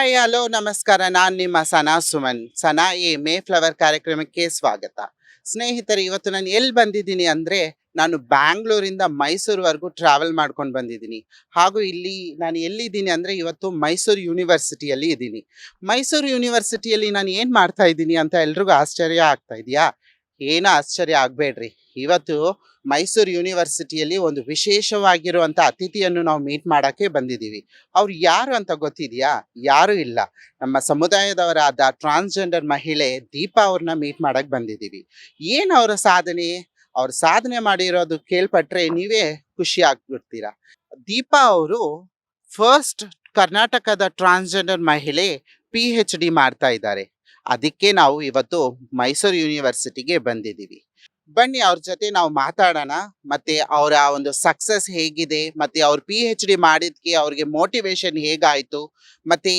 Hi hello ನಮಸ್ಕಾರ. ನಾನು ನಿಮ್ಮ ಸನಾ ಸುಮನ್. ಸನಾ ಮೇ ಫ್ಲವರ್ ಕಾರ್ಯಕ್ರಮಕ್ಕೆ ಸ್ವಾಗತ. ಸ್ನೇಹಿತರೆ, ಇವತ್ತು ನಾನು ಎಲ್ಲಿ ಬಂದಿದ್ದೀನಿ ಅಂದರೆ, ನಾನು ಬ್ಯಾಂಗ್ಳೂರಿಂದ ಮೈಸೂರುವರೆಗೂ ಟ್ರಾವೆಲ್ ಮಾಡ್ಕೊಂಡು ಬಂದಿದ್ದೀನಿ. ಹಾಗೂ ಇಲ್ಲಿ ನಾನು ಎಲ್ಲಿದ್ದೀನಿ ಅಂದರೆ, ಇವತ್ತು ಮೈಸೂರು ಯೂನಿವರ್ಸಿಟಿಯಲ್ಲಿ ಇದ್ದೀನಿ. ಮೈಸೂರು ಯೂನಿವರ್ಸಿಟಿಯಲ್ಲಿ ನಾನು ಏನು ಮಾಡ್ತಾ ಇದ್ದೀನಿ ಅಂತ ಎಲ್ರಿಗೂ ಆಶ್ಚರ್ಯ ಆಗ್ತಾ ಇದೆಯಾ? ಏನು ಆಶ್ಚರ್ಯ ಆಗಬೇಡ್ರಿ. ಇವತ್ತು ಮೈಸೂರು ಯೂನಿವರ್ಸಿಟಿಯಲ್ಲಿ ಒಂದು ವಿಶೇಷವಾಗಿರುವಂಥ ಅತಿಥಿಯನ್ನು ನಾವು ಮೀಟ್ ಮಾಡೋಕ್ಕೆ ಬಂದಿದ್ದೀವಿ. ಅವ್ರು ಯಾರು ಅಂತ ಗೊತ್ತಿದೆಯಾ? ಯಾರೂ ಇಲ್ಲ, ನಮ್ಮ ಸಮುದಾಯದವರಾದ ಟ್ರಾನ್ಸ್ಜೆಂಡರ್ ಮಹಿಳೆ ದೀಪಾ ಅವ್ರನ್ನ ಮೀಟ್ ಮಾಡೋಕ್ಕೆ ಬಂದಿದ್ದೀವಿ. ಏನು ಅವರ ಸಾಧನೆ? ಅವ್ರ ಸಾಧನೆ ಮಾಡಿರೋದು ಕೇಳ್ಪಟ್ರೆ ನೀವೇ ಖುಷಿ ಆಗ್ಬಿಡ್ತೀರಾ. ದೀಪಾ ಅವರು ಫಸ್ಟ್ ಕರ್ನಾಟಕದ ಟ್ರಾನ್ಸ್ಜೆಂಡರ್ ಮಹಿಳೆ PhD ಮಾಡ್ತಾ ಇದ್ದಾರೆ. ಅದಕ್ಕೆ ನಾವು ಇವತ್ತು ಮೈಸೂರು ಯೂನಿವರ್ಸಿಟಿಗೆ ಬಂದಿದ್ದೀವಿ. ಬನ್ನಿ ಅವ್ರ ಜೊತೆ ನಾವು ಮಾತಾಡೋಣ. ಮತ್ತೆ ಅವರ ಒಂದು ಸಕ್ಸಸ್ ಹೇಗಿದೆ, ಮತ್ತೆ ಅವ್ರ PhD ಮಾಡಿದ್ಕೆ ಅವ್ರಿಗೆ ಮೋಟಿವೇಶನ್ ಹೇಗಾಯ್ತು, ಮತ್ತೆ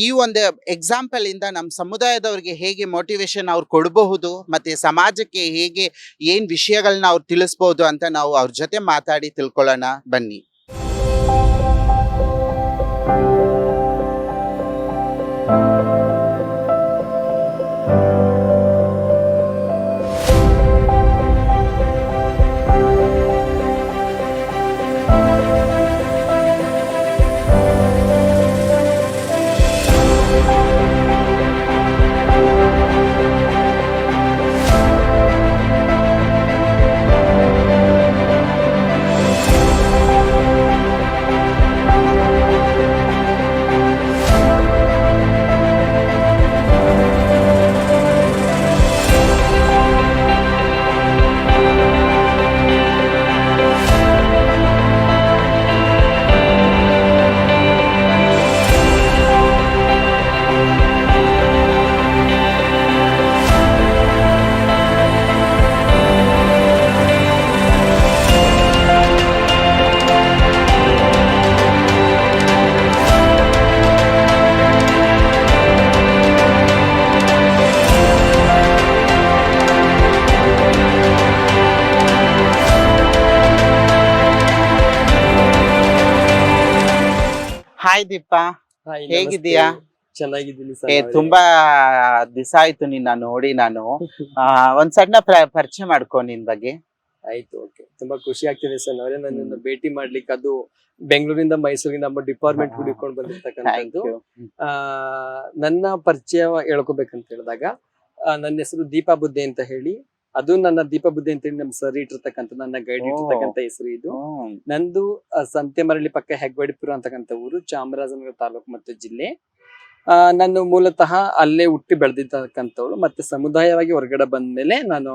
ಈ ಒಂದು ಎಕ್ಸಾಂಪಲ್ ಇಂದ ನಮ್ಮ ಸಮುದಾಯದವ್ರಿಗೆ ಹೇಗೆ ಮೋಟಿವೇಶನ್ ಅವ್ರು ಕೊಡಬಹುದು, ಮತ್ತೆ ಸಮಾಜಕ್ಕೆ ಹೇಗೆ ಏನ್ ವಿಷಯಗಳನ್ನ ಅವ್ರು ತಿಳಿಸ್ಬೋದು ಅಂತ ನಾವು ಅವ್ರ ಜೊತೆ ಮಾತಾಡಿ ತಿಳ್ಕೊಳ್ಳೋಣ. ಬನ್ನಿ. ಹಾಯ್ ದೀಪಾ, ಹಾಯ್, ಹೇಗಿದ್ದೀಯಾ? ಚೆನ್ನಾಗಿದ್ದೀನಿ ತುಂಬಾ ದಿವಸ ಆಯ್ತು ನಿನ್ನ ನೋಡಿ. ನಾನು ಒಂದ್ ಸಣ್ಣ ಪರಿಚಯ ಮಾಡ್ಕೊ ನಿನ್ ಬಗ್ಗೆ. ಆಯ್ತು, ಓಕೆ. ತುಂಬಾ ಖುಷಿ ಆಗ್ತಿದೆ ಸರ್ ಅವರೇ ನನ್ನನ್ನು ಭೇಟಿ ಮಾಡ್ಲಿಕ್ಕೆ. ಅದು ಬೆಂಗಳೂರಿಂದ ಮೈಸೂರಿಗೆ ನಮ್ಮ ಡಿಪಾರ್ಟ್ಮೆಂಟ್ ಹುಡುಕೊಂಡು ಬಂದಿರ್ತಕ್ಕಂಥದ್ದು. ನನ್ನ ಪರಿಚಯ ಹೇಳ್ಕೋಬೇಕಂತ ಹೇಳಿದಾಗ, ನನ್ನ ಹೆಸರು ದೀಪಾ ಬುದ್ಧೆ ಅಂತ ಹೇಳಿ. ಅದು ನನ್ನ ದೀಪಾ ಬುದ್ಧಿ ಅಂತ ಹೇಳಿ ನಮ್ಮ ಸರ್ ಇಟ್ಟಿರ್ತಕ್ಕಂಥ, ನನ್ನ ಗೈಡ್ ಇಟ್ಟಿರ್ತಕ್ಕಂಥ ಹೆಸರು ಇದು. ನಂದು ಸಂತೆಮರಳಿ ಪಕ್ಕ ಹೆಗ್ವಡಿಪುರ ಅಂತಕ್ಕಂಥ ಊರು, ಚಾಮರಾಜನಗರ ತಾಲೂಕು ಮತ್ತು ಜಿಲ್ಲೆ. ನಾನು ಮೂಲತಃ ಅಲ್ಲೇ ಹುಟ್ಟಿ ಬೆಳೆದಿರ್ತಕ್ಕಂಥವ್ಳು. ಮತ್ತೆ ಸಮುದಾಯವಾಗಿ ಹೊರಗಡೆ ಬಂದ್ಮೇಲೆ ನಾನು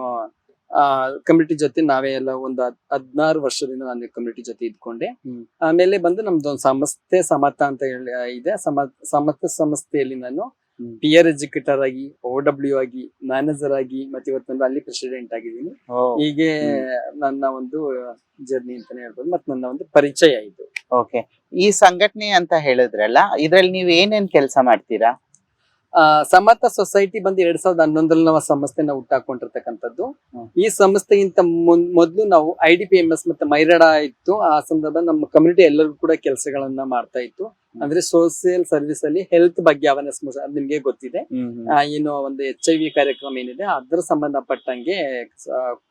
ಕಮ್ಯುನಿಟಿ ಜೊತೆ ನಾವೇ ಎಲ್ಲ ಒಂದು 16 ವರ್ಷದಿಂದ ನಾನು ಕಮ್ಯುನಿಟಿ ಜೊತೆ ಇದ್ಕೊಂಡೆ. ಆಮೇಲೆ ಬಂದು ನಮ್ದೊಂದು ಸಂಸ್ಥೆ ಸಮತ ಅಂತ ಹೇಳಿ ಇದೆ. ಸಮತ ಸಂಸ್ಥೆಯಲ್ಲಿ ನಾನು ಪಿಯರ್ ಎಜುಕೇಟರ್ ಆಗಿ, OW ಆಗಿ, ಮ್ಯಾನೇಜರ್ ಆಗಿ, ಮತ್ತೆ ಇವತ್ತು ನಾನು ಅಲ್ಲಿ ಪ್ರೆಸಿಡೆಂಟ್ ಆಗಿದ್ದೀನಿ. ಹೀಗೆ ನನ್ನ ಒಂದು ಜರ್ನಿ ಅಂತಾನೆ ಹೇಳ್ಬೋದು, ಮತ್ತೆ ನನ್ನ ಒಂದು ಪರಿಚಯ ಇದು. ಓಕೆ, ಈ ಸಂಘಟನೆ ಅಂತ ಹೇಳಿದ್ರಲ್ಲ, ಇದ್ರಲ್ಲಿ ನೀವು ಏನೇನ್ ಕೆಲಸ ಮಾಡ್ತೀರಾ? ಸಮತ ಸೊಸೈಟಿ ಬಂದು 2011 ನಾವು ಸಂಸ್ಥೆನ ಹುಟ್ಟಾಕೊಂಡಿರ್ತಕ್ಕಂಥದ್ದು. ಈ ಸಂಸ್ಥೆಗಿಂತ ಮೊದಲು ನಾವು IDPMS ಮತ್ತೆ ಮೈರಾಡ ಇತ್ತು. ಆ ಸಂದರ್ಭ ನಮ್ಮ ಕಮ್ಯುನಿಟಿ ಎಲ್ಲರಿಗೂ ಕೂಡ ಕೆಲಸಗಳನ್ನ ಮಾಡ್ತಾ ಇತ್ತು. ಅಂದ್ರೆ ಸೋಷಿಯಲ್ ಸರ್ವಿಸ್ ಅಲ್ಲಿ ಹೆಲ್ತ್ ಬಗ್ಗೆ ಅವೇರ್ನೆಸ್, ಅದ್ ನಿಮ್ಗೆ ಗೊತ್ತಿದೆ. ಏನು ಒಂದು HIV ಕಾರ್ಯಕ್ರಮ ಏನಿದೆ ಅದರ ಸಂಬಂಧಪಟ್ಟಂಗೆ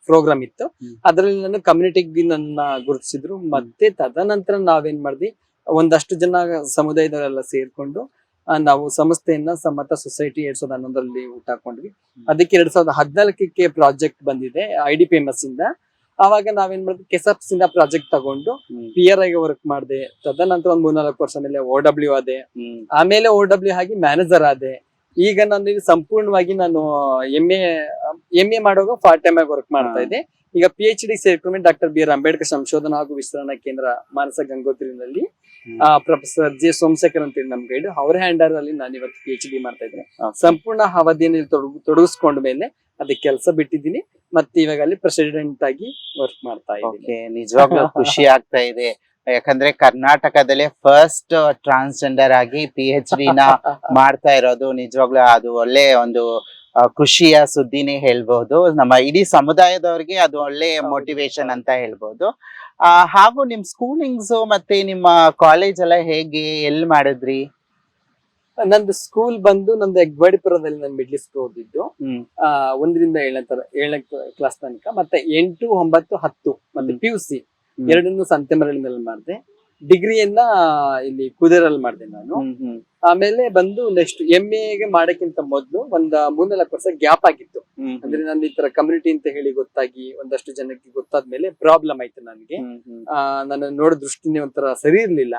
ಪ್ರೋಗ್ರಾಮ್ ಇತ್ತು. ಅದರಲ್ಲಿ ನಾನು ಕಮ್ಯುನಿಟಿಗೆ ನನ್ನ ಗುರುತಿಸಿದ್ರು. ಮತ್ತೆ ತದನಂತರ ನಾವೇನ್ ಮಾಡಿದ್ವಿ, ಒಂದಷ್ಟು ಜನ ಸಮುದಾಯದವರೆಲ್ಲ ಸೇರ್ಕೊಂಡು ನಾವು ಸಂಸ್ಥೆಯನ್ನ ಸಮತ ಸೊಸೈಟಿ 2011 ಹುಟ್ಟಾಕೊಂಡ್ವಿ. ಅದಕ್ಕೆ 2014 ಪ್ರಾಜೆಕ್ಟ್ ಬಂದಿದೆ IDPMS ಇಂದ. ಅವಾಗ ನಾವೇನ್ ಮಾಡಿದ್ವಿ, ಕೆಸಪ್ಸ್ ಇಂದ ಪ್ರಾಜೆಕ್ಟ್ ತಗೊಂಡು PR ಆಗಿ ವರ್ಕ್ ಮಾಡಿದೆ. ತದನಂತರ ಒಂದ್ 3-4 ವರ್ಷ ಮೇಲೆ OW ಆದೆ. ಆಮೇಲೆ OW ಆಗಿ ಮ್ಯಾನೇಜರ್ ಆದೆ. ಈಗ ನಾನು ಸಂಪೂರ್ಣವಾಗಿ ನಾನು MA ಮಾಡುವಾಗ ಪಾರ್ಟ್ ಟೈಮ್ ಆಗಿ ವರ್ಕ್ ಮಾಡ್ತಾ ಇದ್ದೆ. ಈಗ PhD ಸೇರ್ಕೊಂಡು ಡಾಕ್ಟರ್ BR ಅಂಬೇಡ್ಕರ್ ಸಂಶೋಧನಾ ಹಾಗೂ ವಿಸ್ತರಣಾ ಕೇಂದ್ರ ಮಾನಸ ಗಂಗೋತ್ರಿನಲ್ಲಿ ಪ್ರೊಫೆಸರ್ J ಸೋಮಶೇಖರ್ ಅಂತ ಹೇಳಿ ನಮ್ ಗೈಡ್, ಅವರ ಹ್ಯಾಂಡರ್ ಅಲ್ಲಿ ನಾನು ಇವತ್ತು PhD ಮಾಡ್ತಾ ಇದ್ದೇನೆ. ಸಂಪೂರ್ಣ ಅವಧಿಯನ್ನು ತೊಡಗಿಸ್ಕೊಂಡ ಮೇಲೆ ಅದಕ್ಕೆ ಕೆಲಸ ಬಿಟ್ಟಿದ್ದೀನಿ. ಮತ್ತೆ ಇವಾಗ ಅಲ್ಲಿ ಪ್ರೆಸಿಡೆಂಟ್ ಆಗಿ ವರ್ಕ್ ಮಾಡ್ತಾ ಇದ್ದೀನಿ. ನಿಜವಾಗ್ಲೂ ಖುಷಿ ಆಗ್ತಾ ಇದೆ. ಯಾಕಂದ್ರೆ ಕರ್ನಾಟಕದಲ್ಲೇ ಫಸ್ಟ್ ಟ್ರಾನ್ಸ್ಜೆಂಡರ್ ಆಗಿ PhD ನ ಮಾಡ್ತಾ ಇರೋದು ನಿಜವಾಗ್ಲೂ ಅದು ಒಳ್ಳೆ ಒಂದು ಖುಷಿಯ ಸುದ್ದಿನೇ ಹೇಳ್ಬಹುದು. ನಮ್ಮ ಇಡೀ ಸಮುದಾಯದವ್ರಿಗೆ ಅದು ಒಳ್ಳೆ ಮೋಟಿವೇಶನ್ ಅಂತ ಹೇಳ್ಬಹುದು. ಹಾಗೂ ನಿಮ್ ಸ್ಕೂಲಿಂಗ್ಸ್ ಮತ್ತೆ ನಿಮ್ಮ ಕಾಲೇಜ್ ಎಲ್ಲ ಹೇಗೆ, ಎಲ್ಲಿ ಮಾಡಿದ್ರಿ? ನಂದು ಸ್ಕೂಲ್ ಬಂದು ನಂದು ಹೆಗ್ವಾಡಿಪುರದಲ್ಲಿ ನಾನು ಮಿಡ್ಲ್ ಸ್ಕೂಲ್ ಓದಿದ್ದು. 1ರಿಂದ 7ನೇ ಕ್ಲಾಸ್ ತನಕ, ಮತ್ತೆ 8, 9, 10 ಮತ್ತೆ PUC ಎರಡನ್ನೂ ಸಂತೆಮರಳಿನಲ್ಲಿ ಮಾಡಿದೆ. ಡಿಗ್ರಿಯನ್ನ ಇಲ್ಲಿ ಕುದೇರಲ್ಲಿ ಮಾಡಿದೆ ನಾನು. ಆಮೇಲೆ ಬಂದು ನೆಕ್ಸ್ಟ್ MA ಮಾಡಕ್ಕಿಂತ ಮೊದ್ಲು ಒಂದ್ 3-4 ವರ್ಷ ಗ್ಯಾಪ್ ಆಗಿತ್ತು. ಅಂದ್ರೆ ನಾನು ಈ ತರ ಕಮ್ಯುನಿಟಿ ಅಂತ ಹೇಳಿ ಗೊತ್ತಾಗಿ ಒಂದಷ್ಟು ಜನಕ್ಕೆ ಗೊತ್ತಾದ್ಮೇಲೆ ಪ್ರಾಬ್ಲಮ್ ಆಯ್ತು ನನಗೆ. ನನ್ನ ನೋಡೋ ದೃಷ್ಟಿನೇ ಒಂಥರ ಸರಿ ಇರ್ಲಿಲ್ಲ.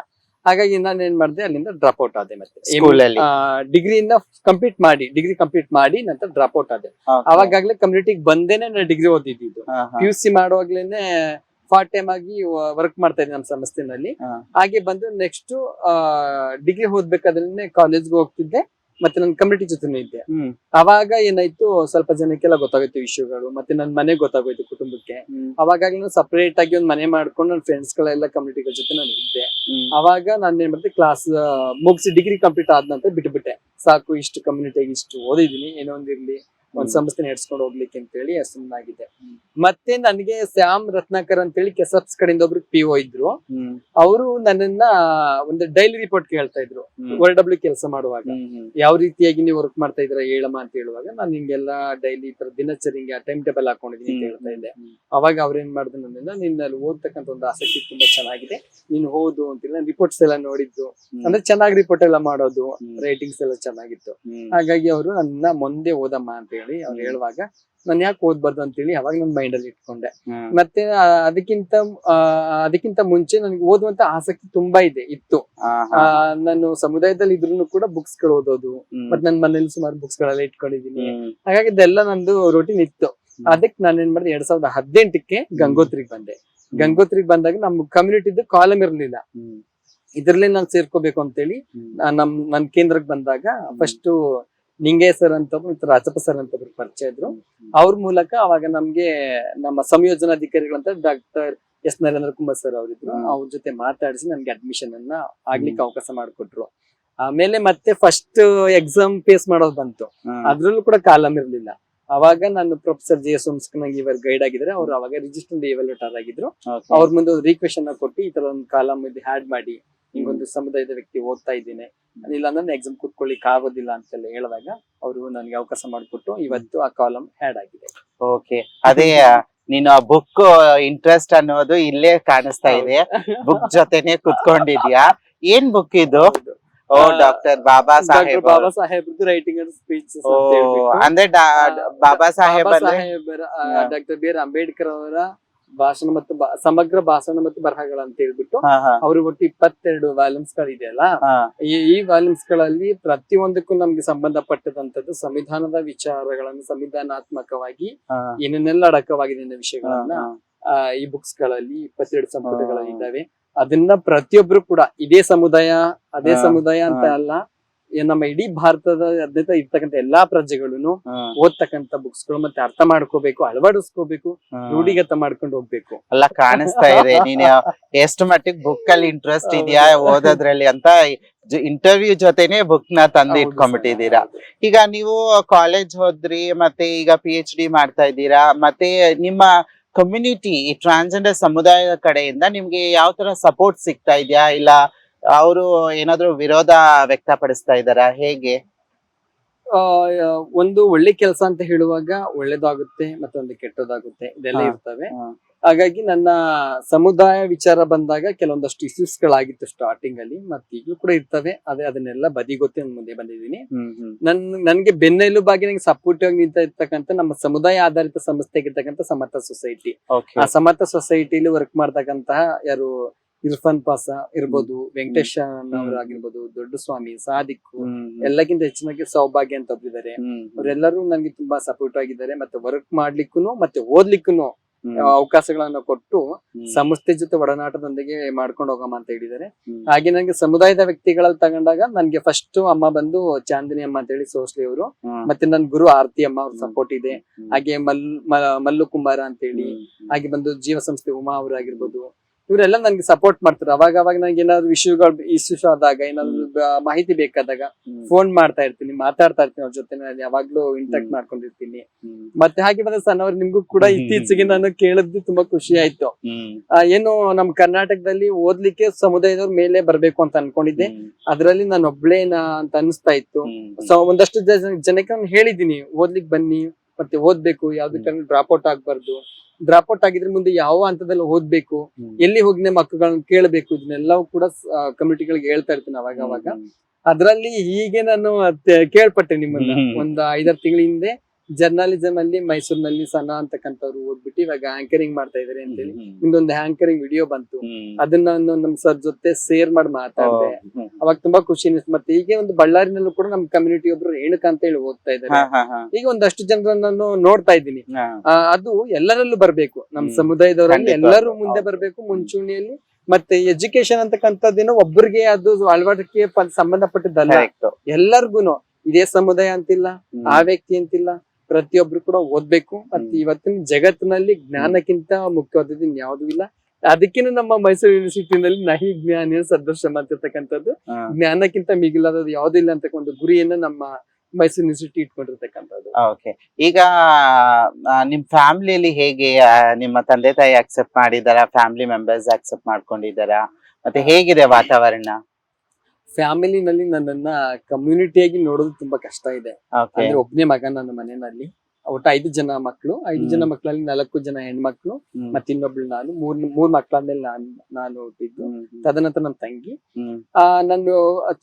ಹಾಗಾಗಿ ನಾನು ಏನ್ ಮಾಡಿದೆ, ಅಲ್ಲಿಂದ ಡ್ರಾಪ್ ಔಟ್ ಆದೆ. ಮತ್ತೆ ಡಿಗ್ರಿ ಕಂಪ್ಲೀಟ್ ಮಾಡಿ ನಂತರ ಡ್ರಾಪ್ ಔಟ್ ಆದೆ. ಅವಾಗ್ಲೇ ಕಮ್ಯುನಿಟಿಗೆ ಬಂದೇನೆ ನಾನು ಡಿಗ್ರಿ ಓದಿದ್ದು. PUC ಮಾಡುವಾಗ್ಲೇನೆ ಪಾರ್ಟ್ ಟೈಮ್ ಆಗಿ ವರ್ಕ್ ಮಾಡ್ತಾ ಇದ್ದೆ ನಮ್ಮ ಸಂಸ್ಥೆನಲ್ಲಿ. ಹಾಗೆ ಬಂದು ನೆಕ್ಸ್ಟ್ ಡಿಗ್ರಿ ಓದ್ಬೇಕಾದ್ರೆ ಕಾಲೇಜ್ಗೆ ಹೋಗ್ತಿದ್ದೆ, ಮತ್ತೆ ನನ್ನ ಕಮ್ಯುನಿಟಿ ಜೊತೆನೇ ಇದ್ದೆ. ಅವಾಗ ಏನಾಯ್ತು, ಸ್ವಲ್ಪ ಜನಕ್ಕೆಲ್ಲ ಗೊತ್ತಾಗೋಯ್ತು ವಿಷಯಗಳು, ಮತ್ತೆ ನನ್ನ ಮನೆಗೆ ಗೊತ್ತಾಗೋಯ್ತು ಕುಟುಂಬಕ್ಕೆ. ಅವಾಗಲೇ ಸಪರೇಟ್ ಆಗಿ ಒಂದು ಮನೆ ಮಾಡ್ಕೊಂಡು ನನ್ನ ಫ್ರೆಂಡ್ಸ್ ಗಳೆಲ್ಲ ಕಮ್ಯುನಿಟಿಗಳ ಜೊತೆ ನಾನು ಇದ್ದೆ. ಅವಾಗ ನಾನು ಏನ್ ಮಾಡಿದೆ, ಕ್ಲಾಸ್ ಮುಗಿಸಿ ಡಿಗ್ರಿ ಕಂಪ್ಲೀಟ್ ಆದ ನಂತರ ಬಿಟ್ಬಿಟ್ಟೆ. ಸಾಕು, ಇಷ್ಟು ಕಮ್ಯುನಿಟಿಗೆ ಇಷ್ಟು ಓದಿದೀನಿ, ಏನೋ ಒಂದಿರ್ಲಿ, ಒಂದ್ ಸಂಸ್ಥೆ ನಡೆಸ್ಕೊಂಡು ಹೋಗ್ಲಿಕ್ಕೆ ಅಂತ ಹೇಳಿ ಸುಮ್ಮನಾಗಿದೆ. ಮತ್ತೆ ನನಗೆ ಶ್ಯಾಮ್ ರತ್ನಾಕರ್ ಅಂತ ಹೇಳಿ ಕೆಸಪ್ಸ್ ಕಡೆಯಿಂದ ಒಬ್ರು PO ಇದ್ರು. ಅವರು ನನ್ನನ್ನ ಒಂದು ಡೈಲಿ ರಿಪೋರ್ಟ್ ಕೇಳ್ತಾ ಇದ್ರು OW ಕೆಲಸ ಮಾಡುವಾಗ. ಯಾವ ರೀತಿಯಾಗಿ ನೀವು ವರ್ಕ್ ಮಾಡ್ತಾ ಇದ್ರ ಹೇಳಮ್ಮ ಅಂತ ಹೇಳುವಾಗ, ನಾನು ಹಿಂಗೆಲ್ಲ ಡೈಲಿ ಈ ತರ ದಿನಚರಿ ಟೈಮ್ ಟೇಬಲ್ ಹಾಕೊಂಡಿದೀನಿ ಅಂತ ಹೇಳ್ತಾ ಇದ್ದೆ. ಅವಾಗ ಅವ್ರೇನ್ ಮಾಡಿದ್ರು, ನನ್ನೆಲ್ಲ ನಿನ್ನಲ್ಲಿ ಓದ್ತಕ್ಕಂಥ ಒಂದು ಆಸಕ್ತಿ ತುಂಬಾ ಚೆನ್ನಾಗಿದೆ, ನೀನು ಓದು ಅಂತೇಳಿ ನಾನು ರಿಪೋರ್ಟ್ಸ್ ಎಲ್ಲ ನೋಡಿದ್ದು. ಅಂದ್ರೆ ಚೆನ್ನಾಗಿ ರಿಪೋರ್ಟ್ ಎಲ್ಲ ಮಾಡೋದು, ರೈಟಿಂಗ್ಸ್ ಎಲ್ಲ ಚೆನ್ನಾಗಿತ್ತು. ಹಾಗಾಗಿ ಅವರು ನನ್ನ ಮುಂದೆ ಓದಮ್ಮ ಅಂತ ಹೇಳಿ ಅವ್ರು ಹೇಳುವಾಗ, ನಾನು ಯಾಕೆ ಓದ್ಬಾರ್ದು ಅಂತೇಳಿ ಅವಾಗ ನನ್ನ ಮೈಂಡ್ ಅಲ್ಲಿ ಇಟ್ಕೊಂಡೆ. ಮತ್ತೆ ಅದಕ್ಕಿಂತ ಮುಂಚೆ ನನಗೆ ಓದುವಂತ ಆಸಕ್ತಿ ತುಂಬಾ ಇತ್ತು. ನಾನು ಸಮುದಾಯದಲ್ಲಿ ಇದ್ರೂ ಕೂಡ ಬುಕ್ಸ್ ಗಳು ಓದೋದು, ಮತ್ತೆ ನನ್ನ ಮನೇಲಿ ಸುಮಾರು ಬುಕ್ಸ್ ಗಳೆಲ್ಲ ಇಟ್ಕೊಂಡಿದೀನಿ. ಹಾಗಾಗಿ ಇದೆಲ್ಲ ನಂದು ರೂಟೀನ್ ಇತ್ತು. ಅದಕ್ಕೆ ನಾನು ಏನ್ ಮಾಡಿದೆ, 2018ಕ್ಕೆ ಗಂಗೋತ್ರಿಗೆ ಬಂದೆ. ಗಂಗೋತ್ರಿಗೆ ಬಂದಾಗ ನಮ್ಮ ಕಮ್ಯುನಿಟಿದು ಕಾಲಮ್ ಇರ್ಲಿಲ್ಲ. ಇದ್ರಲ್ಲೇ ನಾನು ಸೇರ್ಕೋಬೇಕು ಅಂತೇಳಿ ನನ್ ಕೇಂದ್ರಕ್ಕೆ ಬಂದಾಗ ಫಸ್ಟ್ ನಿಂಗೆ ಸರ್ ಅಂತ ರಾಜಪ್ಪ ಸರ್ ಅಂತ ಪರಿಚಯ ಇದ್ರು. ಅವ್ರ ಮೂಲಕ ಅವಾಗ ನಮ್ಗೆ ನಮ್ಮ ಸಂಯೋಜನಾಧಿಕಾರಿಗಳಂತ doctor S. Narendra Kumar sir ಅವರಿದ್ರು. ಅವ್ರ ಜೊತೆ ಮಾತಾಡಿಸಿ ನನ್ಗೆ ಅಡ್ಮಿಷನ್ ಅನ್ನ ಆಗ್ಲಿಕ್ಕೆ ಅವಕಾಶ ಮಾಡಿಕೊಟ್ರು. ಆಮೇಲೆ ಮತ್ತೆ ಫಸ್ಟ್ ಎಕ್ಸಾಮ್ ಫೇಸ್ ಮಾಡೋದು ಬಂತು. ಅದ್ರಲ್ಲೂ ಕೂಡ ಕಾಲಮ್ ಇರ್ಲಿಲ್ಲ. ಅವಾಗ ನಾನು ಪ್ರೊಫೆಸರ್ JS ನಂಗೆ ಇವರು ಗೈಡ್ ಆಗಿದ್ರೆ, ಅವ್ರು ಅವಾಗ ರಿಜಿಸ್ಟರ್ಡ್ ಎವಾಲ್ಯೂಟರ್ ಆಗಿದ್ರು. ಅವ್ರ ಮುಂದೆ ಒಂದು ರಿಕ್ವೆಷನ್ ಕೊಟ್ಟು, ಈ ತರ ಒಂದು ಕಾಲಮ್ ಇದು ಹ್ಯಾಡ್ ಮಾಡಿ, ಹಿಂಗೊಂದು ಸಮುದಾಯದ ವ್ಯಕ್ತಿ ಓದ್ತಾ ಇದ್ದೀನಿ, ಇಲ್ಲ ನನ್ನ ಎಕ್ಸಾಮ್ ಕೂತ್ಕೊಳ್ಳಿಕ್ ಆಗೋದಿಲ್ಲ ಅಂತೆಲ್ಲ ಹೇಳಿದಾಗ ಅವರು ನನಗೆ ಅವಕಾಶ ಮಾಡಿಕೊಟ್ಟು ಇವತ್ತು ಆ ಕಾಲಮ್ ಹ್ಯಾಡ್ ಆಗಿದೆ. ಓಕೆ, ಅದೇ ನೀನು ಆ ಬುಕ್ ಇಂಟ್ರೆಸ್ಟ್ ಅನ್ನೋದು ಇಲ್ಲೇ ಕಾಣಿಸ್ತಾ ಇದೆ. ಬುಕ್ ಜೊತೆನೆ ಕುತ್ಕೊಂಡಿದ್ಯಾ? ಏನ್ ಬುಕ್ ಇದು? ಓ, doctor Baba Saheb writing and speech. ಅಂದ್ರೆ Baba Saheb doctor B. R. Ambedkar ಅವರ ಭಾಷಣ ಮತ್ತು ಸಮಗ್ರ ಭಾಷಣ ಮತ್ತು ಬರಹಗಳು ಅಂತ ಹೇಳ್ಬಿಟ್ಟು ಅವರು ಒಟ್ಟು 22 ವಾಲ್ಯೂಮ್ಸ್ ಗಳಿದೆಯಲ್ಲ. ಈ ವಾಲ್ಯೂಮ್ಸ್ ಗಳಲ್ಲಿ ಪ್ರತಿಯೊಂದಕ್ಕೂ ನಮ್ಗೆ ಸಂಬಂಧಪಟ್ಟದಂತದ್ದು ಸಂವಿಧಾನದ ವಿಚಾರಗಳನ್ನು ಸಂವಿಧಾನಾತ್ಮಕವಾಗಿ ಏನೇನೆಲ್ಲ ಅಡಕವಾಗಿದೆ ಅನ್ನೋ ವಿಷಯಗಳನ್ನ ಈ ಬುಕ್ಸ್ ಗಳಲ್ಲಿ 22 ಸಂಪುಟಗಳಲ್ಲಿ ಇದ್ದಾವೆ. ಅದನ್ನ ಪ್ರತಿಯೊಬ್ರು ಕೂಡ ಇದೇ ಸಮುದಾಯ ಅದೇ ಸಮುದಾಯ ಅಂತ ಅಲ್ಲ, ನಮ್ಮ ಇಡೀ ಭಾರತದ ಇರ್ತಕ್ಕಂಥ ಎಲ್ಲಾ ಪ್ರಜೆಗಳನ್ನು ಓದ್ತಕ್ಕಂಥ ಬುಕ್ಸ್ ಗಳು, ಮತ್ತೆ ಅರ್ಥ ಮಾಡ್ಕೋಬೇಕು, ಅಳವಡಿಸ್ಕೋಬೇಕು, ರೂಢಿಗತ ಮಾಡ್ಕೊಂಡು ಹೋಗ್ಬೇಕು. ಎಲ್ಲ ಕಾಣಿಸ್ತಾ ಇದೆ. ನೀನ್ ಎಷ್ಟು ಮಟ್ಟಿಗೆ ಬುಕ್ ಅಲ್ಲಿ ಇಂಟ್ರೆಸ್ಟ್ ಇದೆಯಾ ಓದೋದ್ರಲ್ಲಿ ಅಂತ ಇಂಟರ್ವ್ಯೂ ಜೊತೆನೆ ಬುಕ್ ನ ತಂದು ಇಟ್ಕೊಂಡ್ಬಿಟ್ಟಿದ್ದೀರಾ. ಈಗ ನೀವು ಕಾಲೇಜ್ ಹೋದ್ರಿ, ಮತ್ತೆ ಈಗ PhD ಮಾಡ್ತಾ ಇದ್ದೀರಾ, ಮತ್ತೆ ನಿಮ್ಮ ಕಮ್ಯುನಿಟಿ ಈ ಟ್ರಾನ್ಸ್ಜೆಂಡರ್ ಸಮುದಾಯದ ಕಡೆಯಿಂದ ನಿಮ್ಗೆ ಯಾವ ತರ ಸಪೋರ್ಟ್ ಸಿಗ್ತಾ ಇದೆಯಾ, ಇಲ್ಲ ಅವರು ಏನಾದ್ರು ವಿರೋಧ ವ್ಯಕ್ತಪಡಿಸ್ತಾ ಇದಾರಾ, ಹೇಗೆ? ಒಂದು ಒಳ್ಳೆ ಕೆಲಸ ಅಂತ ಹೇಳುವಾಗ ಒಳ್ಳೇದಾಗುತ್ತೆ, ಮತ್ತೊಂದು ಕೆಟ್ಟದಾಗುತ್ತೆ, ಇದೆಲ್ಲ ಇರ್ತವೆ. ಹಾಗಾಗಿ ನನ್ನ ಸಮುದಾಯ ವಿಚಾರ ಬಂದಾಗ ಕೆಲವೊಂದಷ್ಟು ಇಶ್ಯೂಸ್ ಗಳಾಗಿತ್ತು ಸ್ಟಾರ್ಟಿಂಗ್ ಅಲ್ಲಿ, ಮತ್ತೆ ಈಗಲೂ ಕೂಡ ಇರ್ತವೆ. ಅದನ್ನೆಲ್ಲ ಬದಿಗೊತ್ತಿ ಮುಂದೆ ಬಂದಿದ್ದೀನಿ. ನನ್ಗೆ ಬೆನ್ನೆಲುಬಾಗಿ ನಂಗೆ ಸಪೋರ್ಟಿವ್ ಆಗಿ ನಿಂತ ಇರ್ತಕ್ಕಂಥ ನಮ್ಮ ಸಮುದಾಯ ಆಧಾರಿತ ಸಂಸ್ಥೆಗಿರ್ತಕ್ಕಂಥ ಸಮರ್ಥ ಸೊಸೈಟಿ. ಆ ಸಮರ್ಥ ಸೊಸೈಟಿಲಿ ವರ್ಕ್ ಮಾಡ್ತಕ್ಕಂತಹ ಯಾರು ಇರ್ಫಾನ್ ಪಾಸ ಇರ್ಬೋದು, ವೆಂಕಟೇಶ್ ಅವರಾಗಿರ್ಬೋದು, ದೊಡ್ಡ ಸ್ವಾಮಿ, ಸಾದಿಕ್, ಎಲ್ಲಕ್ಕಿಂತ ಹೆಚ್ಚಿನಾಗಿ ಸೌಭಾಗ್ಯ ಅಂತ ಒಬ್ಬಿದ್ದಾರೆ. ಅವರೆಲ್ಲರೂ ನನ್ಗೆ ತುಂಬಾ ಸಪೋರ್ಟ್ ಆಗಿದ್ದಾರೆ. ಮತ್ತೆ ವರ್ಕ್ ಮಾಡ್ಲಿಕ್ಕೂ ಮತ್ತೆ ಓದ್ಲಿಕ್ಕೂ ಅವಕಾಶಗಳನ್ನ ಕೊಟ್ಟು ಸಂಸ್ಥೆ ಜೊತೆ ಒಡನಾಟದೊಂದಿಗೆ ಮಾಡ್ಕೊಂಡು ಹೋಗಮ್ಮ ಅಂತ ಹೇಳಿದ್ದಾರೆ. ಹಾಗೆ ನಂಗೆ ಸಮುದಾಯದ ವ್ಯಕ್ತಿಗಳಲ್ಲಿ ತಗೊಂಡಾಗ ನನ್ಗೆ ಫಸ್ಟ್ ಅಮ್ಮ ಬಂದು ಚಾಂದಿನಿ ಅಮ್ಮ ಅಂತ ಹೇಳಿ ಸೋಸ್ಲಿ ಅವರು, ಮತ್ತೆ ನನ್ ಗುರು ಆರತಿ ಅಮ್ಮ ಅವ್ರ ಸಪೋರ್ಟ್ ಇದೆ. ಹಾಗೆ ಮಲ್ಲು ಕುಮಾರ ಅಂತ ಹೇಳಿ, ಹಾಗೆ ಬಂದು ಜೀವ ಸಂಸ್ಥೆ ಉಮಾ ಅವರಾಗಿರ್ಬೋದು, ಇವರೆಲ್ಲ ನನ್ಗೆ ಸಪೋರ್ಟ್ ಮಾಡ್ತಾರೆ. ಅವಾಗ ನನಗೆ ಏನಾದ್ರು ಇಶ್ಯೂಸ್ ಆದಾಗ, ಏನಾದ್ರು ಮಾಹಿತಿ ಬೇಕಾದಾಗ ಫೋನ್ ಮಾಡ್ತಾ ಇರ್ತೀನಿ, ಮಾತಾಡ್ತಾ ಇರ್ತೀನಿ ಅವ್ರ ಜೊತೆ. ನಾನು ಯಾವಾಗ್ಲೂ ಇಂಟ್ರಾಕ್ಟ್ ಮಾಡ್ಕೊಂಡಿರ್ತೀನಿ. ಮತ್ತೆ ಹಾಗೆ ಬಂದ ಸಣ್ಣವ್ರು, ನಿಮ್ಗೂ ಕೂಡ ಇತ್ತೀಚೆಗೆ ನಾನು ಕೇಳಿದ್ದು ತುಂಬಾ ಖುಷಿ ಆಯ್ತು. ಏನು ನಮ್ ಕರ್ನಾಟಕದಲ್ಲಿ ಓದ್ಲಿಕ್ಕೆ ಸಮುದಾಯದವ್ರ ಮೇಲೆ ಬರ್ಬೇಕು ಅಂತ ಅನ್ಕೊಂಡಿದ್ದೆ. ಅದ್ರಲ್ಲಿ ನಾನು ಒಬ್ಳೇನಾ ಅಂತ ಅನಿಸ್ತಾ ಇತ್ತು. ಸೊ ಒಂದಷ್ಟು ಜನಕ್ಕೆ ನಾನು ಹೇಳಿದೀನಿ, ಓದ್ಲಿಕ್ ಬನ್ನಿ, ಮತ್ತೆ ಓದ್ಬೇಕು, ಯಾವ್ದಕ್ಕೆ ಡ್ರಾಪ್ ಔಟ್ ಆಗ್ಬಾರ್ದು, ಡ್ರಾಪ್ ಔಟ್ ಆಗಿದ್ರೆ ಮುಂದೆ ಯಾವ ಹಂತದಲ್ಲಿ ಓದ್ಬೇಕು, ಎಲ್ಲಿ ಹೋಗಿ ಮಕ್ಕಳನ್ನ ಕೇಳಬೇಕು, ಇದನ್ನೆಲ್ಲವೂ ಕೂಡ ಕಮ್ಯುನಿಟಿಗಳಿಗೆ ಹೇಳ್ತಾ ಇರ್ತೀನಿ ಅವಾಗ. ಅದ್ರಲ್ಲಿ ಹೀಗೆ ನಾನು ಕೇಳ್ಪಟ್ಟೆ ನಿಮ್ಮನ್ನ ಒಂದ್ 5-6 ತಿಂಗಳ ಹಿಂದೆ. ಜರ್ನಲಿಸಮ್ ಅಲ್ಲಿ ಮೈಸೂರಿನಲ್ಲಿ ಸನಾ ಅಂತಕ್ಕಂಥವ್ರು ಓದ್ಬಿಟ್ಟು ಇವಾಗ ಆಂಕರಿಂಗ್ ಮಾಡ್ತಾ ಇದಾರೆ ಅಂತೇಳಿ ನಿಮ್ದೊಂದು ಆಂಕರಿಂಗ್ ವಿಡಿಯೋ ಬಂತು. ಅದನ್ನ ನಾನು ನಮ್ ಸರ್ ಜೊತೆ ಶೇರ್ ಮಾಡಿ ಮಾತಾಡ್ದೆ. ಅವಾಗ ತುಂಬಾ ಖುಷಿ ಅನಿಸ್ತು. ಮತ್ತೆ ಹೀಗೆ ಒಂದು ಬಳ್ಳಾರಿನಲ್ಲೂ ಕೂಡ ನಮ್ ಕಮ್ಯುನಿಟಿ ಒಬ್ರು ರೇಣುಕಾ ಅಂತ ಹೇಳಿ ಓದ್ತಾ ಇದ್ದಾರೆ. ಈಗ ಒಂದಷ್ಟು ಜನರನ್ನ ನಾನು ನೋಡ್ತಾ ಇದ್ದೀನಿ. ಅದು ಎಲ್ಲರಲ್ಲೂ ಬರ್ಬೇಕು, ನಮ್ ಸಮುದಾಯದವರಲ್ಲಿ ಎಲ್ಲರೂ ಮುಂದೆ ಬರ್ಬೇಕು ಮುಂಚೂಣಿಯಲ್ಲಿ. ಮತ್ತೆ ಎಜುಕೇಶನ್ ಅಂತಕ್ಕಂಥದ್ದೇನೋ ಒಬ್ಬರಿಗೆ ಅದು ಅಳವಡಿಕೆ ಸಂಬಂಧಪಟ್ಟದ್ದಲ್ಲ, ಎಲ್ಲರಿಗೂನು. ಇದೇ ಸಮುದಾಯ ಅಂತಿಲ್ಲ, ಆ ವ್ಯಕ್ತಿ ಅಂತಿಲ್ಲ, ಪ್ರತಿಯೊಬ್ರು ಕೂಡ ಓದ್ಬೇಕು. ಮತ್ತೆ ಇವತ್ತಿನ ಜಗತ್ತಿನಲ್ಲಿ ಜ್ಞಾನಕ್ಕಿಂತ ಮುಖ್ಯವಾದದ್ದು ಇನ್ಯಾವುದೂ ಇಲ್ಲ. ಅದಕ್ಕೇನು ನಮ್ಮ ಮೈಸೂರು ಯೂನಿವರ್ಸಿಟಿನಲ್ಲಿ ನಹಿ ಜ್ಞಾನ ಸದೃಶಂ ಅಂತಿರ್ತಕ್ಕಂಥದ್ದು, ಜ್ಞಾನಕ್ಕಿಂತ ಮಿಗಿಲಾದದ್ದು ಯಾವುದೂ ಇಲ್ಲ ಅಂತ ಒಂದು ಗುರಿಯನ್ನ ನಮ್ಮ ಮೈಸೂರು ಯೂನಿವರ್ಸಿಟಿ ಇಟ್ಕೊಂಡಿರ್ತಕ್ಕಂಥದ್ದು. ಓಕೆ, ಈಗ ನಿಮ್ ಫ್ಯಾಮಿಲಿಯಲ್ಲಿ ಹೇಗೆ, ನಿಮ್ಮ ತಂದೆ ತಾಯಿ ಅಕ್ಸೆಪ್ಟ್ ಮಾಡಿದಾರ, ಫ್ಯಾಮಿಲಿ ಮೆಂಬರ್ಸ್ ಅಕ್ಸೆಪ್ಟ್ ಮಾಡ್ಕೊಂಡಿದಾರ, ಮತ್ತೆ ಹೇಗಿದೆ ವಾತಾವರಣ? ಫ್ಯಾಮಿಲಿನಲ್ಲಿ ನನ್ನನ್ನ ಕಮ್ಯುನಿಟಿಯಾಗಿ ನೋಡೋದು ತುಂಬಾ ಕಷ್ಟ ಇದೆ. ಅಂದ್ರೆ ಒಬ್ಬನೇ ಮಗ ನನ್ನ ಮನೆಯಲ್ಲಿ. ಒಟ್ಟು 5 ಜನ ಮಕ್ಕಳು. 5 ಜನ ಮಕ್ಕಳಲ್ಲಿ 4 ಜನ ಹೆಣ್ಮಕ್ಳು, ಮತ್ತೆ ಇನ್ನೊಬ್ಳು ನಾನು. ಮೂರ್ ಮಕ್ಕಳಾದ್ಮೇಲೆ ನಾನು ಹುಟ್ಟಿದ್ದು. ತದನಂತರ ನನ್ನ ತಂಗಿ. ನಾನು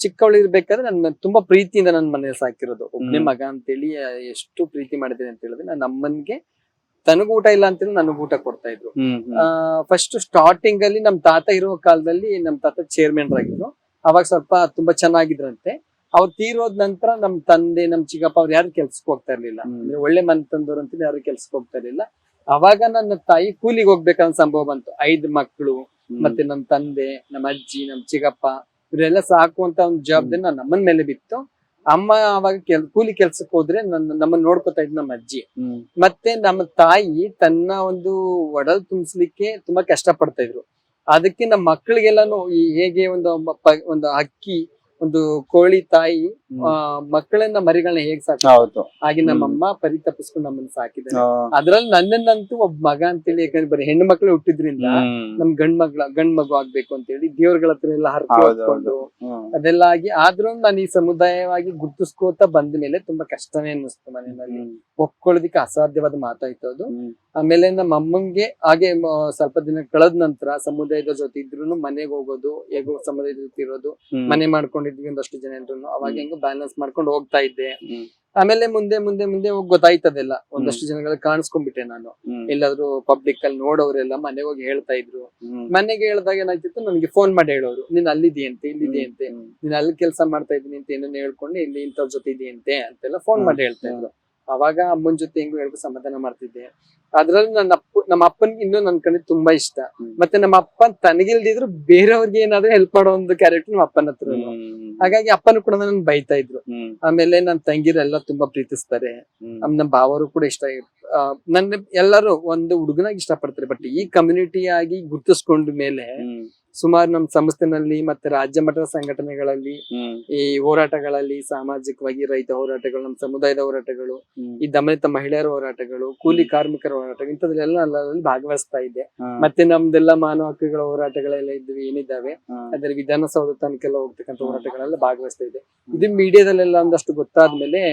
ಚಿಕ್ಕವಳಿರ್ಬೇಕಾದ್ರೆ ನನ್ನ ತುಂಬಾ ಪ್ರೀತಿಯಿಂದ ನನ್ನ ಮನೇಲಿ ಸಾಕಿರೋದು. ಒಬ್ಬನೇ ಮಗ ಅಂತೇಳಿ ಎಷ್ಟು ಪ್ರೀತಿ ಮಾಡಿದ್ದೇನೆ ಅಂತ ಹೇಳಿದ್ರೆ, ನನ್ನ ಅಮ್ಮನ್ಗೆ ತನಗೂ ಊಟ ಇಲ್ಲ ಅಂತೇಳಿ ನನಗೂ ಊಟ ಕೊಡ್ತಾ ಇದ್ರು. ಫಸ್ಟ್ ಸ್ಟಾರ್ಟಿಂಗ್ ಅಲ್ಲಿ ನಮ್ ತಾತ ಇರೋ ಕಾಲದಲ್ಲಿ ನಮ್ ತಾತ ಚೇರ್ಮನ್ ಆಗಿದ್ರು. ಅವಾಗ ಸ್ವಲ್ಪ ತುಂಬಾ ಚೆನ್ನಾಗಿದ್ರಂತೆ. ಅವ್ರು ತೀರೋದ್ ನಂತರ ನಮ್ ತಂದೆ, ನಮ್ ಚಿಕ್ಕಪ್ಪ ಅವ್ರು ಯಾರು ಕೆಲ್ಸಕ್ಕೆ ಹೋಗ್ತಾ ಇರ್ಲಿಲ್ಲ. ಅಂದ್ರೆ ಒಳ್ಳೆ ಮನೆ ತಂದವ್ರು ಅಂತ ಯಾರು ಕೆಲ್ಸಕ್ಕೆ ಹೋಗ್ತಾ ಇರ್ಲಿಲ್ಲ. ಅವಾಗ ನನ್ನ ತಾಯಿ ಕೂಲಿಗೆ ಹೋಗ್ಬೇಕನ್ನೋ ಸಂಭವ ಬಂತು. 5 ಮಕ್ಕಳು, ಮತ್ತೆ ನಮ್ ತಂದೆ, ನಮ್ಮ ಅಜ್ಜಿ, ನಮ್ ಚಿಕ್ಕಪ್ಪ ಇವರೆಲ್ಲ ಸಾಕುವಂತ ಒಂದು ಜವಾಬ್ದಾರಿ ನನ್ನ ಅಮ್ಮನ ಮೇಲೆ ಬಿತ್ತು. ಅಮ್ಮ ಅವಾಗ ಕೂಲಿ ಕೆಲ್ಸಕ್ಕೆ ಹೋದ್ರೆ ನಮ್ಮನ್ನ ನೋಡ್ಕೊತಾ ಇದ್ ನಮ್ಮ ಅಜ್ಜಿ. ಮತ್ತೆ ನಮ್ಮ ತಾಯಿ ತನ್ನ ಒಂದು ಒಡಲ್ ತುಂಬಿಸ್ಲಿಕ್ಕೆ ತುಂಬಾ ಕಷ್ಟ ಪಡ್ತಾ ಇದ್ರು. ಅದಕ್ಕೆ ನಮ್ಮ ಮಕ್ಕಳಿಗೆಲ್ಲಾನು ಹೇಗೆ ಒಂದು ಹಕ್ಕಿ, ಒಂದು ಕೋಳಿ ತಾಯಿ ಮಕ್ಕಳನ್ನ ಮರಿಗಳನ್ನ ಹೇಗ್ ಸಾಕು, ಹಾಗೆ ನಮ್ಮಮ್ಮ ಪರಿತಪಿಸ್ಕೊಂಡು ನಮ್ಮನ್ನ ಸಾಕಿದ್ದಾರೆ. ಅದ್ರಲ್ಲಿ ನನ್ನನ್ನಂತೂ ಒಬ್ಬ ಮಗ ಅಂತೇಳಿ, ಯಾಕಂದ್ರೆ ಬರೀ ಹೆಣ್ಣು ಮಕ್ಳು ಹುಟ್ಟಿದ್ರಿಂದ ನಮ್ ಗಂಡ್ ಮಗು ಆಗ್ಬೇಕು ಅಂತೇಳಿ ದೇವ್ರಗಳ ಹತ್ರ ಎಲ್ಲ ಹರಕೆ ಹೊತ್ಕೊಂಡು ಅದೆಲ್ಲ ಆಗಿ, ಆದ್ರೂ ನಾನು ಈ ಸಮುದಾಯವಾಗಿ ಗುರ್ತಿಸ್ಕೋತಾ ಬಂದ ಮೇಲೆ ತುಂಬಾ ಕಷ್ಟನೇ ಅನ್ನಿಸ್ತು. ಮನೆಯಲ್ಲಿ ಒಪ್ಕೊಳ್ಳೋದಿಕ್ಕೆ ಅಸಾಧ್ಯವಾದ ಮಾತಾಯ್ತು ಅದು. ಆಮೇಲೆ ನಮ್ಮ ಅಮ್ಮಂಗೆ ಹಾಗೆ ಸ್ವಲ್ಪ ದಿನ ಕಳೆದ ನಂತರ ಸಮುದಾಯದ ಜೊತೆ ಇದ್ರು ಮನೆಗೆ ಹೋಗೋದು, ಹೇಗೋ ಸಮುದಾಯದ ಜೊತೆ ಇರೋದು, ಮನೆ ಮಾಡ್ಕೊಂಡಿದ್ವಿ ಒಂದಷ್ಟು ಜನ ಎಲ್ರು. ಅವಾಗ ಹೆಂಗೋ ಬ್ಯಾಲೆನ್ಸ್ ಮಾಡ್ಕೊಂಡು ಹೋಗ್ತಾ ಇದ್ದೆ. ಆಮೇಲೆ ಮುಂದೆ ಹೋಗಿ ಗೊತ್ತಾಯ್ತದೆಲ್ಲ. ಒಂದಷ್ಟು ಜನಗಳ ಕಾಣಿಸ್ಕೊಂಡ್ಬಿಟ್ಟೆ ನಾನು. ಎಲ್ಲಾದ್ರೂ ಪಬ್ಲಿಕ್ ಅಲ್ಲಿ ನೋಡೋರೆಲ್ಲ ಮನೆಗೆ ಹೋಗಿ ಹೇಳ್ತಾ ಇದ್ರು. ಮನೆಗೆ ಹೇಳ್ದಾಗ ಏನಾಯ್ತಿತ್ತು, ನನ್ಗೆ ಫೋನ್ ಮಾಡಿ ಹೇಳೋರು, ನೀನ್ ಅಲ್ಲಿದೆಯಂತೆ, ಇಲ್ಲಿದೆಯಂತೆ, ನೀನ್ ಅಲ್ಲಿ ಕೆಲಸ ಮಾಡ್ತಾ ಇದೀನಿ ಅಂತ ಏನೇನು ಹೇಳ್ಕೊಂಡು ಇಲ್ಲಿ ಇಂಥವ್ರ ಜೊತೆ ಇದೆಯಂತೆ ಅಂತೆಲ್ಲ ಫೋನ್ ಮಾಡಿ ಹೇಳ್ತಾ ಇದ್ರು. ಅವಾಗ ಅಮ್ಮನ ಜೊತೆ ಹೆಂಗೋ ಹೇಳ್ಕೊ ಸಮಾಧಾನ ಮಾಡ್ತಿದ್ದೆ. ಅದ್ರಲ್ಲಿ ನಮ್ಮ ಅಪ್ಪನ್ಗೆ ಇನ್ನೂ ನನ್ ಕಡೆ ತುಂಬಾ ಇಷ್ಟ. ಮತ್ತೆ ನಮ್ಮ ಅಪ್ಪ ತನಗಿಲ್ದಿದ್ರು ಬೇರೆಯವ್ರಿಗೆ ಏನಾದ್ರು ಹೆಲ್ಪ್ ಮಾಡೋ ಒಂದು ಕ್ಯಾರೆಕ್ಟರ್ ನಮ್ಮ ಅಪ್ಪನ ಹತ್ರ. ಹಾಗಾಗಿ ಅಪ್ಪನು ಕೂಡ ನನ್ ಬೈತಾ ಇದ್ರು. ಆಮೇಲೆ ನನ್ ತಂಗಿರೆಲ್ಲ ತುಂಬಾ ಪ್ರೀತಿಸ್ತಾರೆ. ನಮ್ಮ ಭಾವರು ಕೂಡ ಇಷ್ಟ. ನನ್ನ ಎಲ್ಲರೂ ಒಂದು ಹುಡುಗನಾಗಿ ಇಷ್ಟ ಪಡ್ತಾರೆ. ಬಟ್ ಈ ಕಮ್ಯುನಿಟಿ ಆಗಿ ಗುರ್ತಿಸ್ಕೊಂಡ ಮೇಲೆ ಸುಮಾರು ನಮ್ಮ ಸಂಸ್ಥೆನಲ್ಲಿ ಮತ್ತೆ ರಾಜ್ಯ ಮಟ್ಟದ ಸಂಘಟನೆಗಳಲ್ಲಿ, ಈ ಹೋರಾಟಗಳಲ್ಲಿ, ಸಾಮಾಜಿಕವಾಗಿ ರೈತ ಹೋರಾಟಗಳು, ನಮ್ಮ ಸಮುದಾಯದ ಹೋರಾಟಗಳು, ಈ ದಮನಿತ ಮಹಿಳೆಯರ ಹೋರಾಟಗಳು, ಕೂಲಿ ಕಾರ್ಮಿಕರ ಹೋರಾಟ, ಇಂಥದ್ರೆಲ್ಲ ಅಲ್ಲಲ್ಲಿ ಭಾಗವಹಿಸ್ತಾ ಇದ್ದೆ. ಮತ್ತೆ ನಮ್ದೆಲ್ಲ ಮಾನವ ಹಕ್ಕುಗಳ ಹೋರಾಟಗಳೆಲ್ಲ ಇದ್ವಿ, ಏನಿದ್ದಾವೆ ಅದ್ರ ವಿಧಾನಸೌಧ ತನಕೆಲ್ಲ ಹೋಗ್ತಕ್ಕಂಥ ಹೋರಾಟಗಳೆಲ್ಲ ಭಾಗವಹಿಸ್ತಾ ಇದ್ದೆ. ಇದು ಮೀಡಿಯಾದಲ್ಲೆಲ್ಲ ಒಂದಷ್ಟು ಗೊತ್ತಾದ್ಮೇಲೆ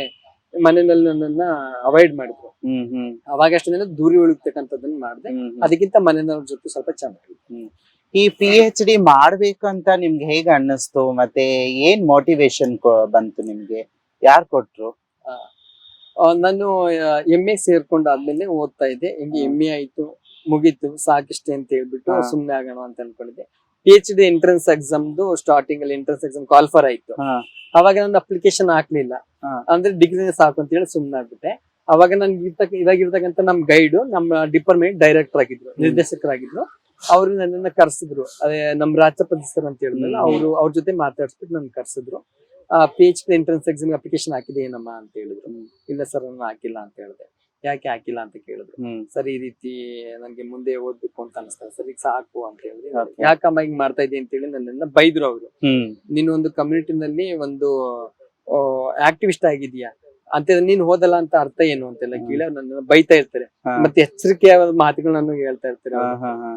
ಮನೆಯಲ್ಲಿ ನನ್ನನ್ನ ಅವಾಯ್ಡ್ ಮಾಡಿದ್ರು. ಅವಾಗಷ್ಟೇ ದೂರಿ ಉಳಿತಕ್ಕಂಥದ್ದನ್ನ ಮಾಡಿದೆ. ಅದಕ್ಕಿಂತ ಮನೆಯವ್ರ ಜೊತೆ ಸ್ವಲ್ಪ ಚೆನ್ನಾಗಿ. ಈ PhD ಮಾಡ್ಬೇಕಂತ ನಿಮ್ಗೆ ಹೇಗೆ ಅನ್ನಿಸ್ತು? ಮತ್ತೆ ಏನ್ ಮೋಟಿವೇಶನ್ ಬಂತು ನಿಮ್ಗೆ? ಯಾರು ಕೊಟ್ರು? ನಾನು MA ಸೇರ್ಕೊಂಡಾದ್ಮೇಲೆ ಓದ್ತಾ ಇದ್ದೆ. ಹಿಂಗೆ MA ಆಯ್ತು, ಮುಗೀತು, ಸಾಕಿಷ್ಟೇ ಅಂತ ಹೇಳ್ಬಿಟ್ಟು ಸುಮ್ನೆ ಆಗೋಣ ಅಂತ ಅನ್ಕೊಂಡಿದ್ದೆ. PhD ಎಂಟ್ರೆನ್ಸ್ ಎಕ್ಸಾಮ್ದು ಸ್ಟಾರ್ಟಿಂಗ್ ಅಲ್ಲಿ ಎಂಟ್ರೆನ್ಸ್ ಎಕ್ಸಾಮ್ ಕಾಲ್ಫರ್ ಆಯ್ತು. ಅವಾಗ ನಾನು ಅಪ್ಲಿಕೇಶನ್ ಹಾಕ್ಲಿಲ್ಲ. ಅಂದ್ರೆ ಡಿಗ್ರಿನೇ ಸಾಕು ಅಂತ ಹೇಳಿ ಸುಮ್ನೆ ಆಗ್ಬಿಟ್ಟೆ. ಅವಾಗ ನನ್ಗೆ ಇವಾಗಿರ್ತಕ್ಕಂಥ ನಮ್ ಗೈಡು, ನಮ್ಮ ಡಿಪಾರ್ಟ್ಮೆಂಟ್ ಡೈರೆಕ್ಟರ್ ಆಗಿದ್ರು, ನಿರ್ದೇಶಕರಾಗಿದ್ರು. ಅವ್ರು ನನ್ನನ್ನ ಕರ್ಸಿದ್ರು. ಅದೇ ನಮ್ ರಾಜ್ಯಪತಿ ಸರ್ ಅಂತ ಹೇಳಿದ್ರಲ್ಲ, ಅವ್ರ ಜೊತೆ ಮಾತಾಡ್ಸ್ಬಿಟ್ಟು ನನ್ ಕರ್ಸಿದ್ರು. PhD ಎಂಟ್ರೆನ್ಸ್ ಎಕ್ಸಾಮ್ ಅಪ್ಲಿಕೇಶನ್ ಹಾಕಿದೆ ಏನಮ್ಮ ಅಂತ ಹೇಳಿದ್ರು. ಇಲ್ಲ ಸರ್ ನಾನು ಹಾಕಿಲ್ಲ ಅಂತ ಹೇಳಿದೆ. ಯಾಕೆ ಹಾಕಿಲ್ಲ ಅಂತ ಕೇಳಿದ್ರು. ಸರ್ ಈ ರೀತಿ ನನ್ಗೆ ಮುಂದೆ ಓದ್ಬೇಕು ಅಂತ ಅನಿಸ್ತದೆ ಸರ್, ಈಗ ಸಾಕು ಅಂತ ಹೇಳಿದ್ರೆ. ಯಾಕಮ್ಮ ಹಿಂಗ್ ಮಾಡ್ತಾ ಇದ್ದೀನಿ ಅಂತ ಹೇಳಿ ನನ್ನನ್ನ ಬೈದ್ರು ಅವರು. ನೀನು ಒಂದು ಕಮ್ಯುನಿಟಿನಲ್ಲಿ ಒಂದು ಆಕ್ಟಿವಿಸ್ಟ್ ಆಗಿದೀಯಾ ಅಂತ, ನೀನ್ ಹೋದಲ್ಲ ಅಂತ ಅರ್ಥ ಏನು ಅಂತೆಲ್ಲ ಕೇಳಿ ನನ್ನ ಬೈತಾ ಇರ್ತಾರೆ. ಮತ್ತೆ ಎಚ್ಚರಿಕೆಯ ಮಾತುಗಳನ್ನ ಹೇಳ್ತಾ ಇರ್ತಾರೆ.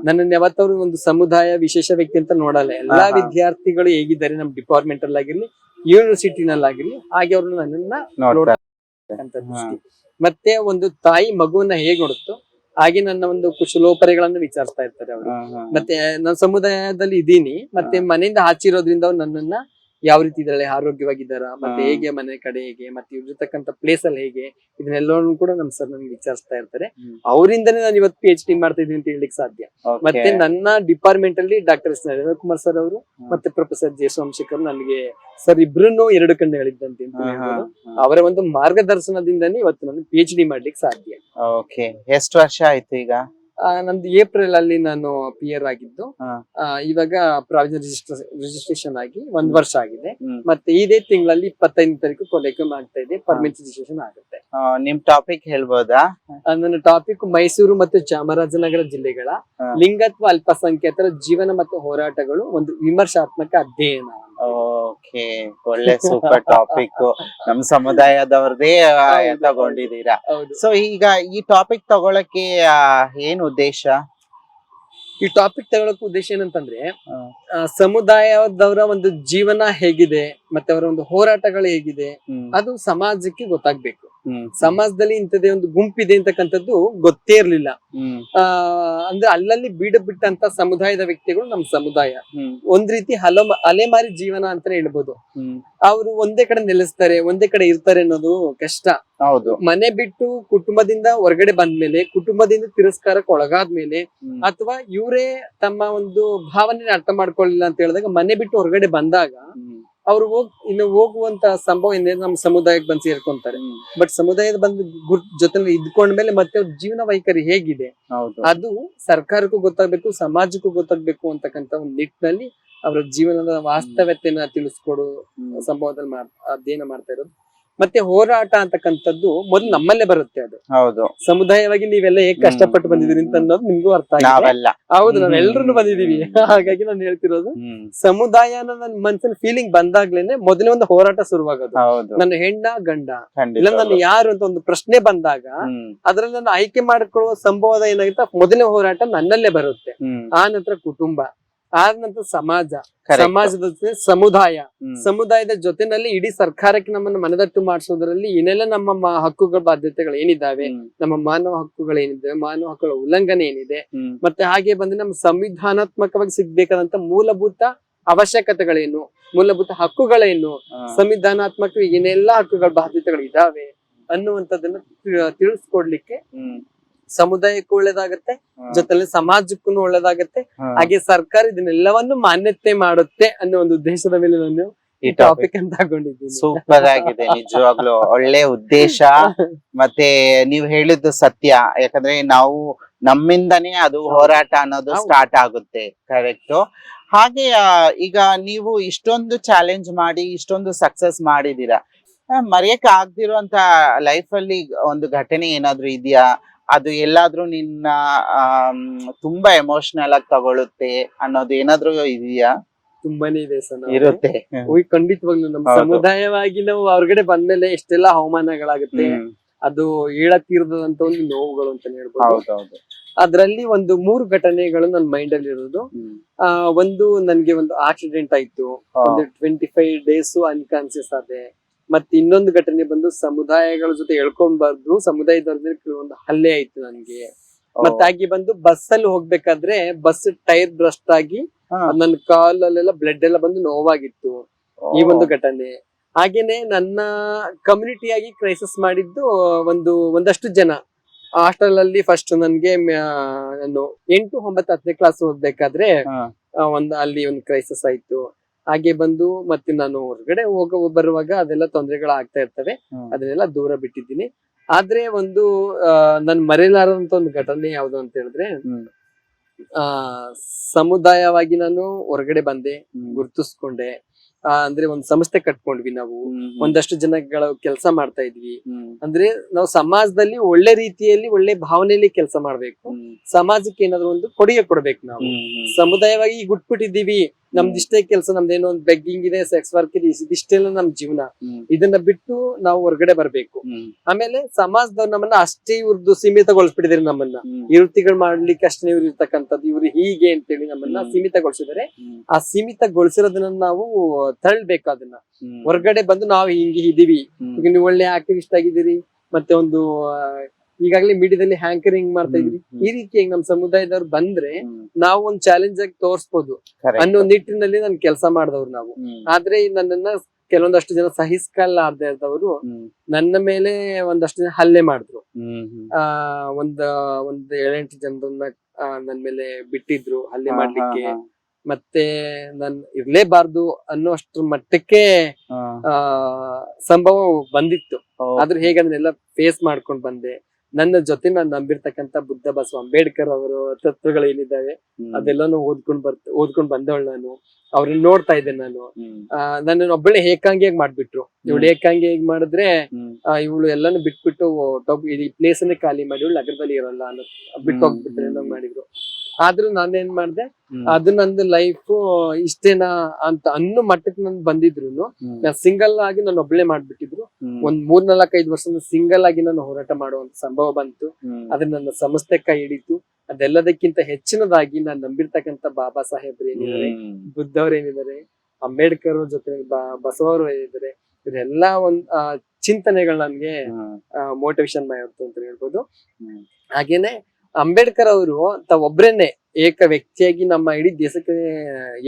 ನನ್ನನ್ನು ಯಾವತ್ತವ್ರು ಒಂದು ಸಮುದಾಯ ವಿಶೇಷ ವ್ಯಕ್ತಿ ಅಂತ ನೋಡಲ್ಲ. ಎಲ್ಲಾ ವಿದ್ಯಾರ್ಥಿಗಳು ಹೇಗಿದ್ದಾರೆ ನಮ್ ಡಿಪಾರ್ಟ್ಮೆಂಟ್ ಅಲ್ಲಿ ಆಗಿರ್ಲಿ, ಯೂನಿವರ್ಸಿಟಿನಲ್ಲಿ ಆಗಿರ್ಲಿ, ಹಾಗೆ ಅವ್ರು ನನ್ನನ್ನ ನೋಡ್ತಕ್ಕಂತ ದೃಷ್ಟಿ. ಮತ್ತೆ ಒಂದು ತಾಯಿ ಮಗುವನ್ನ ಹೇಗ್ ನೋಡುತ್ತೋ ಹಾಗೆ ನನ್ನ ಒಂದು ಕುಶಲೋಪರಿಗಳನ್ನು ವಿಚಾರಿಸ್ತಾ ಇರ್ತಾರೆ ಅವರು. ಮತ್ತೆ ನನ್ನ ಸಮುದಾಯದಲ್ಲಿ ಇದೀನಿ, ಮತ್ತೆ ಮನೆಯಿಂದ ಆಚಿರೋದ್ರಿಂದ ಅವ್ರು ನನ್ನನ್ನ ಯಾವ ರೀತಿ ಇದ್ದಾಳೆ, ಆರೋಗ್ಯವಾಗಿದ್ದಾರ, ಮತ್ತೆ ಹೇಗೆ ಮನೆ ಕಡೆ ಹೇಗೆ, ಮತ್ತೆ ಇರ್ತಕ್ಕಂಥ ಪ್ಲೇಸ್ ಅಲ್ಲಿ ಹೇಗೆ, ಇದನ್ನೆಲ್ಲವನ್ನೂ ಕೂಡ ನಮ್ ಸರ್ ನನ್ಗೆ ವಿಚಾರಿಸ್ತಾ ಇರ್ತಾರೆ. ಅವರಿಂದನೇ ನಾನು ಇವತ್ತು PhD ಮಾಡ್ತಾ ಇದ್ದೀನಿ ಅಂತ ಹೇಳಲಿಕ್ಕೆ ಸಾಧ್ಯ. ಮತ್ತೆ ನನ್ನ ಡಿಪಾರ್ಟ್ಮೆಂಟ್ ಅಲ್ಲಿ ಡಾಕ್ಟರ್ ಎಸ್ ಕುಮಾರ್ ಸರ್ ಅವರು ಮತ್ತೆ ಪ್ರೊಫೆಸರ್ ಜೆ ಸೋಮಶೇಖರ್ ನನಗೆ ಸರ್ ಇಬ್ರು ಎರಡು ಕಣ್ಣು ಹೇಳಿದ್ದಂತೆ ಅಂತ ಹೇಳ್ಬೋದು. ಅವರ ಒಂದು ಮಾರ್ಗದರ್ಶನದಿಂದನೇ ಇವತ್ತು ನಾನು PhD ಮಾಡ್ಲಿಕ್ಕೆ ಸಾಧ್ಯ. ಓಕೆ, ಎಷ್ಟು ವರ್ಷ ಆಯ್ತು ಈಗ? ನಂದು ಏಪ್ರಿಲ್ ಅಲ್ಲಿ ನಾನು PR ಆಗಿದ್ದು. ಇವಾಗ ಪ್ರಾವಿಷನಲ್ ರಿಜಿಸ್ಟ್ರೇಷನ್ ಆಗಿ 1 ವರ್ಷ ಆಗಿದೆ. ಮತ್ತೆ ಇದೇ ತಿಂಗಳಲ್ಲಿ 25ನೇ ತಾರೀಕು ಕೊಲೆಕ್ಟ್ ಆಗ್ತಾ ಇದೆ, ಪರ್ಮನೆಂಟ್ ರಿಜಿಸ್ಟ್ರೇಷನ್ ಆಗುತ್ತೆ. ನಿಮ್ ಟಾಪಿಕ್ ಹೇಳ್ಬೋದಾ? ನನ್ನ ಟಾಪಿಕ್ ಮೈಸೂರು ಮತ್ತು ಚಾಮರಾಜನಗರ ಜಿಲ್ಲೆಗಳ ಲಿಂಗತ್ವ ಅಲ್ಪಸಂಖ್ಯಾತರ ಜೀವನ ಮತ್ತು ಹೋರಾಟಗಳು, ಒಂದು ವಿಮರ್ಶಾತ್ಮಕ ಅಧ್ಯಯನ. ಓಕೆ, ಒಳ್ಳೆ ಸೂಪರ್ ಟಾಪಿಕ್. ನಮ್ ಸಮುದಾಯದವ್ರದೇ ತಗೊಂಡಿದ್ದೀರಾ. ಸೊ ಈಗ ಈ ಟಾಪಿಕ್ ತಗೊಳಕ್ಕೆ ಏನ್ ಉದ್ದೇಶ? ಈ ಟಾಪಿಕ್ ತಗೊಳಕ್ ಉದ್ದೇಶ ಏನಂತಂದ್ರೆ, ಸಮುದಾಯದವರ ಒಂದು ಜೀವನ ಹೇಗಿದೆ, ಮತ್ತೆ ಅವರ ಒಂದು ಹೋರಾಟಗಳು ಹೇಗಿದೆ, ಅದು ಸಮಾಜಕ್ಕೆ ಗೊತ್ತಾಗ್ಬೇಕು. ಸಮಾಜದಲ್ಲಿ ಇಂಥದೇ ಒಂದು ಗುಂಪಿದೆ ಅಂತಕ್ಕಂಥದ್ದು ಗೊತ್ತೇ ಇರ್ಲಿಲ್ಲ. ಅಂದ್ರೆ ಅಲ್ಲಲ್ಲಿ ಬಿಟ್ಟಂತ ಸಮುದಾಯದ ವ್ಯಕ್ತಿಗಳು ನಮ್ ಸಮುದಾಯ ಒಂದ್ ರೀತಿ ಅಲೆಮಾರಿ ಜೀವನ ಅಂತಾನೆ ಹೇಳ್ಬೋದು. ಅವರು ಒಂದೇ ಕಡೆ ನೆಲೆಸ್ತಾರೆ, ಒಂದೇ ಕಡೆ ಇರ್ತಾರೆ ಅನ್ನೋದು ಕಷ್ಟ. ಹೌದು. ಮನೆ ಬಿಟ್ಟು ಕುಟುಂಬದಿಂದ ಹೊರಗಡೆ ಬಂದ್ಮೇಲೆ, ಕುಟುಂಬದಿಂದ ತಿರಸ್ಕಾರಕ್ಕೆ ಒಳಗಾದ್ಮೇಲೆ, ಅಥವಾ ಇವರೇ ತಮ್ಮ ಒಂದು ಭಾವನೆ ಅರ್ಥ ಮಾಡ್ಕೊಳ್ಳಿಲ್ಲ ಅಂತ ಹೇಳಿದಾಗ ಮನೆ ಬಿಟ್ಟು ಹೊರಗಡೆ ಬಂದಾಗ ಅವ್ರು ಹೋಗುವಂತ ಸಂಭವ ಏನಿದೆ, ನಮ್ಮ ಸಮುದಾಯಕ್ಕೆ ಬಂದು ಸೇರ್ಕೊಂತಾರೆ. ಬಟ್ ಸಮುದಾಯದ ಬಂದು ಜೊತೆ ಇದ್ಕೊಂಡ್ಮೇಲೆ ಮತ್ತೆ ಅವ್ರ ಜೀವನ ವೈಖರಿ ಹೇಗಿದೆ ಅದು ಸರ್ಕಾರಕ್ಕೂ ಗೊತ್ತಾಗ್ಬೇಕು, ಸಮಾಜಕ್ಕೂ ಗೊತ್ತಾಗ್ಬೇಕು ಅಂತಕ್ಕಂತ ಒಂದು ನಿಟ್ಟಿನಲ್ಲಿ ಅವರ ಜೀವನದ ವಾಸ್ತವತೆಯನ್ನ ತಿಳಿಸ್ಕೊಡು ಸಂಭವದಲ್ಲಿ ಅಧ್ಯಯನ ಮಾಡ್ತಾ ಇರೋದು. ಮತ್ತೆ ಹೋರಾಟ ಅಂತಕ್ಕಂಥದ್ದು ಮೊದಲು ನಮ್ಮಲ್ಲೇ ಬರುತ್ತೆ. ಅದು ಹೌದು, ಸಮುದಾಯವಾಗಿ ನೀವೆಲ್ಲ ಹೇಗೆ ಕಷ್ಟಪಟ್ಟು ಬಂದಿದ್ದೀರಿ ಅಂತ ಅನ್ನೋದು ನಿಮ್ಗೂ ಅರ್ಥ ಆಗಿದೆ. ಹೌದು, ನಾವೆಲ್ಲರೂ ಬಂದಿದೀವಿ. ಹಾಗಾಗಿ ನಾನು ಹೇಳ್ತಿರೋದು, ಸಮುದಾಯ ನನ್ನ ಮನಸ್ಸಿನ ಫೀಲಿಂಗ್ ಬಂದಾಗ್ಲೇನೆ ಮೊದಲೇ ಒಂದು ಹೋರಾಟ ಶುರುವಾಗೋದು. ನನ್ನ ಹೆಣ್ಣ ಗಂಡ ಇಲ್ಲ ನಾನು ಯಾರು ಅಂತ ಒಂದು ಪ್ರಶ್ನೆ ಬಂದಾಗ ಅದ್ರಲ್ಲಿ ನಾನು ಆಯ್ಕೆ ಮಾಡಿಕೊಳ್ಳುವ ಸಂಭವದ ಏನಾಗುತ್ತೆ, ಮೊದಲನೇ ಹೋರಾಟ ನನ್ನಲ್ಲೇ ಬರುತ್ತೆ. ಆ ನಂತರ ಕುಟುಂಬ, ಆದ ನಂತರ ಸಮಾಜ, ಸಮಾಜದ ಜೊತೆ ಸಮುದಾಯದ ಜೊತೆನಲ್ಲಿ ಇಡೀ ಸರ್ಕಾರಕ್ಕೆ ನಮ್ಮನ್ನು ಮನದಟ್ಟು ಮಾಡಿಸೋದ್ರಲ್ಲಿ ಏನೆಲ್ಲ ನಮ್ಮ ಹಕ್ಕುಗಳ ಬಾಧ್ಯತೆಗಳು ಏನಿದ್ದಾವೆ, ನಮ್ಮ ಮಾನವ ಹಕ್ಕುಗಳು ಏನಿದ್ದಾವೆ, ಮಾನವ ಹಕ್ಕುಗಳ ಉಲ್ಲಂಘನೆ ಏನಿದೆ, ಮತ್ತೆ ಹಾಗೆ ಬಂದ್ರೆ ನಮ್ಮ ಸಂವಿಧಾನಾತ್ಮಕವಾಗಿ ಸಿಗ್ಬೇಕಾದಂತ ಮೂಲಭೂತ ಅವಶ್ಯಕತೆಗಳೇನು, ಮೂಲಭೂತ ಹಕ್ಕುಗಳೇನು, ಸಂವಿಧಾನಾತ್ಮಕ ಏನೆಲ್ಲ ಹಕ್ಕುಗಳ ಬಾಧ್ಯತೆಗಳು ಇದಾವೆ ಅನ್ನುವಂಥದ್ದನ್ನ ತಿಳಿಸ್ಕೊಡ್ಲಿಕ್ಕೆ ಸಮುದಾಯಕ್ಕೂ ಒಳ್ಳೇದಾಗತ್ತೆ, ಜೊತೆಲಿ ಸಮಾಜಕ್ಕೂ ಒಳ್ಳೇದಾಗತ್ತೆ, ಹಾಗೆ ಸರ್ಕಾರ ಇದನ್ನೆಲ್ಲವನ್ನು ಮಾನ್ಯತೆ ಮಾಡುತ್ತೆ ಅನ್ನೋ ಒಂದು ಉದ್ದೇಶದ ಮೇಲೆ ನಾನು ಈ ಟಾಪಿಕ್ ಅಂತ ತಗೊಂಡಿದ್ದೀನಿ. ಸೂಪರ್ ಆಗಿದೆ, ನಿಜವಾಗ್ಲು ಒಳ್ಳೆ ಉದ್ದೇಶ. ಮತ್ತೆ ನೀವು ಹೇಳಿದ್ದು ಸತ್ಯ, ಯಾಕಂದ್ರೆ ನಾವು ನಮ್ಮಿಂದನೇ ಅದು ಹೋರಾಟ ಅನ್ನೋದು ಸ್ಟಾರ್ಟ್ ಆಗುತ್ತೆ. ಕರೆಕ್ಟ್. ಹಾಗೆ ಈಗ ನೀವು ಇಷ್ಟೊಂದು ಚಾಲೆಂಜ್ ಮಾಡಿ ಇಷ್ಟೊಂದು ಸಕ್ಸಸ್ ಮಾಡಿದೀರಾ, ಮರೆಯಕ್ ಆಗ್ದಿರುವಂತ ಲೈಫ್ ಅಲ್ಲಿ ಒಂದು ಘಟನೆ ಏನಾದ್ರು ಇದೆಯಾ? ಅದು ಎಲ್ಲಾದ್ರೂ ನಿನ್ನ ತುಂಬಾ ಎಮೋಷನಲ್ ಆಗಿ ತಗೊಳುತ್ತೆ ಅನ್ನೋದು ಏನಾದ್ರು ಇದೆಯಾ? ತುಂಬಾನೇ ಇದೆ ಸರ್. ಇರುತ್ತೆ, ಖಂಡಿತವಾಗ್ಲು ನಮ್ಮ ಸಮುದಾಯವಾಗಿ ನಾವು ಹೊರಗಡೆ ಬಂದ್ಮೇಲೆ ಎಷ್ಟೆಲ್ಲಾ ಅವಮಾನಗಳಾಗುತ್ತೆ, ಅದು ಹೇಳಕ್ಕಿರದಂತ ಒಂದು ನೋವುಗಳು ಅಂತಾನೆ ಹೇಳ್ಬೋದು. ಅದ್ರಲ್ಲಿ ಒಂದು 3 ಘಟನೆಗಳು ನನ್ನ ಮೈಂಡ್ ಅಲ್ಲಿ ಇರೋದು. ಒಂದು ನನ್ಗೆ ಒಂದು ಆಕ್ಸಿಡೆಂಟ್ ಆಯ್ತು, ಒಂದು 25 days ಅನ್ಕಾನ್ಸಿಯಸ್ ಆದೆ. ಮತ್ತೆ ಇನ್ನೊಂದು ಘಟನೆ ಬಂದು ಸಮುದಾಯಗಳ ಜೊತೆ ಹೇಳ್ಕೊಂಡ್ಬಾರ್ದು, ಸಮುದಾಯದವ್ರ ಒಂದು ಹಲ್ಲೆ ಆಯ್ತು ನನ್ಗೆ. ಮತ್ತೆ ಹಾಗೆ ಬಂದು ಬಸ್ ಅಲ್ಲಿ ಹೋಗ್ಬೇಕಾದ್ರೆ ಬಸ್ ಟೈರ್ ಬ್ರಸ್ಟ್ ಆಗಿ ನನ್ನ ಕಾಲಲ್ಲೆಲ್ಲ ಬ್ಲಡ್ ಎಲ್ಲ ಬಂದು ನೋವಾಗಿತ್ತು. ಈ ಒಂದು ಘಟನೆ. ಹಾಗೇನೆ ನನ್ನ ಕಮ್ಯುನಿಟಿಯಾಗಿ ಕ್ರೈಸಿಸ್ ಮಾಡಿದ್ದು ಒಂದಷ್ಟು ಜನ ಹಾಸ್ಟೆಲ್ ಅಲ್ಲಿ. ಫಸ್ಟ್ ನನ್ಗೆ ನಾನು 8, 9, 10ನೇ ಕ್ಲಾಸ್ ಓದ್ಬೇಕಾದ್ರೆ ಅಲ್ಲಿ ಒಂದು ಕ್ರೈಸಿಸ್ ಆಯ್ತು. ಹಾಗೆ ಬಂದು ಮತ್ತೆ ನಾನು ಹೊರಗಡೆ ಬರುವಾಗ ಅದೆಲ್ಲ ತೊಂದರೆಗಳು ಆಗ್ತಾ ಇರ್ತವೆ, ಅದನ್ನೆಲ್ಲ ದೂರ ಬಿಟ್ಟಿದ್ದೀನಿ. ಆದ್ರೆ ಒಂದು ನನ್ ಮರೆಯಲಾರದಂತ ಒಂದು ಘಟನೆ ಯಾವ್ದು ಅಂತ ಹೇಳಿದ್ರೆ, ಸಮುದಾಯವಾಗಿ ನಾನು ಹೊರಗಡೆ ಬಂದೆ, ಗುರುತಿಸ್ಕೊಂಡೆ. ಅಂದ್ರೆ ಒಂದು ಸಂಸ್ಥೆ ಕಟ್ಕೊಂಡ್ವಿ ನಾವು. ಒಂದಷ್ಟು ಜನಗಳ ಕೆಲಸ ಮಾಡ್ತಾ ಇದ್ವಿ. ಅಂದ್ರೆ ನಾವು ಸಮಾಜದಲ್ಲಿ ಒಳ್ಳೆ ರೀತಿಯಲ್ಲಿ ಒಳ್ಳೆ ಭಾವನೆಯಲ್ಲಿ ಕೆಲಸ ಮಾಡ್ಬೇಕು. ಸಮಾಜಕ್ಕೆ ಏನಾದ್ರು ಒಂದು ಕೊಡುಗೆ ಕೊಡ್ಬೇಕು. ನಾವು ಸಮುದಾಯವಾಗಿ ಈಗ ಗುಟ್ಬಿಟ್ಟಿದ್ದೀವಿ, ನಮ್ದಿಷ್ಟೇ ಕೆಲಸ, ನಮ್ದೇನೋ ಒಂದು ಬೆಗ್ಗಿಂಗ್ ಇದೆ, ಸೆಕ್ಸ್ ವರ್ಕ್ ಇದೆ, ಇದಿಷ್ಟೆಲ್ಲ ನಮ್ ಜೀವನ. ಇದನ್ನ ಬಿಟ್ಟು ನಾವು ಹೊರಗಡೆ ಬರ್ಬೇಕು. ಆಮೇಲೆ ಸಮಾಜದವ್ರು ನಮ್ಮನ್ನ ಅಷ್ಟೇ ಇವ್ರದ್ದು ಸೀಮಿತಗೊಳಿಸ್ಬಿಟ್ಟಿದ್ದಾರೆ. ನಮ್ಮನ್ನ ಈ ವೃತ್ತಿಗಳು ಮಾಡ್ಲಿಕ್ಕೆ ಅಷ್ಟೇ ಇವ್ರು ಇರ್ತಕ್ಕಂಥದ್ದು, ಇವ್ರು ಹೀಗೆ ಅಂತೇಳಿ ನಮ್ಮನ್ನ ಸೀಮಿತಗೊಳಿಸಿದ್ದಾರೆ. ಆ ಸೀಮಿತಗೊಳಿಸಿರೋದನ್ನ ನಾವು ತಳ್ಬೇಕು. ಅದನ್ನ ಹೊರಗಡೆ ಬಂದು ನಾವು ಹಿಂಗೆ ಇದೀವಿ, ಈಗ ನೀವು ಒಳ್ಳೆ ಆಕ್ಟಿವಿಸ್ಟ್ ಆಗಿದ್ದೀರಿ, ಮತ್ತೆ ಒಂದು ಈಗಾಗಲೇ ಮೀಡಿಯಾದಲ್ಲಿ ಹ್ಯಾಂಕರಿಂಗ್ ಮಾಡ್ತಾ ಇದ್ರಿ, ಈ ರೀತಿಯಾಗಿ ನಮ್ ಸಮುದಾಯದವ್ರು ಬಂದ್ರೆ ನಾವು ಒಂದ್ ಚಾಲೆಂಜ್ ಆಗಿ ತೋರ್ಸ್ಬೋದು ಅನ್ನೋ ನಿಟ್ಟಿನಲ್ಲಿ ನನ್ ಕೆಲಸ ಮಾಡಿದವ್ರು ನಾವು. ಆದ್ರೆ ನನ್ನನ್ನ ಕೆಲವೊಂದಷ್ಟು ಜನ ಸಹಿಸ್ಕೊಳ್ಳಾರ್ದೇ ಇದ್ದವರು ನನ್ನ ಮೇಲೆ ಒಂದಷ್ಟು ಜನ ಹಲ್ಲೆ ಮಾಡಿದ್ರು. ಒಂದ್ 7-8 ಜನರನ್ನ ನನ್ ಮೇಲೆ ಬಿಟ್ಟಿದ್ರು ಹಲ್ಲೆ ಮಾಡ್ಲಿಕ್ಕೆ. ಮತ್ತೆ ನನ್ ಇರ್ಲೇಬಾರ್ದು ಅನ್ನೋ ಅಷ್ಟ್ರ ಮಟ್ಟಕ್ಕೆ ಸಂಭವ ಬಂದಿತ್ತು. ಆದ್ರೂ ಹೇಗಂದ್ರೆಲ್ಲ ಫೇಸ್ ಮಾಡ್ಕೊಂಡ್ ಬಂದೆ. ನನ್ನ ಜೊತೆ ನಾನು ನಂಬಿರ್ತಕ್ಕಂಥ ಬುದ್ಧ ಬಸವ ಅಂಬೇಡ್ಕರ್ ಅವರು ತತ್ವಗಳು ಏನಿದ್ದಾವೆ ಅದೆಲ್ಲಾನು ಓದ್ಕೊಂಡ್ ಬಂದವಳು ನಾನು. ಅವ್ರನ್ನ ನೋಡ್ತಾ ಇದ್ದೆ ನಾನು. ನನ್ನನ್ನು ಒಬ್ಬಳೆ ಏಕಾಂಗಿಯಾಗಿ ಮಾಡ್ಬಿಟ್ರು. ಇವಳು ಏಕಾಂಗಿಯಾಗಿ ಮಾಡಿದ್ರೆ ಇವಳು ಎಲ್ಲಾನು ಬಿಟ್ಬಿಟ್ಟು ಈ ಪ್ಲೇಸ್ ಅನ್ನೇ ಖಾಲಿ ಮಾಡಿ ಇವಳು ನಗರದಲ್ಲಿ ಇರಲ್ಲ ಅನ್ನೋ ಬಿಟ್ಟು ಹೋಗ್ಬಿಟ್ರೆ ಅನ್ನೋ ಮಾಡಿದ್ರು. ಆದ್ರೂ ನಾನೇನ್ ಮಾಡ್ದೆ, ಅದು ನಂದು ಲೈಫ್ ಇಷ್ಟೇನಾ ಅಂತ ಅನ್ನೋ ಮಟ್ಟಕ್ಕೆ ನನ್ ಬಂದಿದ್ರು. ನಾನ್ ಸಿಂಗಲ್ ಆಗಿ ನಾನು ಒಬ್ಳೆ ಮಾಡ್ಬಿಟ್ಟಿದ್ರು. ಒಂದ್ 3-4-5 ವರ್ಷ ಸಿಂಗಲ್ ಆಗಿ ನಾನು ಹೋರಾಟ ಮಾಡುವಂತ ಸಂಭವ ಬಂತು. ಅದ್ರ ನನ್ನ ಸಂಸ್ಥೆ ಕೈ ಹಿಡಿತು. ಅದೆಲ್ಲದಕ್ಕಿಂತ ಹೆಚ್ಚಿನದಾಗಿ ನಾನ್ ನಂಬಿರ್ತಕ್ಕಂಥ ಬಾಬಾ ಸಾಹೇಬ್ರು ಏನಿದ್ದಾರೆ, ಬುದ್ಧ ಅವ್ರು ಏನಿದ್ದಾರೆ, ಅಂಬೇಡ್ಕರ್ ಅವ್ರ ಜೊತೆ ಬಸವವರು ಏನಿದ್ದಾರೆ, ಇದೆಲ್ಲ ಒಂದ್ ಚಿಂತನೆಗಳು ನನ್ಗೆ ಮೋಟಿವೇಶನ್ ಮಾಡಿರ್ತು ಅಂತ ಹೇಳ್ಬೋದು. ಹಾಗೇನೆ ಅಂಬೇಡ್ಕರ್ ಅವರು ಒಬ್ರೇನೆ ಏಕ ವ್ಯಕ್ತಿಯಾಗಿ ನಮ್ಮ ಇಡೀ ದೇಶಕ್ಕೆ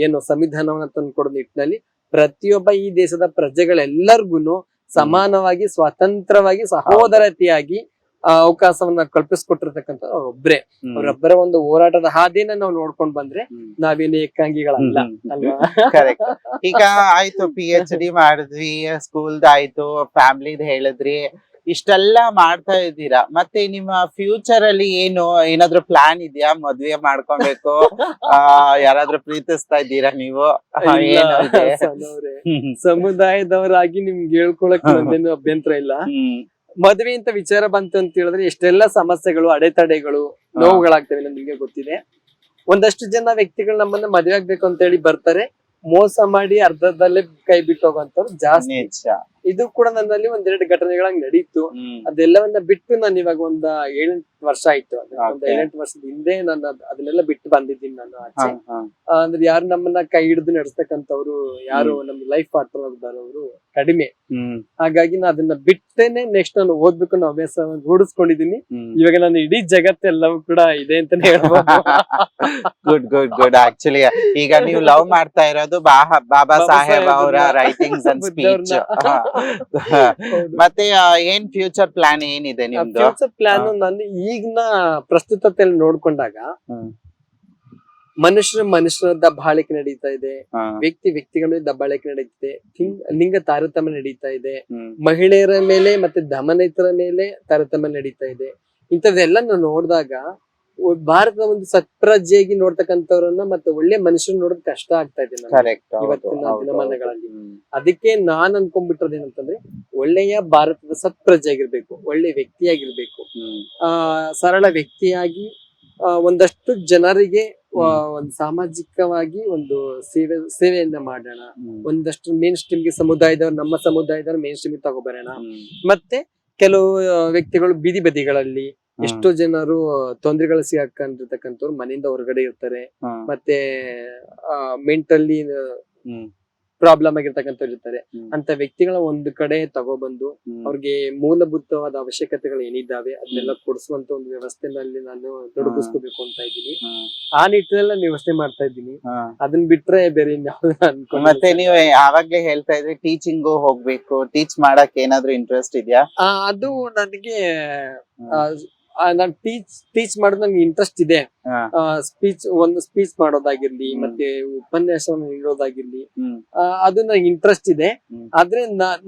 ಏನು ಸಂವಿಧಾನವನ್ನ ತಂದ್ಕೊಡೋ ನಿಟ್ಟಿನಲ್ಲಿ ಪ್ರತಿಯೊಬ್ಬ ಈ ದೇಶದ ಪ್ರಜೆಗಳೆಲ್ಲರಿಗೂ ಸಮಾನವಾಗಿ ಸ್ವತಂತ್ರವಾಗಿ ಸಹೋದರತೆಯಾಗಿ ಅವಕಾಶವನ್ನ ಕಲ್ಪಿಸ್ಕೊಟ್ಟಿರ್ತಕ್ಕಂಥ ಒಬ್ರೇ. ಅವರೊಬ್ಬರ ಒಂದು ಹೋರಾಟದ ಹಾದಿನ ನಾವು ನೋಡ್ಕೊಂಡ್ ಬಂದ್ರೆ ನಾವೇನು ಏಕಾಂಗಿಗಳಲ್ಲ ಅಲ್ವಾ? ಕರೆಕ್ಟ್. ಈಗ ಆಯ್ತು, PhD ಮಾಡಿದ್ವಿ, ಸ್ಕೂಲ್ದ ಆಯ್ತು, ಫ್ಯಾಮಿಲಿದ್ ಹೇಳಿದ್ರಿ, ಇಷ್ಟೆಲ್ಲ ಮಾಡ್ತಾ ಇದ್ದೀರಾ. ಮತ್ತೆ ನಿಮ್ಮ ಫ್ಯೂಚರ್ ಅಲ್ಲಿ ಏನಾದ್ರು ಪ್ಲಾನ್ ಇದೆಯಾ? ಮದ್ವೆ ಮಾಡ್ಕೊಬೇಕು, ಯಾರಾದ್ರೂ ಪ್ರೀತಿಸ್ತಾ ಇದ್ದೀರಾ ನೀವು? ಸಮುದಾಯದವರಾಗಿ ನಿಮ್ಗೆ ಹೇಳ್ಕೊಳಕ್ ನಂದೇನು ಅಭ್ಯಂತರ ಇಲ್ಲ. ಮದ್ವೆ ಅಂತ ವಿಚಾರ ಬಂತು ಅಂತ ಹೇಳಿದ್ರೆ ಎಷ್ಟೆಲ್ಲಾ ಸಮಸ್ಯೆಗಳು, ಅಡೆತಡೆಗಳು, ನೋವುಗಳಾಗ್ತವೆ ನಿಮ್ಗೆ ಗೊತ್ತಿದೆ. ಒಂದಷ್ಟು ಜನ ವ್ಯಕ್ತಿಗಳು ನಮ್ಮನ್ನ ಮದ್ವೆ ಆಗ್ಬೇಕು ಅಂತ ಹೇಳಿ ಬರ್ತಾರೆ, ಮೋಸ ಮಾಡಿ ಅರ್ಧದಲ್ಲೇ ಕೈ ಬಿಟ್ಟು ಹೋಗುವಂತವ್ರು ಜಾಸ್ತಿ. ಇದು ಕೂಡ ನನ್ನಲ್ಲಿ 1-2 ಘಟನೆಗಳಾಗಿ ನಡೀತು. ಅದೆಲ್ಲವನ್ನ ಬಿಟ್ಟು ನಾನು ಇವಾಗ 7-8 ವರ್ಷ ಆಯ್ತು. 7-8 ವರ್ಷದ ಹಿಂದೆ ನಾನು ಅದನ್ನೆಲ್ಲ ಬಿಟ್ಟು ಬಂದಿದ್ದೀನಿ ನಾನು ಆಚೆ. ಅಂದ್ರೆ ಯಾರು ನಮ್ಮನ್ನ ಕೈ ಹಿಡಿದು ನಡೆಸ್ತಕ್ಕಂಥವ್ರು, ಯಾರು ನಮ್ ಲೈಫ್ ಪಾರ್ಟ್ನರ್ ಆಗಿ ಬರೋರು ಕಡಿಮೆ. ಹಾಗಾಗಿ ನಾನು ಅದನ್ನ ಬಿಟ್ಟೇನೆ ನೆಕ್ಸ್ಟ್ ನಾನು ಓದ್ಬೇಕು ಅನ್ನೋ ಹವ್ಯಾಸ ರೂಢಿಸ್ಕೊಂಡಿದೀನಿ. ಇವಾಗ ನಾನು ಇಡೀ ಜಗತ್ತೆಲ್ಲವೂ ಕೂಡ ಇದೆ ಅಂತಾನೆ ಹೇಳ್ಬೋದು. Good good good. ಆಕ್ಚುಲಿ ಈಗ ನೀವು ಲವ್ ಮಾಡ್ತಾ ಇರೋದು ಬಾಬಾ ಸಾಹೇಬ್ ಅವರ ರೈಟಿಂಗ್ಸ್ ಅಂಡ್ ಸ್ಪೀಚ್. ಮತ್ತೆ ಏನ್ ಫ್ಯೂಚರ್ ಪ್ಲಾನ್ ಏನಿದೆ ನಿಮ್ದು? ಫ್ಯೂಚರ್ ಪ್ಲಾನ್ ನಾನು ಈಗಿನ ಪ್ರಸ್ತುತತೆಯಲ್ಲಿ ನೋಡ್ಕೊಂಡಾಗ ಮನುಷ್ಯರ ದಬ್ಬಾಳಿಕೆ ನಡೀತಾ ಇದೆ, ವ್ಯಕ್ತಿಗಳ ದಬ್ಬಾಳಿಕೆ ನಡೀತಿದೆ, ಲಿಂಗ ತಾರತಮ್ಯ ನಡೀತಾ ಇದೆ, ಮಹಿಳೆಯರ ಮೇಲೆ ಮತ್ತೆ ದಮನಿತರ ಮೇಲೆ ತಾರತಮ್ಯ ನಡೀತಾ ಇದೆ. ಇಂಥದ್ದೆಲ್ಲ ನಾವು ನೋಡಿದಾಗ ಭಾರತದ ಒಂದು ಸತ್ಪ್ರಜೆಯಾಗಿ ನೋಡ್ತಕ್ಕಂಥವ್ರನ್ನ ಮತ್ತೆ ಒಳ್ಳೆ ಮನುಷ್ಯರು ನೋಡೋದ್ ಕಷ್ಟ ಆಗ್ತಾ ಇದೆ ಇವತ್ತಿನ ದಿನಮಾನಗಳಲ್ಲಿ. ಅದಕ್ಕೆ ನಾನ್ ಅನ್ಕೊಂಡ್ಬಿಟ್ಟಿರೋದೇನಂತಂದ್ರೆ, ಒಳ್ಳೆಯ ಭಾರತದ ಸತ್ಪ್ರಜೆ ಆಗಿರ್ಬೇಕು, ಒಳ್ಳೆ ವ್ಯಕ್ತಿಯಾಗಿರ್ಬೇಕು, ಸರಳ ವ್ಯಕ್ತಿಯಾಗಿ ಒಂದಷ್ಟು ಜನರಿಗೆ ಒಂದು ಸಾಮಾಜಿಕವಾಗಿ ಒಂದು ಸೇವೆಯನ್ನ ಮಾಡೋಣ. ಒಂದಷ್ಟು ಮೇನ್ ಸ್ಟ್ರೀಮ್ಗೆ ನಮ್ಮ ಸಮುದಾಯದವ್ರ ಮೇನ್ ಸ್ಟ್ರೀಮ್ ತಗೋಬರೋಣ. ಮತ್ತೆ ಕೆಲವು ವ್ಯಕ್ತಿಗಳು ಬೀದಿ ಬದಿಗಳಲ್ಲಿ ಎಷ್ಟೋ ಜನರು ತೊಂದರೆಗಳು ಸಿಗಾಕೊಂಡಿರ್ತಕ್ಕಂಥವ್ರು ಮನೆಯಿಂದ ಹೊರಗಡೆ ಇರ್ತಾರೆ, ಮತ್ತೆ ಮೆಂಟಲಿ ಪ್ರಾಬ್ಲಮ್ ಆಗಿರ್ತಕ್ಕಂಥವ್ರು ಇರ್ತಾರೆ. ಅಂತ ವ್ಯಕ್ತಿಗಳ ಒಂದು ಕಡೆ ತಗೊಬಂದು ಅವ್ರಿಗೆ ಮೂಲಭೂತವಾದ ಅವಶ್ಯಕತೆಗಳು ಏನಿದ್ದಾವೆ ಅದನ್ನೆಲ್ಲ ಕೊಡಿಸುವಂತ ಒಂದು ವ್ಯವಸ್ಥೆನಲ್ಲಿ ನಾನು ತೊಡಗಿಸ್ಕೋಬೇಕು ಅಂತ ಇದ್ದೀನಿ. ಆ ನಿಟ್ಟಿನೆಲ್ಲ ವ್ಯವಸ್ಥೆ ಮಾಡ್ತಾ ಇದ್ದೀನಿ. ಅದನ್ನ ಬಿಟ್ರೆ ಬೇರೆ ಅನ್ಕೊಂಡು. ಮತ್ತೆ ನೀವು ಯಾವಾಗ್ಲೇ ಹೇಳ್ತಾ ಇದ್ರಿ ಟೀಚಿಂಗ್ ಹೋಗ್ಬೇಕು, ಟೀಚ್ ಮಾಡಕ್ ಏನಾದ್ರು ಇಂಟ್ರೆಸ್ಟ್ ಇದೆಯಾ? ಅದು ನನಗೆ ನಾನ್ ಟೀಚ್ ಮಾಡೋದು ನಂಗೆ ಇಂಟ್ರೆಸ್ಟ್ ಇದೆ. ಸ್ಪೀಚ್ ಮಾಡೋದಾಗಿರ್ಲಿ, ಮತ್ತೆ ಉಪನ್ಯಾಸವನ್ನು ನೀಡೋದಾಗಿರ್ಲಿ, ಅದು ನಂಗೆ ಇಂಟ್ರೆಸ್ಟ್ ಇದೆ. ಆದ್ರೆ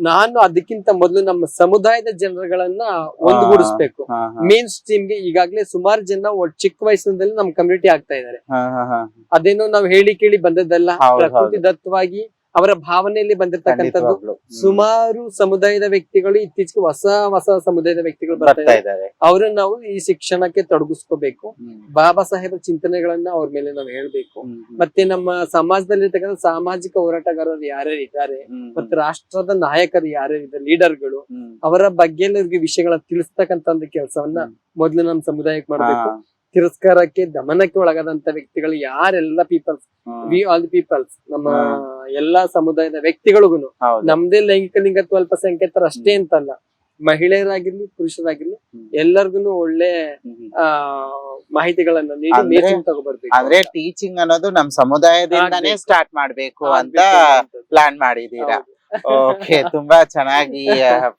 ನಾನು ಅದಕ್ಕಿಂತ ಮೊದಲು ನಮ್ಮ ಸಮುದಾಯದ ಜನರುಗಳನ್ನ ಒಂದುಗೂಡಿಸ್ಬೇಕು. ಮೇನ್ ಸ್ಟ್ರೀಮ್ಗೆ ಈಗಾಗ್ಲೇ ಸುಮಾರು ಜನ ಚಿಕ್ಕ ವಯಸ್ಸಿನಲ್ಲಿ ನಮ್ ಕಮ್ಯುನಿಟಿ ಆಗ್ತಾ ಇದಾರೆ. ಅದೇನೋ ನಾವು ಹೇಳಿ ಕೇಳಿ ಬಂದದ್ದಲ್ಲ, ಪ್ರಕೃತಿ ದತ್ತವಾಗಿ ಅವರ ಭಾವನೆಯಲ್ಲಿ ಬಂದಿರತಕ್ಕಂಥದ್ದು. ಖಂಡಿತವಾಗ್ಲು. ಸುಮಾರು ಸಮುದಾಯದ ವ್ಯಕ್ತಿಗಳು ಇತ್ತೀಚೆಗೆ ಹೊಸ ಸಮುದಾಯದ ವ್ಯಕ್ತಿಗಳು ಬರ್ತಾ ಬರ್ತಾ ಇದ್ದಾರೆ. ಇದ್ದಾರೆ. ಅವ್ರನ್ನ ನಾವು ಈ ಶಿಕ್ಷಣಕ್ಕೆ ತೊಡಗಿಸ್ಕೋಬೇಕು. ಬಾಬಾ ಸಾಹೇಬರ ಚಿಂತನೆಗಳನ್ನ ಅವ್ರ ಮೇಲೆ ನಾವು ಹೇಳ್ಬೇಕು. ಮತ್ತೆ ನಮ್ಮ ಸಮಾಜದಲ್ಲಿರ್ತಕ್ಕಂಥ ಸಾಮಾಜಿಕ ಹೋರಾಟಗಾರರು ಯಾರ್ಯಾರು ಇದ್ದಾರೆ, ಮತ್ತೆ ರಾಷ್ಟ್ರದ ನಾಯಕರು ಯಾರ್ಯಾರು ಇದ್ದಾರೆ, ಲೀಡರ್ಗಳು, ಅವರ ಬಗ್ಗೆ ಎಲ್ಲರಿಗೆ ವಿಷಯಗಳನ್ನ ತಿಳಿಸ್ತಕ್ಕಂತ ಒಂದು ಕೆಲಸವನ್ನ ಮೊದ್ಲು ನಮ್ಮ ಸಮುದಾಯಕ್ಕೆ ಮಾಡ್ಬೇಕು. ತಿರಸ್ಕಾರಕ್ಕೆ ದಮನಕ್ಕೆ ಒಳಗಾದಂತ ವ್ಯಕ್ತಿಗಳು ಯಾರೆಲ್ಲ peoples, we all the peoples, ನಮ್ಮ ಎಲ್ಲಾ ಸಮುದಾಯದ ವ್ಯಕ್ತಿಗಳಿಗೂ ನಮ್ದೇ ಲೈಂಗಿಕ ಲಿಂಗತ್ವ ಅಲ್ಪಸಂಖ್ಯಾತರ ಅಷ್ಟೇ ಅಂತಲ್ಲ, ಮಹಿಳೆಯರಾಗಿರ್ಲಿ ಪುರುಷರಾಗಿರ್ಲಿ ಎಲ್ಲರಿಗೂ ಒಳ್ಳೆ ಮಾಹಿತಿಗಳನ್ನ ನೀಡಿ ಮೇಜಿಗೆ ತಗೋಬರ್ಬೇಕು. ಅಂದ್ರೆ ಟೀಚಿಂಗ್ ಅನ್ನೋದು ನಮ್ ಸಮುದಾಯದಿಂದಾನೇ ಸ್ಟಾರ್ಟ್ ಮಾಡ್ಬೇಕು ಅಂತ ಪ್ಲಾನ್ ಮಾಡಿದೀರಾ. ಓಕೆ, ತುಂಬಾ ಚೆನ್ನಾಗಿ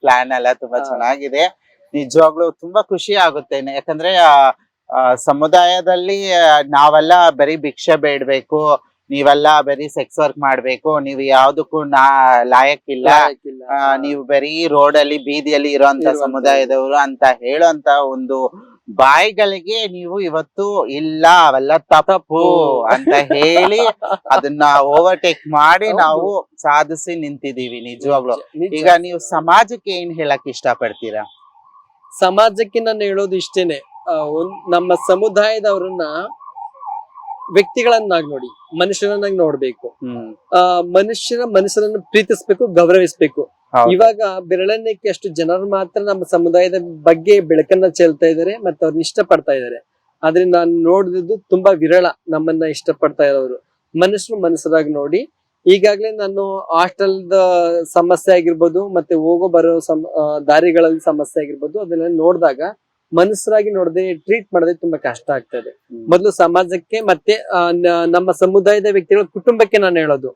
ಪ್ಲಾನ್ ಎಲ್ಲ ತುಂಬಾ ಚೆನ್ನಾಗಿದೆ. ನಿಜವಾಗ್ಲೂ ತುಂಬಾ ಖುಷಿ ಆಗುತ್ತೆ. ಯಾಕಂದ್ರೆ ಸಮುದಾಯದಲ್ಲಿ ನಾವೆಲ್ಲ ಬರೀ ಭಿಕ್ಷೆ ಬೇಡ್ಬೇಕು, ನೀವೆಲ್ಲ ಬರೀ ಸೆಕ್ಸ್ ವರ್ಕ್ ಮಾಡ್ಬೇಕು, ನೀವು ಯಾವ್ದಕ್ಕೂ ಲಾಯಕ್ಕಿಲ್ಲ, ನೀವು ಬರೀ ರೋಡಲ್ಲಿ ಬೀದಿಯಲ್ಲಿ ಇರೋಂತ ಸಮುದಾಯದವರು ಅಂತ ಹೇಳೋಂತ ಒಂದು ಬಾಯಿಗಳಿಗೆ ನೀವು ಇವತ್ತು ಇಲ್ಲ ಅವೆಲ್ಲ ತಪ್ಪು ಅಂತ ಹೇಳಿ ಅದನ್ನ ಓವರ್ಟೇಕ್ ಮಾಡಿ ನಾವು ಸಾಧಿಸಿ ನಿಂತಿದೀವಿ ನಿಜವಾಗ್ಲು. ಈಗ ನೀವು ಸಮಾಜಕ್ಕೆ ಏನ್ ಹೇಳಕ್ ಇಷ್ಟ ಪಡ್ತೀರಾ? ಸಮಾಜಕ್ಕೆ ನಾನು ಹೇಳೋದು ಇಷ್ಟೇನೆ, ನಮ್ಮ ಸಮುದಾಯದವ್ರನ್ನ ವ್ಯಕ್ತಿಗಳನ್ನಾಗಿ ನೋಡಿ, ಮನುಷ್ಯರನ್ನಾಗಿ ನೋಡ್ಬೇಕು. ಮನುಷ್ಯರನ್ನು ಪ್ರೀತಿಸ್ಬೇಕು, ಗೌರವಿಸ್ಬೇಕು. ಇವಾಗ ಬೆರಳೆಣ್ಣಕ್ಕೆ ಅಷ್ಟು ಜನರು ಮಾತ್ರ ನಮ್ಮ ಸಮುದಾಯದ ಬಗ್ಗೆ ಬೆಳಕನ್ನ ಚೆಲ್ತಾ ಇದಾರೆ ಮತ್ತೆ ಅವ್ರನ್ನ ಇಷ್ಟ ಪಡ್ತಾ ಇದಾರೆ. ಆದ್ರೆ ನಾನು ನೋಡಿದ್ದು ತುಂಬಾ ವಿರಳ ನಮ್ಮನ್ನ ಇಷ್ಟ ಪಡ್ತಾ ಇರೋರು. ಮನುಷ್ಯರಾಗಿ ನೋಡಿ. ಈಗಾಗ್ಲೇ ನಾನು ಹಾಸ್ಟೆಲ್ದ ಸಮಸ್ಯೆ ಆಗಿರ್ಬೋದು, ಮತ್ತೆ ಹೋಗೋ ಬರೋ ದಾರಿಗಳಲ್ಲಿ ಸಮಸ್ಯೆ ಆಗಿರ್ಬೋದು, ಅದನ್ನ ನೋಡಿದಾಗ ಮನುಷ್ಯರಾಗಿ ನೋಡದೆ ಟ್ರೀಟ್ ಮಾಡದೆ ತುಂಬಾ ಕಷ್ಟ ಆಗ್ತದೆ. ಮೊದಲು ಸಮಾಜಕ್ಕೆ ಮತ್ತೆ ನಮ್ಮ ಸಮುದಾಯದ ವ್ಯಕ್ತಿಗಳ ಕುಟುಂಬಕ್ಕೆ ನಾನು ಹೇಳೋದು,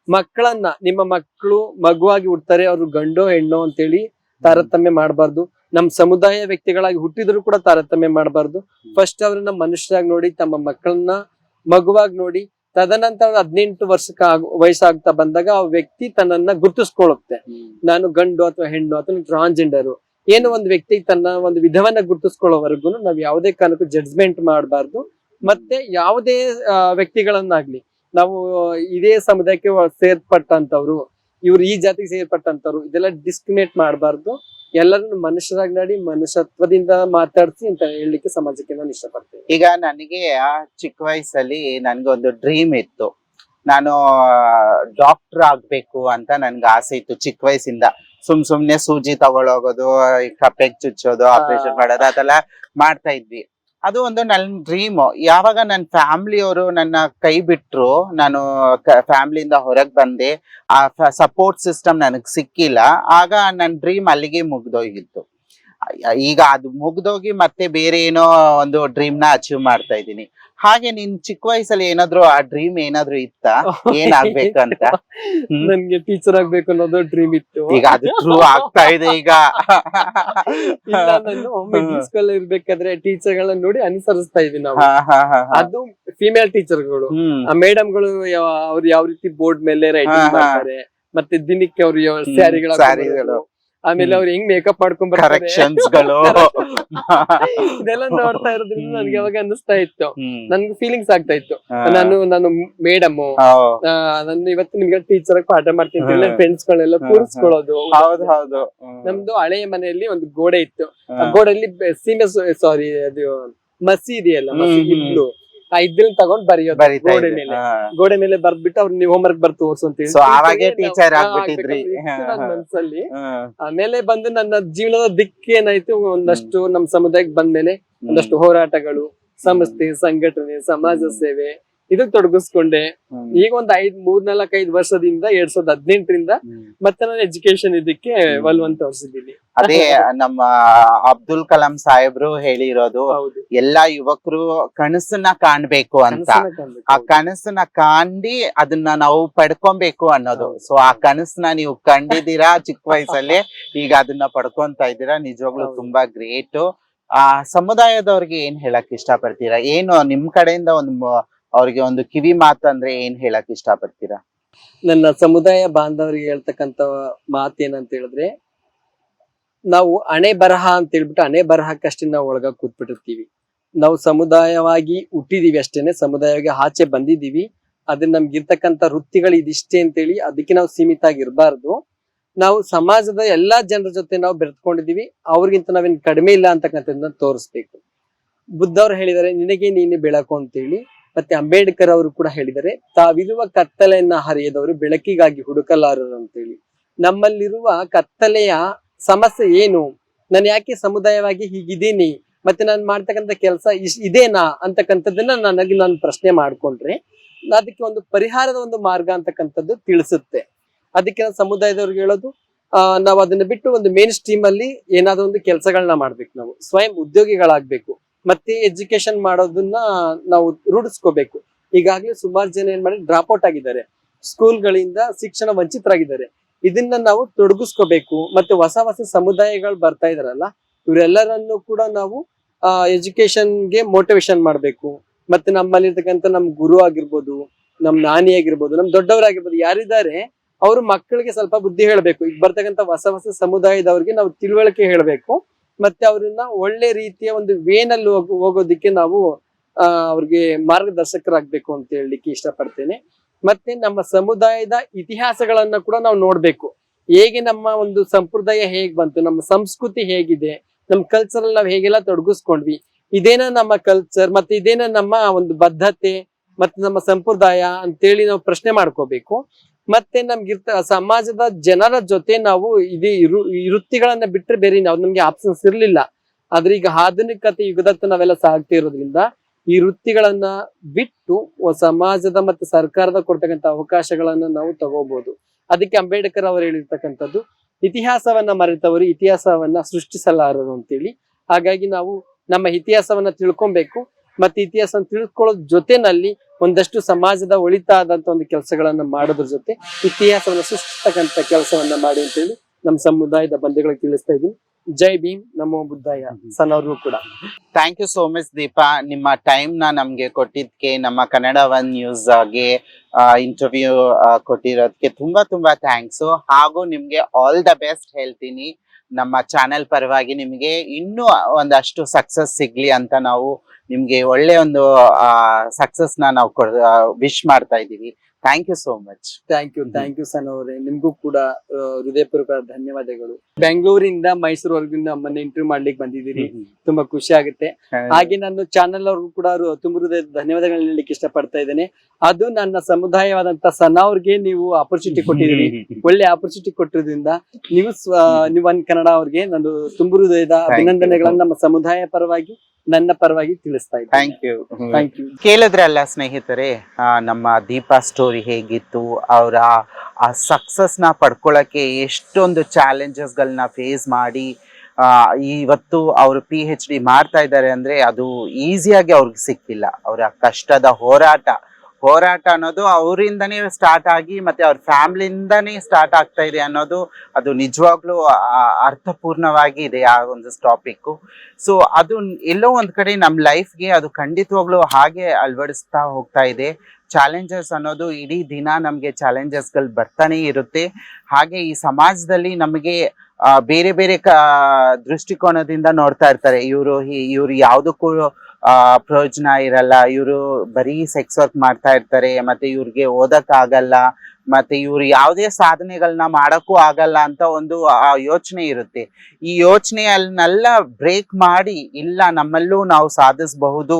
ಮಕ್ಕಳನ್ನ, ನಿಮ್ಮ ಮಕ್ಕಳು ಮಗುವಾಗಿ ಹುಡ್ತಾರೆ, ಅವ್ರು ಗಂಡೋ ಹೆಣ್ಣೋ ಅಂತೇಳಿ ತಾರತಮ್ಯ ಮಾಡಬಾರ್ದು. ನಮ್ ಸಮುದಾಯ ವ್ಯಕ್ತಿಗಳಾಗಿ ಹುಟ್ಟಿದ್ರು ಕೂಡ ತಾರತಮ್ಯ ಮಾಡಬಾರ್ದು. ಫಸ್ಟ್ ಅವ್ರನ್ನ ಮನುಷ್ಯರಾಗಿ ನೋಡಿ, ತಮ್ಮ ಮಕ್ಕಳನ್ನ ಮಗುವಾಗಿ ನೋಡಿ, ತದನಂತರ 18 ವರ್ಷಕ್ಕೆ ವಯಸ್ಸಾಗ್ತಾ ಬಂದಾಗ ಆ ವ್ಯಕ್ತಿ ತನ್ನನ್ನ ಗುರ್ತಿಸ್ಕೊಳ್ಳುತ್ತೆ. ನಾನು ಗಂಡು ಅಥವಾ ಹೆಣ್ಣು ಅಥವಾ ಟ್ರಾನ್ಸ್ಜೆಂಡರು, ಏನೋ ಒಂದು ವ್ಯಕ್ತಿ ತನ್ನ ಒಂದು ವಿಧವನ್ನ ಗುರ್ತಿಸ್ಕೊಳ್ಳೋವರೆಗೂ ನಾವ್ ಯಾವುದೇ ಕಾರಣಕ್ಕೂ ಜಡ್ಜ್ಮೆಂಟ್ ಮಾಡಬಾರ್ದು. ಮತ್ತೆ ಯಾವುದೇ ವ್ಯಕ್ತಿಗಳನ್ನಾಗ್ಲಿ ನಾವು ಇದೇ ಸಮುದಾಯಕ್ಕೆ ಸೇರ್ಪಟ್ಟಂತವ್ರು, ಇವ್ರು ಈ ಜಾತಿಗೆ ಸೇರ್ಪಟ್ಟಂತವ್ರು, ಇದೆಲ್ಲ ಡಿಸ್ಕ್ರಿಮಿನೇಟ್ ಮಾಡಬಾರ್ದು. ಎಲ್ಲರನ್ನು ಮನುಷ್ಯರಾಗಿ ನೋಡಿ ಮನುಷ್ಯತ್ವದಿಂದ ಮಾತಾಡ್ಸಿ ಅಂತ ಹೇಳಲಿಕ್ಕೆ ಸಮಾಜಕ್ಕೆ ನಾನು ಇಷ್ಟಪಡ್ತೇನೆ. ಈಗ ನನಗೆ ಚಿಕ್ಕ ವಯಸ್ಸಲ್ಲಿ ನನ್ಗೊಂದು ಡ್ರೀಮ್ ಇತ್ತು, ನಾನು ಡಾಕ್ಟರ್ ಆಗ್ಬೇಕು ಅಂತ ನನ್ಗೆ ಆಸೆ ಇತ್ತು ಚಿಕ್ಕ ವಯಸ್ಸಿಂದ. ಸುಮ್ನೆ ಸೂಜಿ ತಗೊಳೋಗೋದು, ಕಪ್ಪೆಗೆ ಚುಚ್ಚೋದು, ಆಪರೇಷನ್ ಮಾಡೋದು ಅದೆಲ್ಲ ಮಾಡ್ತಾ ಇದ್ವಿ. ಅದು ಒಂದು ನನ್ನ ಡ್ರೀಮ್. ಯಾವಾಗ ನನ್ನ ಫ್ಯಾಮಿಲಿಯವರು ನನ್ನ ಕೈ ಬಿಟ್ರು, ನಾನು ಫ್ಯಾಮಿಲಿಯಿಂದ ಹೊರಗೆ ಬಂದೆ, ಆ ಸಪೋರ್ಟ್ ಸಿಸ್ಟಮ್ ನನಗ್ ಸಿಕ್ಕಿಲ್ಲ, ಆಗ ನನ್ನ ಡ್ರೀಮ್ ಅಲ್ಲಿಗೆ ಮುಗ್ದೋಗಿತ್ತು. ಈಗ ಅದು ಮುಗ್ದೋಗಿ ಮತ್ತೆ ಬೇರೆ ಏನೋ ಒಂದು ಡ್ರೀಮ್ ನ ಅಚೀವ್ ಮಾಡ್ತಾ ಇದ್ದೀನಿ. ಹಾಗೆ ನಿನ್ ಚಿಕ್ಕ ವಯಸ್ಸಲ್ಲಿ ಏನಾದ್ರು ಆ ಡ್ರೀಮ್ ಏನಾದ್ರು ಇತ್ತ, ಏನಾಗ್ಬೇಕಂತ? ನನ್ಗೆ ಟೀಚರ್ ಆಗ್ಬೇಕು ಅನ್ನೋದು ಡ್ರೀಮ್ ಇತ್ತು. ಈಗ ಅದು ಟ್ರೂ ಆಗ್ತಾ ಇದೆ ಈಗ. ಸ್ಕೂಲ್ ಇರ್ಬೇಕಾದ್ರೆ ಟೀಚರ್ ಗಳನ್ನ ನೋಡಿ ಅನುಸರಿಸ್ತಾ ಇದೀವಿ ನಾವು. ಅದು ಫಿಮೇಲ್ ಟೀಚರ್ಗಳು, ಆ ಮೇಡಮ್ಗಳು ಅವ್ರು ಯಾವ ರೀತಿ ಬೋರ್ಡ್ ಮೇಲೆ ರೈಟಿಂಗ್ ಮಾಡ್ತಾರೆ, ಮತ್ತೆ ದಿನಕ್ಕೆ ಅವ್ರು ಸ್ಯಾರಿಗಳು, ಆಮೇಲೆ ಅವ್ರು ಹೆಂಗ್ ಮೇಕಪ್ ಮಾಡ್ಕೊಂಡ್ ಕರೆಕ್ಷನ್ಸ್ಗಳು ಇದೆಲ್ಲ ನೋಡ್ತಾ ಇರೋದ್ರಿಂದ ನನ್ಗೆ ಅವಾಗ ಅನ್ನಿಸ್ತಾ ಇತ್ತು, ನನ್ಗೆ ಫೀಲಿಂಗ್ಸ್ ಆಗ್ತಾ ಇತ್ತು, ನಾನು ಮೇಡಮ್, ನಾನು ಇವತ್ತು ನಿಮ್ಗೆ ಟೀಚರ್ ಆಗಿ ಪಾಠ ಮಾಡ್ತೀನಿ, ನನ್ನ ಫ್ರೆಂಡ್ಸ್ ಗಳೆಲ್ಲ ಕೂರಿಸ್ಕೊಳ್ಳೋದು. ನಮ್ದು ಹಳೆಯ ಮನೆಯಲ್ಲಿ ಒಂದು ಗೋಡೆ ಇತ್ತು, ಆ ಗೋಡೆಯಲ್ಲಿ ಅದು ಮಸಿ ಇದೆಯಲ್ಲ, ಮಸಿ ಇದ್ಲು, ಆ ಇದ್ದಿಲ್ ತಗೊಂಡ್ ಬರೆಯೋದು ಗೋಡೆ ಮೇಲೆ ಬರ್ದ್ಬಿಟ್ಟು ಅವ್ರು ನೀವು ಹೋಮ್ ವರ್ಕ್ ಬರ್ದು ತೋರ್ಸು ಅಂತ ಹೇಳಿ ಮನ್ಸಲ್ಲಿ. ಆಮೇಲೆ ಬಂದು ನನ್ನ ಜೀವನದ ದಿಕ್ಕೇನಾಯ್ತು, ಒಂದಷ್ಟು ನಮ್ ಸಮುದಾಯಕ್ಕೆ ಬಂದ್ಮೇಲೆ ಒಂದಷ್ಟು ಹೋರಾಟಗಳು, ಸಂಸ್ಥೆ, ಸಂಘಟನೆ, ಸಮಾಜ ಸೇವೆ ಇದಕ್ ತೊಡಗಿಸ್ಕೊಂಡೆ. ಈಗ ಒಂದ್ 3-4-5 ವರ್ಷದಿಂದ 2018ರಿಂದ ಮತ್ತೆ ನಾನು ಎಜುಕೇಶನ್ ಇದಕ್ಕೆ ಒಲ್ವಂತ ವರ್ಷದಿದ್ದೀನಿ. ಅದೇ ನಮ್ಮ ಅಬ್ದುಲ್ ಕಲಾಂ ಸಾಹೇಬ್ರು ಹೇಳಿರೋದು, ಎಲ್ಲಾ ಯುವಕರು ಕನಸನ್ನ ಕಾಣ್ಬೇಕು ಅಂತ. ಆ ಕನಸನ್ನ ಕಾಂಡಿ ಅದನ್ನ ನಾವು ಪಡ್ಕೊಬೇಕು ಅನ್ನೋದು. ಸೊ ಆ ಕನಸನ್ನ ನೀವು ಕಂಡಿದ್ದೀರಾ ಚಿಕ್ಕ ವಯಸ್ಸಲ್ಲಿ, ಈಗ ಅದನ್ನ ಪಡ್ಕೊಂತ ಇದ್ದೀರಾ. ನಿಜವಾಗ್ಲೂ ತುಂಬಾ ಗ್ರೇಟ್. ಆ ಸಮುದಾಯದವ್ರಿಗೆ ಏನ್ ಹೇಳಕ್ ಇಷ್ಟ ಪಡ್ತೀರಾ? ಏನು ನಿಮ್ ಕಡೆಯಿಂದ ಅವ್ರಿಗೆ ಒಂದು ಕಿವಿ ಮಾತು ಅಂದ್ರೆ ಏನ್ ಹೇಳಕ್ ಇಷ್ಟ ಪಡ್ತೀರಾ? ನನ್ನ ಸಮುದಾಯ ಬಾಂಧವರಿಗೆ ಹೇಳ್ತಕ್ಕಂತ ಮಾತು ಏನಂತ ಹೇಳಿದ್ರೆ, ನಾವು ಹಣೆ ಬರಹ ಅಂತ ಹೇಳ್ಬಿಟ್ಟು ಹಣೆ ಬರಹಕ್ಕಷ್ಟೇ ನಾವು ಒಳಗ ಕೂತ್ಬಿಟ್ಟಿರ್ತೀವಿ. ನಾವು ಸಮುದಾಯವಾಗಿ ಹುಟ್ಟಿದೀವಿ ಅಷ್ಟೇನೆ, ಸಮುದಾಯವಾಗಿ ಆಚೆ ಬಂದಿದೀವಿ. ಅದನ್ನ ನಮ್ಗೆ ಇರ್ತಕ್ಕಂಥ ವೃತ್ತಿಗಳು ಇದಿಷ್ಟೇ ಅಂತೇಳಿ ಅದಕ್ಕೆ ನಾವು ಸೀಮಿತ ಆಗಿರ್ಬಾರ್ದು. ನಾವು ಸಮಾಜದ ಎಲ್ಲಾ ಜನರ ಜೊತೆ ನಾವು ಬೆರೆತ್ಕೊಂಡಿದೀವಿ, ಅವ್ರಿಗಿಂತ ನಾವೇನ್ ಕಡಿಮೆ ಇಲ್ಲ ಅಂತಕ್ಕಂಥದ್ದನ್ನ ತೋರಿಸ್ಬೇಕು. ಬುದ್ಧ ಅವ್ರು ಹೇಳಿದ್ದಾರೆ ನಿನಗೆ ನೀನೆ ಬೆಳಕು ಅಂತೇಳಿ. ಮತ್ತೆ ಅಂಬೇಡ್ಕರ್ ಅವರು ಕೂಡ ಹೇಳಿದ್ದಾರೆ ತಾವಿರುವ ಕತ್ತಲೆಯನ್ನ ಹರಿಯದವರು ಬೆಳಕಿಗಾಗಿ ಹುಡುಕಲಾರರು ಅಂತೇಳಿ. ನಮ್ಮಲ್ಲಿರುವ ಕತ್ತಲೆಯ ಸಮಸ್ಯೆ ಏನು, ನಾನು ಯಾಕೆ ಸಮುದಾಯವಾಗಿ ಹೀಗಿದ್ದೀನಿ, ಮತ್ತೆ ನಾನು ಮಾಡ್ತಕ್ಕಂಥ ಕೆಲಸ ಇದೇನಾ ಅಂತಕ್ಕಂಥದ್ದನ್ನ ನಾನು ಪ್ರಶ್ನೆ ಮಾಡ್ಕೊಂಡ್ರೆ ಅದಕ್ಕೆ ಒಂದು ಪರಿಹಾರದ ಒಂದು ಮಾರ್ಗ ಅಂತಕ್ಕಂಥದ್ದು ತಿಳಿಸುತ್ತೆ. ಅದಕ್ಕೆ ನಾನು ಸಮುದಾಯದವ್ರಿಗೆ ಹೇಳೋದು, ನಾವು ಅದನ್ನ ಬಿಟ್ಟು ಒಂದು ಮೇನ್ ಸ್ಟ್ರೀಮ್ ಅಲ್ಲಿ ಏನಾದ್ರು ಒಂದು ಕೆಲಸಗಳನ್ನ ಮಾಡ್ಬೇಕು, ನಾವು ಸ್ವಯಂ ಉದ್ಯೋಗಿಗಳಾಗ್ಬೇಕು, ಮತ್ತೆ ಎಜುಕೇಶನ್ ಮಾಡೋದನ್ನ ನಾವು ರೂಢಿಸ್ಕೋಬೇಕು. ಈಗಾಗ್ಲೇ ಸುಮಾರು ಜನ ಏನ್ ಮಾಡಿ ಡ್ರಾಪ್ ಔಟ್ ಆಗಿದ್ದಾರೆ, ಸ್ಕೂಲ್ಗಳಿಂದ ಶಿಕ್ಷಣ ವಂಚಿತರಾಗಿದ್ದಾರೆ. ಇದನ್ನ ನಾವು ತೊಡಗಿಸ್ಕೋಬೇಕು. ಮತ್ತೆ ಹೊಸ ಹೊಸ ಸಮುದಾಯಗಳು ಬರ್ತಾ ಇದಾರಲ್ಲ, ಇವರೆಲ್ಲರನ್ನು ಕೂಡ ನಾವು ಎಜುಕೇಶನ್ಗೆ ಮೋಟಿವೇಶನ್ ಮಾಡ್ಬೇಕು. ಮತ್ತೆ ನಮ್ಮಲ್ಲಿರ್ತಕ್ಕಂಥ ನಮ್ ಗುರು ಆಗಿರ್ಬೋದು, ನಮ್ ನಾನಿ ಆಗಿರ್ಬೋದು, ನಮ್ ದೊಡ್ಡವರಾಗಿರ್ಬೋದು, ಯಾರಿದ್ದಾರೆ ಅವರು ಮಕ್ಕಳಿಗೆ ಸ್ವಲ್ಪ ಬುದ್ಧಿ ಹೇಳ್ಬೇಕು. ಈಗ ಬರ್ತಕ್ಕಂಥ ಹೊಸ ಹೊಸ ಸಮುದಾಯದವ್ರಿಗೆ ನಾವು ತಿಳುವಳಿಕೆ ಹೇಳ್ಬೇಕು. ಮತ್ತೆ ಅವ್ರನ್ನ ಒಳ್ಳೆ ರೀತಿಯ ಒಂದು ವೇನಲ್ಲಿ ಹೋಗೋದಿಕ್ಕೆ ನಾವು ಅವ್ರಿಗೆ ಮಾರ್ಗದರ್ಶಕರಾಗ್ಬೇಕು ಅಂತ ಹೇಳಲಿಕ್ಕೆ ಇಷ್ಟಪಡ್ತೇನೆ. ಮತ್ತೆ ನಮ್ಮ ಸಮುದಾಯದ ಇತಿಹಾಸಗಳನ್ನ ಕೂಡ ನಾವು ನೋಡ್ಬೇಕು. ಹೇಗೆ ನಮ್ಮ ಒಂದು ಸಂಪ್ರದಾಯ ಹೇಗ್ ಬಂತು, ನಮ್ಮ ಸಂಸ್ಕೃತಿ ಹೇಗಿದೆ, ನಮ್ಮ ಕಲ್ಚರ್ ನಾವು ಹೇಗೆಲ್ಲ ತೊಡಗಿಸ್ಕೊಂಡ್ವಿ, ಇದೇನ ನಮ್ಮ ಕಲ್ಚರ್, ಮತ್ತೆ ಇದೇನ ನಮ್ಮ ಒಂದು ಬದ್ಧತೆ ಮತ್ತೆ ನಮ್ಮ ಸಂಪ್ರದಾಯ ಅಂತೇಳಿ ನಾವು ಪ್ರಶ್ನೆ ಮಾಡ್ಕೋಬೇಕು. ಮತ್ತೆ ಸಮಾಜದ ಜನರ ಜೊತೆ ನಾವು ಈ ವೃತ್ತಿಗಳನ್ನ ಬಿಟ್ರೆ ಬೇರೆ ನಮ್ಗೆ ಆಪ್ಷನ್ಸ್ ಇರ್ಲಿಲ್ಲ. ಆದ್ರೆ ಈಗ ಆಧುನಿಕತೆ ಯುಗದತ್ತ ನಾವೆಲ್ಲ ಸಾಗ್ತಾ ಇರೋದ್ರಿಂದ ಈ ವೃತ್ತಿಗಳನ್ನ ಬಿಟ್ಟು ಸಮಾಜದ ಮತ್ತೆ ಸರ್ಕಾರದ ಕೊಡ್ತಕ್ಕಂಥ ಅವಕಾಶಗಳನ್ನ ನಾವು ತಗೋಬಹುದು. ಅದಕ್ಕೆ ಅಂಬೇಡ್ಕರ್ ಅವರು ಹೇಳಿರ್ತಕ್ಕಂಥದ್ದು ಇತಿಹಾಸವನ್ನ ಮರೆತವರು ಇತಿಹಾಸವನ್ನ ಸೃಷ್ಟಿಸಲಾರರು ಅಂತೇಳಿ. ಹಾಗಾಗಿ ನಾವು ನಮ್ಮ ಇತಿಹಾಸವನ್ನ ತಿಳ್ಕೊಬೇಕು. ಮತ್ತೆ ಇತಿಹಾಸ ತಿಳ್ಕೊಳ್ಳೋದ್ ಜೊತೆನಲ್ಲಿ ಒಂದಷ್ಟು ಸಮಾಜದ ಒಳಿತಾದಂತ ಒಂದು ಕೆಲಸಗಳನ್ನ ಮಾಡೋದ್ರ ಜೊತೆ ಇತಿಹಾಸವನ್ನ ಸೃಷ್ಟಿಸ್ತಕ್ಕಂಥ ಕೆಲಸವನ್ನ ಮಾಡಿ ಅಂತೇಳಿ ನಮ್ಮ ಸಮುದಾಯದ ಬಂಧುಗಳಿಗೆ ತಿಳಿಸ್ತಾ ಇದ್ದೀನಿ. ಜೈ ಭೀಮ್, ನಮೋ ಬುದ್ಧಾಯ. ಸನವ್ರಿಗೂ ಕೂಡ thank you so much Deepa. ನಿಮ್ಮ ಟೈಮ್ ನ ನಮ್ಗೆ ಕೊಟ್ಟಿದ್ಕೆ, ನಮ್ಮ ಕನ್ನಡ ಒನ್ ನ್ಯೂಸ್ ಗೆ ಇಂಟರ್ವ್ಯೂ ಕೊಟ್ಟಿರೋದಕ್ಕೆ ತುಂಬಾ ತುಂಬಾ ಥ್ಯಾಂಕ್ಸ್. ಹಾಗೂ ನಿಮ್ಗೆ ಆಲ್ ದ ಬೆಸ್ಟ್ ಹೇಳ್ತೀನಿ. ನಮ್ಮ ಚಾನೆಲ್ ಪರವಾಗಿ ನಿಮ್ಗೆ ಇನ್ನೂ ಒಂದಷ್ಟು ಸಕ್ಸಸ್ ಸಿಗ್ಲಿ ಅಂತ ನಾವು ನಿಮ್ಗೆ ಒಳ್ಳೆ ಒಂದು ಸಕ್ಸಸ್ ನಾವು ವಿಶ್ ಮಾಡ್ತಾ ಇದ್ದೀವಿ. Thank you so much. Thank you ಸನ್ ಅವರೇ, ನಿಮ್ಗೂ ಕೂಡ ಹೃದಯಪೂರ್ವಕ ಧನ್ಯವಾದಗಳು. ಬೆಂಗಳೂರಿಂದ ಮೈಸೂರುವರೆಗೂ ನಮ್ಮನ್ನ ಇಂಟರ್ವ್ಯೂ ಮಾಡ್ಲಿಕ್ಕೆ ಬಂದಿದ್ದೀರಿ, ತುಂಬಾ ಖುಷಿ ಆಗುತ್ತೆ. ಹಾಗೆ ನಾನು ಚಾನೆಲ್ ಅವ್ರಿಗೂ ಕೂಡ ತುಂಬ ಹೃದಯದ ಧನ್ಯವಾದಗಳನ್ನ ಹೇಳಲಿಕ್ಕೆ ಇಷ್ಟಪಡ್ತಾ ಇದ್ದೇನೆ. ಅದು ನನ್ನ ಸಮುದಾಯವಾದಂತ ಸನಾ ಅವ್ರಿಗೆ ನೀವು ಆಪರ್ಚುನಿಟಿ ಕೊಟ್ಟಿದ್ದೀರಿ, ಒಳ್ಳೆ ಆಪರ್ಚುನಿಟಿ ಕೊಟ್ಟಿರೋದ್ರಿಂದ ನೀವು ಒನ್ ಕನ್ನಡ ಅವ್ರಿಗೆ ನಾನು ತುಂಬ ಹೃದಯದ ಅಭಿನಂದನೆಗಳನ್ನ ನಮ್ಮ ಸಮುದಾಯ ಪರವಾಗಿ ನನ್ನ ಪರವಾಗಿ ತಿಳಿಸ್ತಾ ಇದ್ದೀನಿ. Thank you. ಕೇಳಿದ್ರಲ್ಲ ಸ್ನೇಹಿತರೆ, ನಮ್ಮ ದೀಪಾ ಸ್ಟೋರಿ ಹೇಗಿತ್ತು, ಅವರ ಆ ಸಕ್ಸಸ್ ನ ಪಡ್ಕೊಳ್ಳಕ್ಕೆ ಎಷ್ಟೊಂದು ಚಾಲೆಂಜಸ್ ಗಳನ್ನ ಫೇಸ್ ಮಾಡಿ ಇವತ್ತು ಅವರು PhD ಮಾಡ್ತಾ ಇದ್ದಾರೆ ಅಂದ್ರೆ ಅದು ಈಸಿಯಾಗಿ ಅವ್ರಿಗೆ ಸಿಕ್ಕಿಲ್ಲ. ಅವರ ಕಷ್ಟದ ಹೋರಾಟ ಅನ್ನೋದು ಅವರಿಂದನೇ ಸ್ಟಾರ್ಟ್ ಆಗಿ ಮತ್ತೆ ಅವ್ರ ಫ್ಯಾಮಿಲಿಯಿಂದಾನೇ ಸ್ಟಾರ್ಟ್ ಆಗ್ತಾ ಇದೆ ಅನ್ನೋದು ಅದು ನಿಜವಾಗ್ಲೂ ಅರ್ಥಪೂರ್ಣವಾಗಿ ಇದೆ ಆ ಒಂದು ಟಾಪಿಕ್. ಸೊ ಅದು ಎಲ್ಲೋ ಒಂದ್ ಕಡೆ ನಮ್ಮ ಲೈಫ್ಗೆ ಅದು ಖಂಡಿತವಾಗ್ಲೂ ಹಾಗೆ ಅಳವಡಿಸ್ತಾ ಹೋಗ್ತಾ ಇದೆ. ಚಾಲೆಂಜಸ್ ಅನ್ನೋದು ಇಡೀ ದಿನ ನಮ್ಗೆ ಚಾಲೆಂಜಸ್ಗಳು ಬರ್ತಾನೆ ಇರುತ್ತೆ. ಹಾಗೆ ಈ ಸಮಾಜದಲ್ಲಿ ನಮಗೆ ಬೇರೆ ಬೇರೆ ದೃಷ್ಟಿಕೋನದಿಂದ ನೋಡ್ತಾ ಇರ್ತಾರೆ. ಇವ್ರು ಯಾವ್ದಕ್ಕೂ ಪ್ರಯೋಜನ ಇರಲ್ಲ, ಇವರು ಬರೀ ಸೆಕ್ಸ್ ವರ್ಕ್ ಮಾಡ್ತಾ ಇರ್ತಾರೆ, ಮತ್ತೆ ಇವ್ರಿಗೆ ಓದಕ್ ಆಗಲ್ಲ, ಮತ್ತೆ ಇವ್ರು ಯಾವುದೇ ಸಾಧನೆಗಳನ್ನ ಮಾಡಕ್ಕೂ ಆಗಲ್ಲ ಅಂತ ಒಂದು ಯೋಚನೆ ಇರುತ್ತೆ. ಈ ಯೋಚನೆಯನ್ನೆಲ್ಲ ಬ್ರೇಕ್ ಮಾಡಿ, ಇಲ್ಲ ನಮ್ಮಲ್ಲೂ ನಾವು ಸಾಧಿಸಬಹುದು,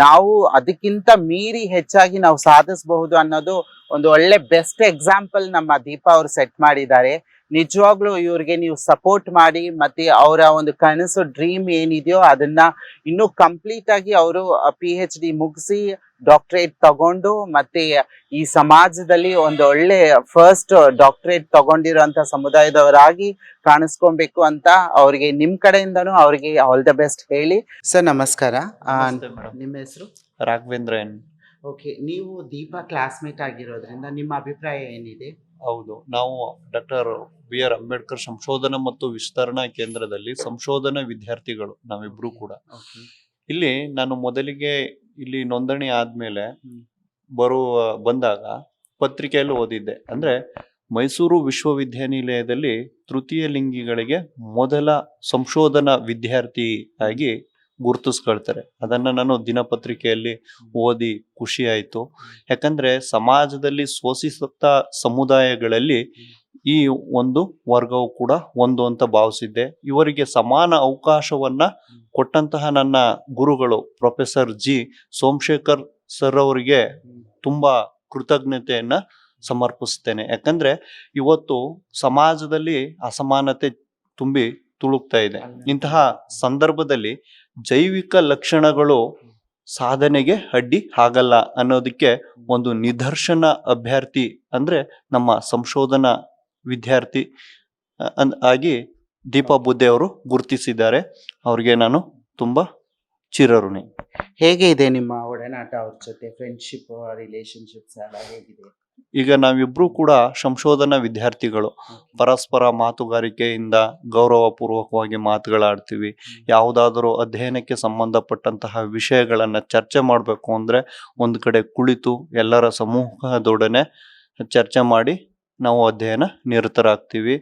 ನಾವು ಅದಕ್ಕಿಂತ ಮೀರಿ ಹೆಚ್ಚಾಗಿ ನಾವು ಸಾಧಿಸಬಹುದು ಅನ್ನೋದು ಒಂದು ಒಳ್ಳೆ ಬೆಸ್ಟ್ ಎಕ್ಸಾಂಪಲ್ ನಮ್ಮ ದೀಪಾ ಅವ್ರು ಸೆಟ್ ಮಾಡಿದ್ದಾರೆ. ನಿಜವಾಗ್ಲೂ ಇವ್ರಿಗೆ ನೀವು ಸಪೋರ್ಟ್ ಮಾಡಿ, ಮತ್ತೆ ಅವರ ಒಂದು ಕನಸು ಡ್ರೀಮ್ ಏನಿದೆಯೋ ಅದನ್ನ ಇನ್ನೂ ಕಂಪ್ಲೀಟ್ ಆಗಿ ಅವರು PhD ಮುಗಿಸಿ ಡಾಕ್ಟರೇಟ್ ತಗೊಂಡು ಮತ್ತೆ ಈ ಸಮಾಜದಲ್ಲಿ ಒಂದು ಒಳ್ಳೆ ಫಸ್ಟ್ ಡಾಕ್ಟರೇಟ್ ತಗೊಂಡಿರೋಂಥ ಸಮುದಾಯದವರಾಗಿ ಕಾಣಿಸ್ಕೊಬೇಕು ಅಂತ ಅವ್ರಿಗೆ ನಿಮ್ ಕಡೆಯಿಂದನೂ ಅವ್ರಿಗೆ ಆಲ್ ದ ಬೆಸ್ಟ್ ಹೇಳಿ. ಸರ್ ನಮಸ್ಕಾರ, ನಿಮ್ಮ ಹೆಸರು? ರಾಘವೇಂದ್ರ ಎನ್. ಓಕೆ, ನೀವು ದೀಪಾ ಕ್ಲಾಸ್ಮೇಟ್ ಆಗಿರೋದ್ರಿಂದ ನಿಮ್ಮ ಅಭಿಪ್ರಾಯ ಏನಿದೆ? ಹೌದು, ನಾವು ಡಾಕ್ಟರ್ BR ಅಂಬೇಡ್ಕರ್ ಸಂಶೋಧನಾ ಮತ್ತು ವಿಸ್ತರಣಾ ಕೇಂದ್ರದಲ್ಲಿ ಸಂಶೋಧನಾ ವಿದ್ಯಾರ್ಥಿಗಳು ನಾವಿಬ್ರು ಕೂಡ. ಇಲ್ಲಿ ನಾನು ಮೊದಲಿಗೆ ಇಲ್ಲಿ ನೋಂದಣಿ ಆದ್ಮೇಲೆ ಬಂದಾಗ ಪತ್ರಿಕೆಯಲ್ಲಿ ಓದಿದ್ದೆ. ಅಂದ್ರೆ ಮೈಸೂರು ವಿಶ್ವವಿದ್ಯಾನಿಲಯದಲ್ಲಿ ತೃತೀಯ ಲಿಂಗಿಗಳಿಗೆ ಮೊದಲ ಸಂಶೋಧನಾ ವಿದ್ಯಾರ್ಥಿ ಆಗಿ ಗುರುತಿಸ್ಕೊಳ್ತಾರೆ. ಅದನ್ನ ನಾನು ದಿನಪತ್ರಿಕೆಯಲ್ಲಿ ಓದಿ ಖುಷಿ ಆಯ್ತು. ಯಾಕಂದ್ರೆ ಸಮಾಜದಲ್ಲಿ ಶೋಷಿತ ಸಮುದಾಯಗಳಲ್ಲಿ ಈ ಒಂದು ವರ್ಗವು ಕೂಡ ಒಂದು ಅಂತ ಭಾವಿಸಿದ್ದೆ. ಇವರಿಗೆ ಸಮಾನ ಅವಕಾಶವನ್ನ ಕೊಟ್ಟಂತಹ ನನ್ನ ಗುರುಗಳು ಪ್ರೊಫೆಸರ್ ಜಿ ಸೋಮಶೇಖರ್ ಸರ್ ಅವರಿಗೆ ತುಂಬಾ ಕೃತಜ್ಞತೆಯನ್ನ ಸಮರ್ಪಿಸ್ತೇನೆ. ಯಾಕಂದ್ರೆ ಇವತ್ತು ಸಮಾಜದಲ್ಲಿ ಅಸಮಾನತೆ ತುಂಬಿ ತುಳುಕ್ತಾ ಇದೆ. ಇಂತಹ ಸಂದರ್ಭದಲ್ಲಿ ಜೈವಿಕ ಲಕ್ಷಣಗಳು ಸಾಧನೆಗೆ ಅಡ್ಡಿ ಆಗಲ್ಲ ಅನ್ನೋದಕ್ಕೆ ಒಂದು ನಿದರ್ಶನ ಅಭ್ಯರ್ಥಿ ಅಂದ್ರೆ ನಮ್ಮ ಸಂಶೋಧನಾ ವಿದ್ಯಾರ್ಥಿ ಆಗಿ ದೀಪಾ ಬುದ್ದೆ ಅವರು ಗುರುತಿಸಿದ್ದಾರೆ. ಅವ್ರಿಗೆ ನಾನು ತುಂಬಾ ಚಿರಋಣಿ. ಹೇಗೆ ಇದೆ ನಿಮ್ಮ ಒಡನಾಟ ಅವ್ರ ಜೊತೆ? ಫ್ರೆಂಡ್ಶಿಪ್, ರಿಲೇಶನ್ಶಿಪ್ಸ್ ಎಲ್ಲ ಹೇಗಿದೆ? ಈಗ ನಾವಿಬ್ರು ಕೂಡ ಸಂಶೋಧನಾ ವಿದ್ಯಾರ್ಥಿಗಳು. ಪರಸ್ಪರ ಮಾತುಗಾರಿಕೆಯಿಂದ ಗೌರವಪೂರ್ವಕವಾಗಿ ಮಾತುಗಳಾಡ್ತೀವಿ. ಯಾವುದಾದರೂ ಅಧ್ಯಯನಕ್ಕೆ ಸಂಬಂಧಪಟ್ಟಂತಹ ವಿಷಯಗಳನ್ನ ಚರ್ಚೆ ಮಾಡಬೇಕು ಅಂದ್ರೆ ಒಂದು ಕಡೆ ಕುಳಿತು ಎಲ್ಲರ ಸಮೂಹದೊಡನೆ ಚರ್ಚೆ ಮಾಡಿ ನಾವು ಅಧ್ಯಯನ ನಿರತರಾಗ್ತೀವಿ.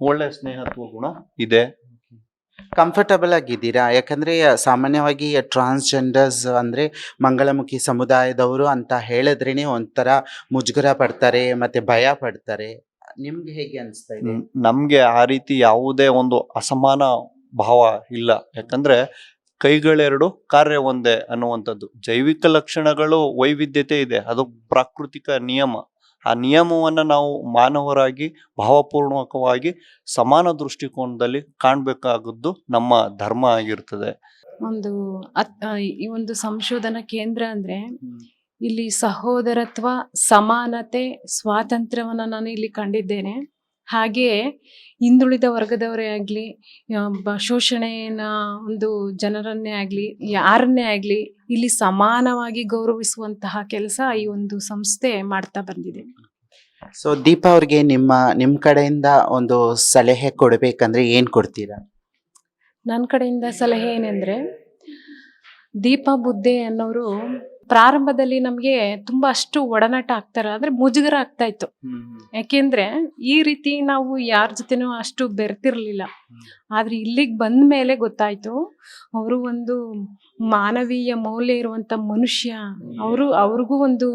ಒಳ್ಳೆ ಸ್ನೇಹತ್ವ ಗುಣ ಇದೆ. ಕಂಫರ್ಟಬಲ್ ಆಗಿದ್ದೀರಾ? ಯಾಕಂದ್ರೆ ಸಾಮಾನ್ಯವಾಗಿ ಟ್ರಾನ್ಸ್ಜೆಂಡರ್ಸ್ ಅಂದ್ರೆ ಮಂಗಳಮುಖಿ ಸಮುದಾಯದವರು ಅಂತ ಹೇಳಿದ್ರೇನೆ ಒಂಥರ ಮುಜುಗರ ಪಡ್ತಾರೆ, ಮತ್ತೆ ಭಯ ಪಡ್ತಾರೆ. ನಿಮ್ಗೆ ಹೇಗೆ ಅನಿಸ್ತಾ ಇದೆ? ನಮ್ಗೆ ಆ ರೀತಿ ಯಾವುದೇ ಒಂದು ಅಸಮಾನ ಭಾವ ಇಲ್ಲ. ಯಾಕಂದ್ರೆ ಕೈಗಳೆರಡು ಕಾರ್ಯ ಒಂದೇ ಅನ್ನುವಂಥದ್ದು. ಜೈವಿಕ ಲಕ್ಷಣಗಳು ವೈವಿಧ್ಯತೆ ಇದೆ, ಅದು ಪ್ರಾಕೃತಿಕ ನಿಯಮ. ಆ ನಿಯಮವನ್ನ ನಾವು ಮಾನವರಾಗಿ ಭಾವಪೂರ್ವಕವಾಗಿ ಸಮಾನ ದೃಷ್ಟಿಕೋನದಲ್ಲಿ ಕಾಣ್ಬೇಕಾಗದ್ದು ನಮ್ಮ ಧರ್ಮ ಆಗಿರ್ತದೆ. ಈ ಒಂದು ಸಂಶೋಧನಾ ಕೇಂದ್ರ ಅಂದ್ರೆ ಇಲ್ಲಿ ಸಹೋದರತ್ವ, ಸಮಾನತೆ, ಸ್ವಾತಂತ್ರ್ಯವನ್ನ ನಾನು ಇಲ್ಲಿ ಕಂಡಿದ್ದೇನೆ. ಹಾಗೆಯೇ ಹಿಂದುಳಿದ ವರ್ಗದವರೇ ಆಗ್ಲಿ, ಶೋಷಣೆಯನ್ನ ಒಂದು ಜನರನ್ನೇ ಆಗ್ಲಿ, ಯಾರನ್ನೇ ಆಗ್ಲಿ ಇಲ್ಲಿ ಸಮಾನವಾಗಿ ಗೌರವಿಸುವಂತಹ ಕೆಲಸ ಈ ಒಂದು ಸಂಸ್ಥೆ ಮಾಡ್ತಾ ಬಂದಿದೆ. ಸೊ ದೀಪಾ ಅವ್ರಿಗೆ ನಿಮ್ಮ ಕಡೆಯಿಂದ ಒಂದು ಸಲಹೆ ಕೊಡ್ಬೇಕಂದ್ರೆ ಏನ್ ಕೊಡ್ತೀರಾ? ನನ್ನ ಕಡೆಯಿಂದ ಸಲಹೆ ಏನೆಂದ್ರೆ, ದೀಪಾ ಬುದ್ದೆ ಅನ್ನೋರು ಪ್ರಾರಂಭದಲ್ಲಿ ನಮಗೆ ತುಂಬಾ ಅಷ್ಟು ಒಡನಾಟ ಆಗ್ತಾರೆ, ಆದ್ರೆ ಮುಜುಗರ ಆಗ್ತಾ ಇತ್ತು. ಯಾಕೆಂದ್ರೆ ಈ ರೀತಿ ನಾವು ಯಾರ ಜೊತೆನೂ ಅಷ್ಟು ಬೆರ್ತಿರ್ಲಿಲ್ಲ. ಆದ್ರೆ ಇಲ್ಲಿಗೆ ಬಂದ ಮೇಲೆ ಗೊತ್ತಾಯ್ತು, ಅವರು ಒಂದು ಮಾನವೀಯ ಮೌಲ್ಯ ಇರುವಂತ ಮನುಷ್ಯ, ಅವ್ರಿಗೂ ಒಂದು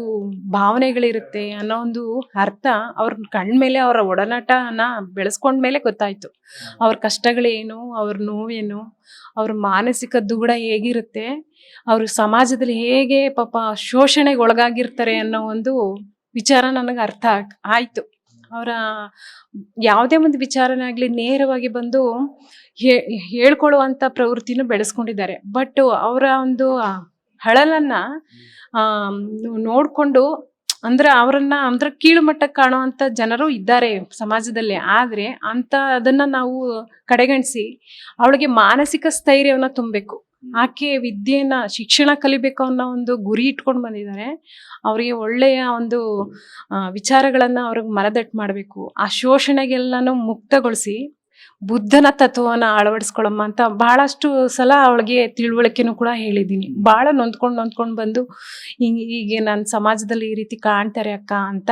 ಭಾವನೆಗಳಿರುತ್ತೆ ಅನ್ನೋ ಒಂದು ಅರ್ಥ ಅವ್ರ ಕಣ್ಮೇಲೆ, ಅವರ ಒಡನಾಟನ ಬೆಳೆಸ್ಕೊಂಡ್ಮೇಲೆ ಗೊತ್ತಾಯ್ತು. ಅವ್ರ ಕಷ್ಟಗಳೇನು, ಅವ್ರ ನೋವೇನು, ಅವ್ರ ಮಾನಸಿಕ ದುಗುಡ ಹೇಗಿರುತ್ತೆ, ಅವರು ಸಮಾಜದಲ್ಲಿ ಹೇಗೆ ಪಾಪ ಶೋಷಣೆಗೆ ಒಳಗಾಗಿರ್ತಾರೆ ಅನ್ನೋ ಒಂದು ವಿಚಾರ ನನಗೆ ಅರ್ಥ ಆಯ್ತು. ಅವರ ಯಾವುದೇ ಒಂದು ವಿಚಾರನೇ ಆಗಲಿ ನೇರವಾಗಿ ಬಂದು ಹೇಳ್ಕೊಳ್ಳುವಂಥ ಪ್ರವೃತ್ತಿನೂ ಬೆಳೆಸ್ಕೊಂಡಿದ್ದಾರೆ. ಬಟ್ ಅವರ ಒಂದು ಹಳಲನ್ನ ನೋಡಿಕೊಂಡು ಅವರನ್ನ ಕೀಳು ಮಟ್ಟಕ್ಕೆ ಕಾಣುವಂಥ ಜನರು ಇದ್ದಾರೆ ಸಮಾಜದಲ್ಲಿ. ಆದರೆ ಅದನ್ನ ನಾವು ಕಡೆಗಣಿಸಿ ಅವಳಿಗೆ ಮಾನಸಿಕ ಸ್ಥೈರ್ಯವನ್ನ ತುಂಬಬೇಕು. ಆಕೆ ವಿದ್ಯೆಯನ್ನ, ಶಿಕ್ಷಣ ಕಲಿಬೇಕು ಅನ್ನೋ ಒಂದು ಗುರಿ ಇಟ್ಕೊಂಡು ಬಂದಿದ್ದಾರೆ. ಅವರಿಗೆ ಒಳ್ಳೆಯ ಒಂದು ವಿಚಾರಗಳನ್ನ ಅವ್ರಿಗೆ ಮನದಟ್ಟು ಮಾಡಬೇಕು. ಆ ಶೋಷಣೆಗೆಲ್ಲನೂ ಮುಕ್ತಗೊಳಿಸಿ ಬುದ್ಧನ ತತ್ವವನ್ನ ಅಳವಡಿಸ್ಕೊಳಮ್ಮ ಅಂತ ಬಹಳಷ್ಟು ಸಲ ಅವಳಿಗೆ ತಿಳುವಳಿಕೆನೂ ಕೂಡ ಹೇಳಿದ್ದೀನಿ. ಬಹಳ ನೊಂದ್ಕೊಂಡು ಬಂದು ಹೀಗೆ ನನ್ನ ಸಮಾಜದಲ್ಲಿ ಈ ರೀತಿ ಕಾಣ್ತಾರೆ ಅಕ್ಕ ಅಂತ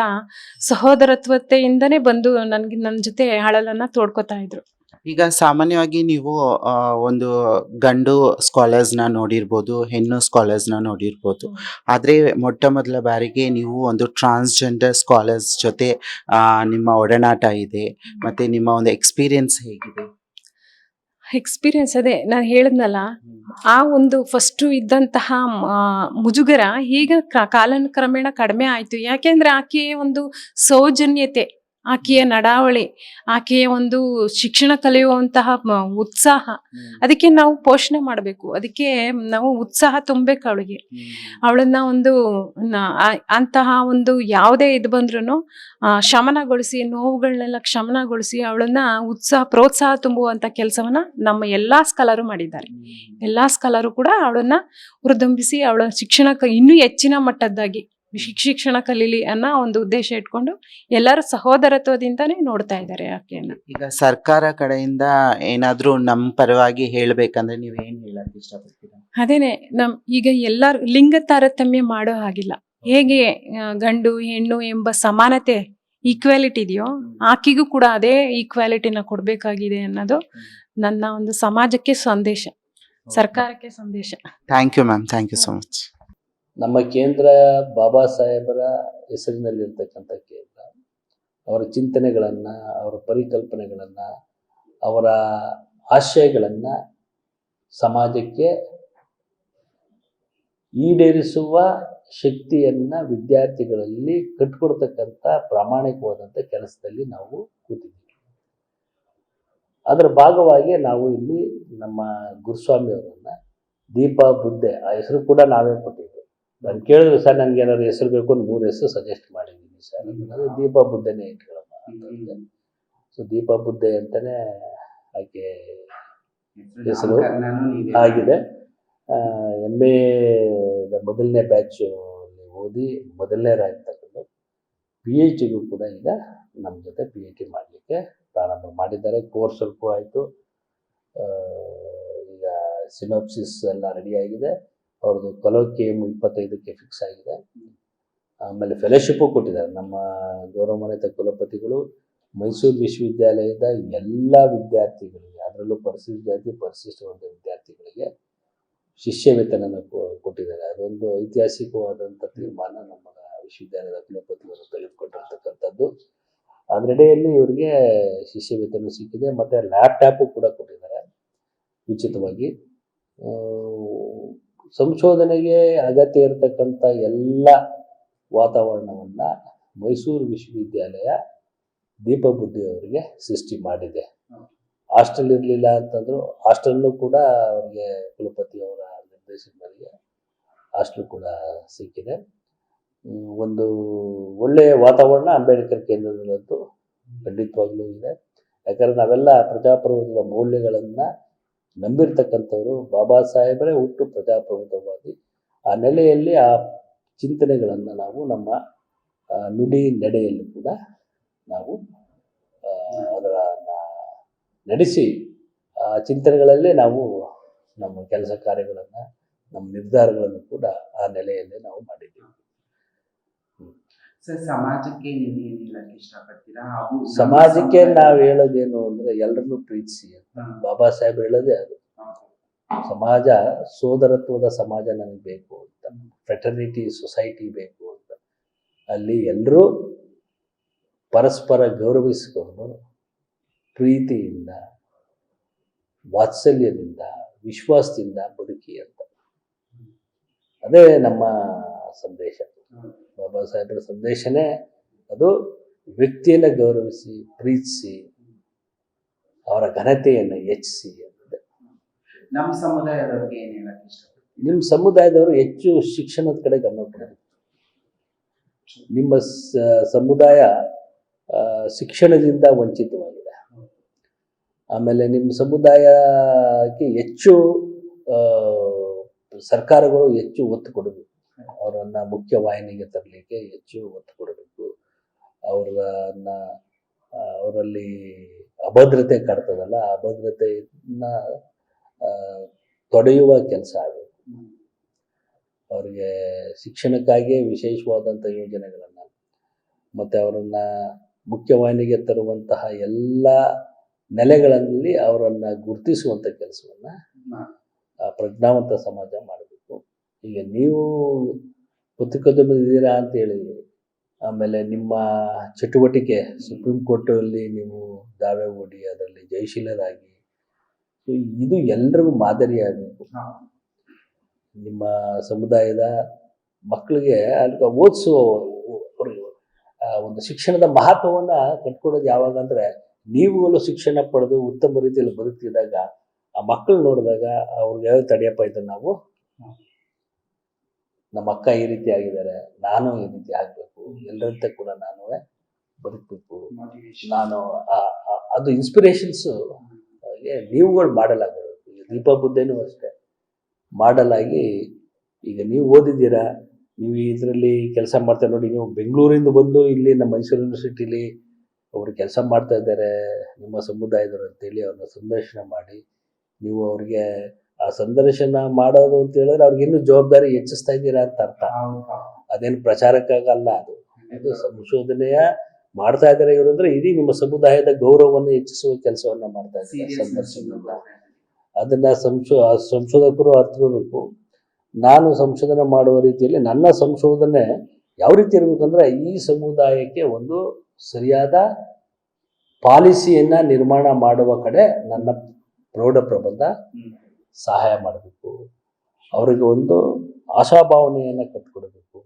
ಸಹೋದರತ್ವತೆಯಿಂದನೇ ಬಂದು ನನ್ನ ಜೊತೆ ಹಳಲನ್ನ ತೋಡ್ಕೊತಾ ಇದ್ರು. ಈಗ ಸಾಮಾನ್ಯವಾಗಿ ನೀವು ಒಂದು ಗಂಡು ಸ್ಕಾಲರ್ಸ್ನ ನೋಡಿರ್ಬೋದು, ಹೆಣ್ಣು ಸ್ಕಾಲರ್ಸ್ನ ನೋಡಿರ್ಬೋದು. ಆದರೆ ಮೊಟ್ಟ ಮೊದಲ ಬಾರಿಗೆ ನೀವು ಒಂದು ಟ್ರಾನ್ಸ್ಜೆಂಡರ್ ಸ್ಕಾಲರ್ಸ್ ಜೊತೆ ನಿಮ್ಮ ಒಡನಾಟ ಇದೆ. ಮತ್ತೆ ನಿಮ್ಮ ಒಂದು ಎಕ್ಸ್ಪೀರಿಯನ್ಸ್ ಹೇಗಿದೆ? ಎಕ್ಸ್ಪೀರಿಯನ್ಸ್ ಅದೇ ನಾನು ಹೇಳಿದ್ನಲ್ಲ, ಆ ಒಂದು ಫಸ್ಟು ಇದ್ದಂತಹ ಮುಜುಗರ ಈಗ ಕಾಲಕ್ರಮೇಣ ಕಡಿಮೆ ಆಯ್ತು. ಯಾಕೆಂದ್ರೆ ಆಕೆಯ ಒಂದು ಸೌಜನ್ಯತೆ, ಆಕೆಯ ನಡಾವಳಿ, ಆಕೆಯ ಒಂದು ಶಿಕ್ಷಣ ಕಲಿಯುವಂತಹ ಉತ್ಸಾಹ, ಅದಕ್ಕೆ ನಾವು ಪೋಷಣೆ ಮಾಡಬೇಕು. ಅದಕ್ಕೆ ನಾವು ಉತ್ಸಾಹ ತುಂಬಬೇಕು ಅವಳಿಗೆ. ಅವಳನ್ನ ಒಂದು ಅಂತಹ ಒಂದು ಯಾವುದೇ ಇದು ಬಂದ್ರೂ ಶಮನಗೊಳಿಸಿ, ನೋವುಗಳನ್ನೆಲ್ಲ ಶಮನಗೊಳಿಸಿ ಅವಳನ್ನ ಪ್ರೋತ್ಸಾಹ ತುಂಬುವಂತ ಕೆಲಸವನ್ನ ನಮ್ಮ ಎಲ್ಲಾ ಸ್ಕಾಲರು ಮಾಡಿದ್ದಾರೆ. ಎಲ್ಲಾ ಸ್ಕಾಲರು ಕೂಡ ಅವಳನ್ನ ಹುರಿದುಂಬಿಸಿ ಅವಳ ಶಿಕ್ಷಣ ಇನ್ನೂ ಹೆಚ್ಚಿನ ಮಟ್ಟದ್ದಾಗಿ ಶಿಕ್ಷಣ ಕಲೀಲಿ ಅನ್ನೋ ಒಂದು ಉದ್ದೇಶ ಇಟ್ಕೊಂಡು ಎಲ್ಲರೂ ಸಹೋದರತ್ವದಿಂದಾನೇ ನೋಡ್ತಾ ಇದ್ದಾರೆ ಆಕೆಯನ್ನ. ಈಗ ಸರ್ಕಾರ ಕಡೆಯಿಂದ ಏನಾದ್ರೂ ನಮ್ಮ ಪರವಾಗಿ ಹೇಳ್ಬೇಕಂದ್ರೆ ನೀವ್ ಏನ್ ಹೇಳಕ್ ಇಷ್ಟಪಡ್ತೀರಾ? ಅದೇನೆ, ಈಗ ಎಲ್ಲರೂ ಲಿಂಗ ತಾರತಮ್ಯ ಮಾಡೋ ಹಾಗಿಲ್ಲ. ಹೇಗೆ ಗಂಡು ಹೆಣ್ಣು ಎಂಬ ಸಮಾನತೆ, ಈಕ್ವಾಲಿಟಿ ಇದೆಯೋ, ಆಕೆಗೂ ಕೂಡ ಅದೇ ಈಕ್ವಾಲಿಟಿನ ಕೊಡ್ಬೇಕಾಗಿದೆ ಅನ್ನೋದು ನನ್ನ ಒಂದು ಸಮಾಜಕ್ಕೆ ಸಂದೇಶ. ಸರ್ಕಾರಕ್ಕೆ ಸಂದೇಶ. Thank you ma'am, thank you so much. ನಮ್ಮ ಕೇಂದ್ರ ಬಾಬಾ ಸಾಹೇಬರ ಹೆಸರಿನಲ್ಲಿರ್ತಕ್ಕಂಥ ಕೇಂದ್ರ. ಅವರ ಚಿಂತನೆಗಳನ್ನು, ಅವರ ಪರಿಕಲ್ಪನೆಗಳನ್ನು, ಅವರ ಆಶಯಗಳನ್ನು ಸಮಾಜಕ್ಕೆ ಈಡೇರಿಸುವ ಶಕ್ತಿಯನ್ನು ವಿದ್ಯಾರ್ಥಿಗಳಲ್ಲಿ ಕಟ್ಕೊಡ್ತಕ್ಕಂಥ ಪ್ರಾಮಾಣಿಕವಾದಂಥ ಕೆಲಸದಲ್ಲಿ ನಾವು ಕೂತಿದ್ದೀವಿ. ಅದರ ಭಾಗವಾಗಿ ನಾವು ಇಲ್ಲಿ ನಮ್ಮ ಗುರುಸ್ವಾಮಿ ಅವರನ್ನು ದೀಪಾ ಬುದ್ಧೆ, ಆ ಹೆಸರು ಕೂಡ ನಾವೇ ಕೊಟ್ಟಿದ್ವಿ. ನಾನು ಕೇಳಿದ್ರು, ಸರ್ ನನಗೆ ಏನಾದ್ರು ಹೆಸರು ಬೇಕು ಅಂತ 3 ಹೆಸರು ಸಜೆಸ್ಟ್ ಮಾಡಿದ್ದೀನಿ ಸರ್. ಅದು ದೀಪಾ ಬುದ್ಧನೇ ಇಟ್ಕೊಳ್ಳಮ್ಮ ಅಂತಂದೆ. ಸೊ ದೀಪಾ ಬುದ್ಧೆ ಅಂತಲೇ ಆಕೆ ಹೆಸರು ಆಗಿದೆ. MA ಮೊದಲನೇ ಬ್ಯಾಚ್ ಓದಿ ಮೊದಲನೇ ರ್ಯಾಂಕ್ ತಗೊಂಡು PhDಗೂ ಕೂಡ ಈಗ ನಮ್ಮ ಜೊತೆ PhD ಮಾಡಲಿಕ್ಕೆ ಪ್ರಾರಂಭ ಮಾಡಿದ್ದಾರೆ. ಕೋರ್ಸ್ ಸ್ವಲ್ಪ ಆಯಿತು, ಈಗ ಸಿನೋಪ್ಸಿಸ್ ಎಲ್ಲ ರೆಡಿಯಾಗಿದೆ. ಅವ್ರದ್ದು ಕೊಲೋಕಿಯಂ 25ಕ್ಕೆ ಫಿಕ್ಸ್ ಆಗಿದೆ. ಆಮೇಲೆ ಫೆಲೋಶಿಪ್ಪು ಕೊಟ್ಟಿದ್ದಾರೆ. ನಮ್ಮ ಗೌರವಾನ್ವಿತ ಕುಲಪತಿಗಳು ಮೈಸೂರು ವಿಶ್ವವಿದ್ಯಾಲಯದ ಎಲ್ಲ ವಿದ್ಯಾರ್ಥಿಗಳಿಗೆ, ಅದರಲ್ಲೂ ಪರಿಶಿಷ್ಟ ಜಾತಿ ಪರಿಶಿಷ್ಟ ವರ್ಗದ ವಿದ್ಯಾರ್ಥಿಗಳಿಗೆ ಶಿಷ್ಯ ವೇತನನ ಕೊಟ್ಟಿದ್ದಾರೆ. ಅದೊಂದು ಐತಿಹಾಸಿಕವಾದಂಥ ತೀರ್ಮಾನ ನಮ್ಮ ವಿಶ್ವವಿದ್ಯಾಲಯದ ಕುಲಪತಿಗಳು ತೆಗೆದುಕೊಂಡಿರ್ತಕ್ಕಂಥದ್ದು. ಅದರಡಿಯಲ್ಲಿ ಇವರಿಗೆ ಶಿಷ್ಯ ವೇತನ ಸಿಕ್ಕಿದೆ, ಮತ್ತು ಲ್ಯಾಪ್ಟಾಪು ಕೂಡ ಕೊಟ್ಟಿದ್ದಾರೆ ಉಚಿತವಾಗಿ. ಸಂಶೋಧನೆಗೆ ಅಗತ್ಯ ಇರತಕ್ಕಂಥ ಎಲ್ಲ ವಾತಾವರಣವನ್ನು ಮೈಸೂರು ವಿಶ್ವವಿದ್ಯಾಲಯ ದೀಪಾ ಬುದ್ಧಿ ಅವರಿಗೆ ಸೃಷ್ಟಿ ಮಾಡಿದೆ. ಹಾಸ್ಟೆಲ್ ಇರಲಿಲ್ಲ ಅಂತಂದ್ರು, ಹಾಸ್ಟೆಲ್ನು ಕೂಡ ಅವರಿಗೆ ಕುಲಪತಿಯವರ ನಿರ್ದೇಶನ ಮೇರೆಗೆ ಹಾಸ್ಟೆಲ್ ಕೂಡ ಸಿಕ್ಕಿದೆ. ಒಂದು ಒಳ್ಳೆಯ ವಾತಾವರಣ ಅಂಬೇಡ್ಕರ್ ಕೇಂದ್ರದಲ್ಲಂತೂ ಖಂಡಿತವಾಗ್ಲೂ ಇದೆ. ಯಾಕಂದರೆ ನಾವೆಲ್ಲ ಪ್ರಜಾಪ್ರಭುತ್ವದ ಮೌಲ್ಯಗಳನ್ನು ನಂಬಿರ್ತಕ್ಕಂಥವ್ರು. ಬಾಬಾ ಸಾಹೇಬರೇ ಹುಟ್ಟು ಪ್ರಜಾಪ್ರಭುತ್ವವಾದಿ. ಆ ನೆಲೆಯಲ್ಲಿ ಆ ಚಿಂತನೆಗಳನ್ನು ನಾವು ನಮ್ಮ ನುಡಿ ನಡೆಯಲ್ಲಿ ಕೂಡ ನಾವು ಅದರ ನಡೆಸಿ ಆ ಚಿಂತನೆಗಳಲ್ಲೇ ನಾವು ನಮ್ಮ ಕೆಲಸ ಕಾರ್ಯಗಳನ್ನು, ನಮ್ಮ ನಿರ್ಧಾರಗಳನ್ನು ಕೂಡ ಆ ನೆಲೆಯಲ್ಲೇ ನಾವು ಮಾಡಿದ್ದೀವಿ. ಸರ್, ಸಮಾಜಕ್ಕೆ ನೀವು ಏನು ಹೇಳಕ್ಕೆ ಇಷ್ಟಪಡ್ತೀರಾ? ಸಮಾಜಕ್ಕೆ ನಾವು ಹೇಳೋದೇನು ಅಂದರೆ ಎಲ್ಲರನ್ನೂ ಪ್ರೀತಿಸಿ ಅಂತ ಬಾಬಾ ಸಾಹೇಬ್ ಹೇಳೋದೇ ಅದು. ಸಮಾಜ, ಸೋದರತ್ವದ ಸಮಾಜ ನನಗೆ ಬೇಕು ಅಂತ, ಫ್ರೆಟರ್ನಿಟಿ ಸೊಸೈಟಿ ಬೇಕು ಅಂತ. ಅಲ್ಲಿ ಎಲ್ಲರೂ ಪರಸ್ಪರ ಗೌರವಿಸಿಕೊಂಡು ಪ್ರೀತಿಯಿಂದ, ವಾತ್ಸಲ್ಯದಿಂದ, ವಿಶ್ವಾಸದಿಂದ ಬದುಕಿ ಅಂತ. ಅದೇ ನಮ್ಮ ಸಂದೇಶ. ಬಾಬಾ ಸಾಹೇಬರ ಸಂದೇಶನೇ ಅದು. ವ್ಯಕ್ತಿಯನ್ನು ಗೌರವಿಸಿ, ಪ್ರೀತಿಸಿ, ಅವರ ಘನತೆಯನ್ನು ಹೆಚ್ಚಿಸಿ ಅನ್ನೋದು. ನಮ್ಮ ಸಮುದಾಯದವ್ರಿಗೆ ಏನು ಹೇಳಕ್ಕೆ ಇಷ್ಟಪಡ್ತೀವಿ? ನಿಮ್ಮ ಸಮುದಾಯದವರು ಹೆಚ್ಚು ಶಿಕ್ಷಣದ ಕಡೆ ಗಮನ ಕೊಡಬೇಕು. ನಿಮ್ಮ ಸಮುದಾಯ ಶಿಕ್ಷಣದಿಂದ ವಂಚಿತವಾಗಿದೆ. ಆಮೇಲೆ ನಿಮ್ಮ ಸಮುದಾಯಕ್ಕೆ ಹೆಚ್ಚು ಸರ್ಕಾರಗಳು ಹೆಚ್ಚು ಒತ್ತು ಕೊಡಬೇಕು. ಅವರನ್ನು ಮುಖ್ಯವಾಹಿನಿಗೆ ತರಲಿಕ್ಕೆ ಹೆಚ್ಚು ಒತ್ತು ಕೊಡಬೇಕು. ಅವರಲ್ಲಿ ಅಭದ್ರತೆ ಕಾಡ್ತದಲ್ಲ, ಆ ಅಭದ್ರತೆಯನ್ನ ತೊಡೆಯುವ ಕೆಲಸ ಆಗಬೇಕು. ಅವರಿಗೆ ಶಿಕ್ಷಣಕ್ಕಾಗಿಯೇ ವಿಶೇಷವಾದಂಥ ಯೋಜನೆಗಳನ್ನು ಮತ್ತು ಅವರನ್ನು ಮುಖ್ಯವಾಹಿನಿಗೆ ತರುವಂತಹ ಎಲ್ಲ ನೆಲೆಗಳಲ್ಲಿ ಅವರನ್ನು ಗುರುತಿಸುವಂಥ ಕೆಲಸವನ್ನು ಪ್ರಜ್ಞಾವಂತ ಸಮಾಜ ಮಾಡಬೇಕು. ಈಗ ನೀವು ಪತ್ರಿಕೋದ್ಯಮದಿದ್ದೀರಾ ಅಂತೇಳಿ ಆಮೇಲೆ ನಿಮ್ಮ ಚಟುವಟಿಕೆ ಸುಪ್ರೀಂ ಕೋರ್ಟಲ್ಲಿ ನೀವು ದಾವೆ ಹೂಡಿ ಅದರಲ್ಲಿ ಜಯಶೀಲರಾಗಿ, ಇದು ಎಲ್ರಿಗೂ ಮಾದರಿಯಾಗಬೇಕು. ನಿಮ್ಮ ಸಮುದಾಯದ ಮಕ್ಕಳಿಗೆ ಅಲ್ಲಿ ಓದಿಸುವ ಒಂದು ಶಿಕ್ಷಣದ ಮಹತ್ವವನ್ನು ಕಟ್ಕೊಡೋದು ಯಾವಾಗ ಅಂದರೆ, ನೀವುಗಳು ಶಿಕ್ಷಣ ಪಡೆದು ಉತ್ತಮ ರೀತಿಯಲ್ಲಿ ಬದುಕ್ತಿದ್ದಾಗ ಆ ಮಕ್ಕಳು ನೋಡಿದಾಗ ಅವ್ರಿಗೆ ಯಾವ ತಡೆಯಪ್ಪ ಇದ್ದ ನಾವು ನಮ್ಮ ಅಕ್ಕ ಈ ರೀತಿ ಆಗಿದ್ದಾರೆ, ನಾನು ಈ ರೀತಿ ಆಗಬೇಕು, ಎಲ್ಲರಂತೆ ಕೂಡ ನಾನು ಬದುಕಬೇಕು, ನಾನು ಅದು ಇನ್ಸ್ಪಿರೇಷನ್ಸು ನೀವುಗಳು ಮಾಡೆಲ್ ಆಗಬೇಕು. ಈಗ ದೀಪಾ ಬುದ್ಧನೂ ಅಷ್ಟೇ ಮಾಡೆಲ್ ಆಗಿ. ಈಗ ನೀವು ಓದಿದ್ದೀರಾ, ನೀವು ಇದರಲ್ಲಿ ಕೆಲಸ ಮಾಡ್ತಾ ನೋಡಿ. ನೀವು ಬೆಂಗಳೂರಿಂದ ಬಂದು ಇಲ್ಲಿ ನಮ್ಮ ಮೈಸೂರು ಯೂನಿವರ್ಸಿಟಿಲಿ ಅವರು ಕೆಲಸ ಮಾಡ್ತಾ ಇದ್ದಾರೆ ನಿಮ್ಮ ಸಮುದಾಯದವರು ಅಂತೇಳಿ ಅವ್ರನ್ನ ಸಂದರ್ಶನ ಮಾಡಿ, ನೀವು ಅವ್ರಿಗೆ ಆ ಸಂದರ್ಶನ ಮಾಡೋದು ಅಂತ ಹೇಳಿದ್ರೆ ಅವ್ರಿಗೆ ಇನ್ನೂ ಜವಾಬ್ದಾರಿ ಹೆಚ್ಚಿಸ್ತಾ ಇದ್ದೀರಾ ಅಂತ ಅರ್ಥ. ಅದೇನು ಪ್ರಚಾರಕ್ಕಾಗಲ್ಲ, ಅದು ಸಂಶೋಧನೆಯ ಮಾಡ್ತಾ ಇದ್ದಾರೆ ಇವರು ಅಂದರೆ ಇಡೀ ನಿಮ್ಮ ಸಮುದಾಯದ ಗೌರವವನ್ನು ಹೆಚ್ಚಿಸುವ ಕೆಲಸವನ್ನ ಮಾಡ್ತಾ ಇದ್ದಾರೆ ಸಂದರ್ಶನದಿಂದ. ಅದನ್ನ ಸಂಶೋಧಕರು ಅರ್ಥಕೋಬೇಕು. ನಾನು ಸಂಶೋಧನೆ ಮಾಡುವ ರೀತಿಯಲ್ಲಿ ನನ್ನ ಸಂಶೋಧನೆ ಯಾವ ರೀತಿ ಇರಬೇಕಂದ್ರೆ ಈ ಸಮುದಾಯಕ್ಕೆ ಒಂದು ಸರಿಯಾದ ಪಾಲಿಸಿಯನ್ನ ನಿರ್ಮಾಣ ಮಾಡುವ ಕಡೆ ನನ್ನ ಪ್ರೌಢ ಪ್ರಬಂಧ ಸಹಾಯ ಮಾಡಬೇಕು. ಅವರಿಗೆ ಒಂದು ಆಶಾಭಾವನೆಯನ್ನು ಕಟ್ಕೊಡ್ಬೇಕು.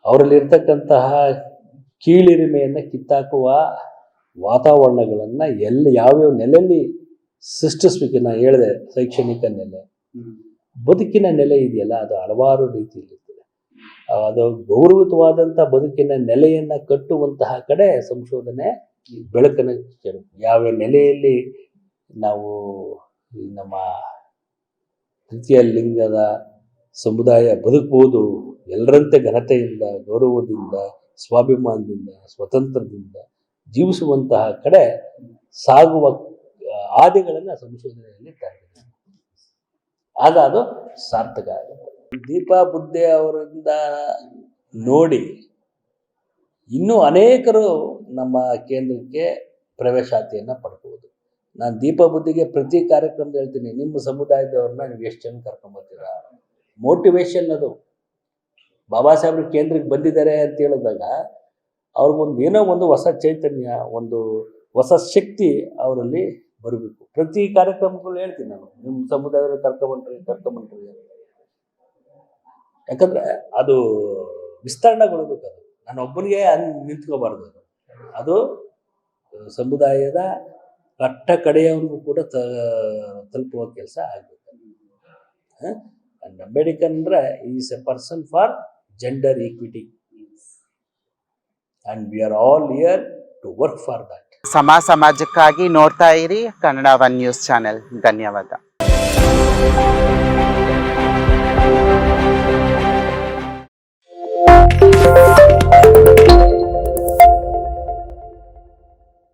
ಅವರಲ್ಲಿರ್ತಕ್ಕಂತಹ ಕೀಳಿರಿಮೆಯನ್ನು ಕಿತ್ತಾಕುವ ವಾತಾವರಣಗಳನ್ನು ಯಾವ್ಯಾವ ನೆಲೆಯಲ್ಲಿ ಸೃಷ್ಟಿಸ್ಬೇಕು. ನಾನು ಹೇಳಿದೆ, ಶೈಕ್ಷಣಿಕ ನೆಲೆ, ಬದುಕಿನ ನೆಲೆ ಇದೆಯಲ್ಲ, ಅದು ಹಲವಾರು ರೀತಿಯಲ್ಲಿ ಇರ್ತದೆ. ಅದು ಗೌರವಿತವಾದಂಥ ಬದುಕಿನ ನೆಲೆಯನ್ನು ಕಟ್ಟುವಂತಹ ಕಡೆ ಸಂಶೋಧನೆ ಬೆಳಕನ್ನು ಯಾವ ನೆಲೆಯಲ್ಲಿ ನಾವು ನಮ್ಮ ತೃತೀಯ ಲಿಂಗದ ಸಮುದಾಯ ಬದುಕಬಹುದು, ಎಲ್ಲರಂತೆ ಘನತೆಯಿಂದ, ಗೌರವದಿಂದ, ಸ್ವಾಭಿಮಾನದಿಂದ, ಸ್ವತಂತ್ರದಿಂದ ಜೀವಿಸುವಂತಹ ಕಡೆ ಸಾಗುವ ಹಾದಿಗಳನ್ನು ಸಂಶೋಧನೆಯಲ್ಲಿ ತರಬೇಕು. ಆಗ ಅದು ಸಾರ್ಥಕ ಆಗುತ್ತೆ. ದೀಪಾ ಬುದ್ಧೆ ಅವರಿಂದ ನೋಡಿ ಇನ್ನೂ ಅನೇಕರು ನಮ್ಮ ಕೇಂದ್ರಕ್ಕೆ ಪ್ರವೇಶಾತಿಯನ್ನು ಪಡ್ಕೋಬೋದು. ನಾನು ದೀಪಾ ಬುದ್ಧಿಗೆ ಪ್ರತಿ ಕಾರ್ಯಕ್ರಮದ ಹೇಳ್ತೀನಿ, ನಿಮ್ಮ ಸಮುದಾಯದವ್ರನ್ನ ನೀವು ಎಷ್ಟು ಜನ ಕರ್ಕೊಂಬರ್ತೀರಾ. ಮೋಟಿವೇಶನ್ ಅದು. ಬಾಬಾ ಸಾಹೇಬ್ರ ಕೇಂದ್ರಕ್ಕೆ ಬಂದಿದ್ದಾರೆ ಅಂತ ಹೇಳಿದಾಗ ಅವ್ರಿಗೊಂದು ಏನೋ ಒಂದು ಹೊಸ ಚೈತನ್ಯ, ಒಂದು ಹೊಸ ಶಕ್ತಿ ಅವರಲ್ಲಿ ಬರಬೇಕು. ಪ್ರತಿ ಕಾರ್ಯಕ್ರಮಗಳು ಹೇಳ್ತೀನಿ ನಾನು, ನಿಮ್ಮ ಸಮುದಾಯದಲ್ಲಿ ಕರ್ಕೊಂಬಂಟ್ರಿ. ಯಾಕಂದ್ರೆ ಅದು ವಿಸ್ತರಣೆಗೊಳ್ಬೇಕು. ಅದು ನಾನು ಒಬ್ಬನಿಗೆ ನಿಂತ್ಕೋಬಾರ್ದು. ಅದು ಸಮುದಾಯದ ಕಟ್ಟ ಕಡೆಯವರಿಗೂ ಕೂಡ ತಲುಪುವ ಕೆಲಸ ಆಗಬೇಕು. ಅಂಬೇಡ್ಕರ್ ಅಂದ್ರೆ is a person for gender equity and we are all here to work for that. ಸಮಾಜಕ್ಕಾಗಿ ನೋಡ್ತಾ ಇರಿ ಕನ್ನಡ ಒನ್ ನ್ಯೂಸ್ ಚಾನೆಲ್. ಧನ್ಯವಾದ.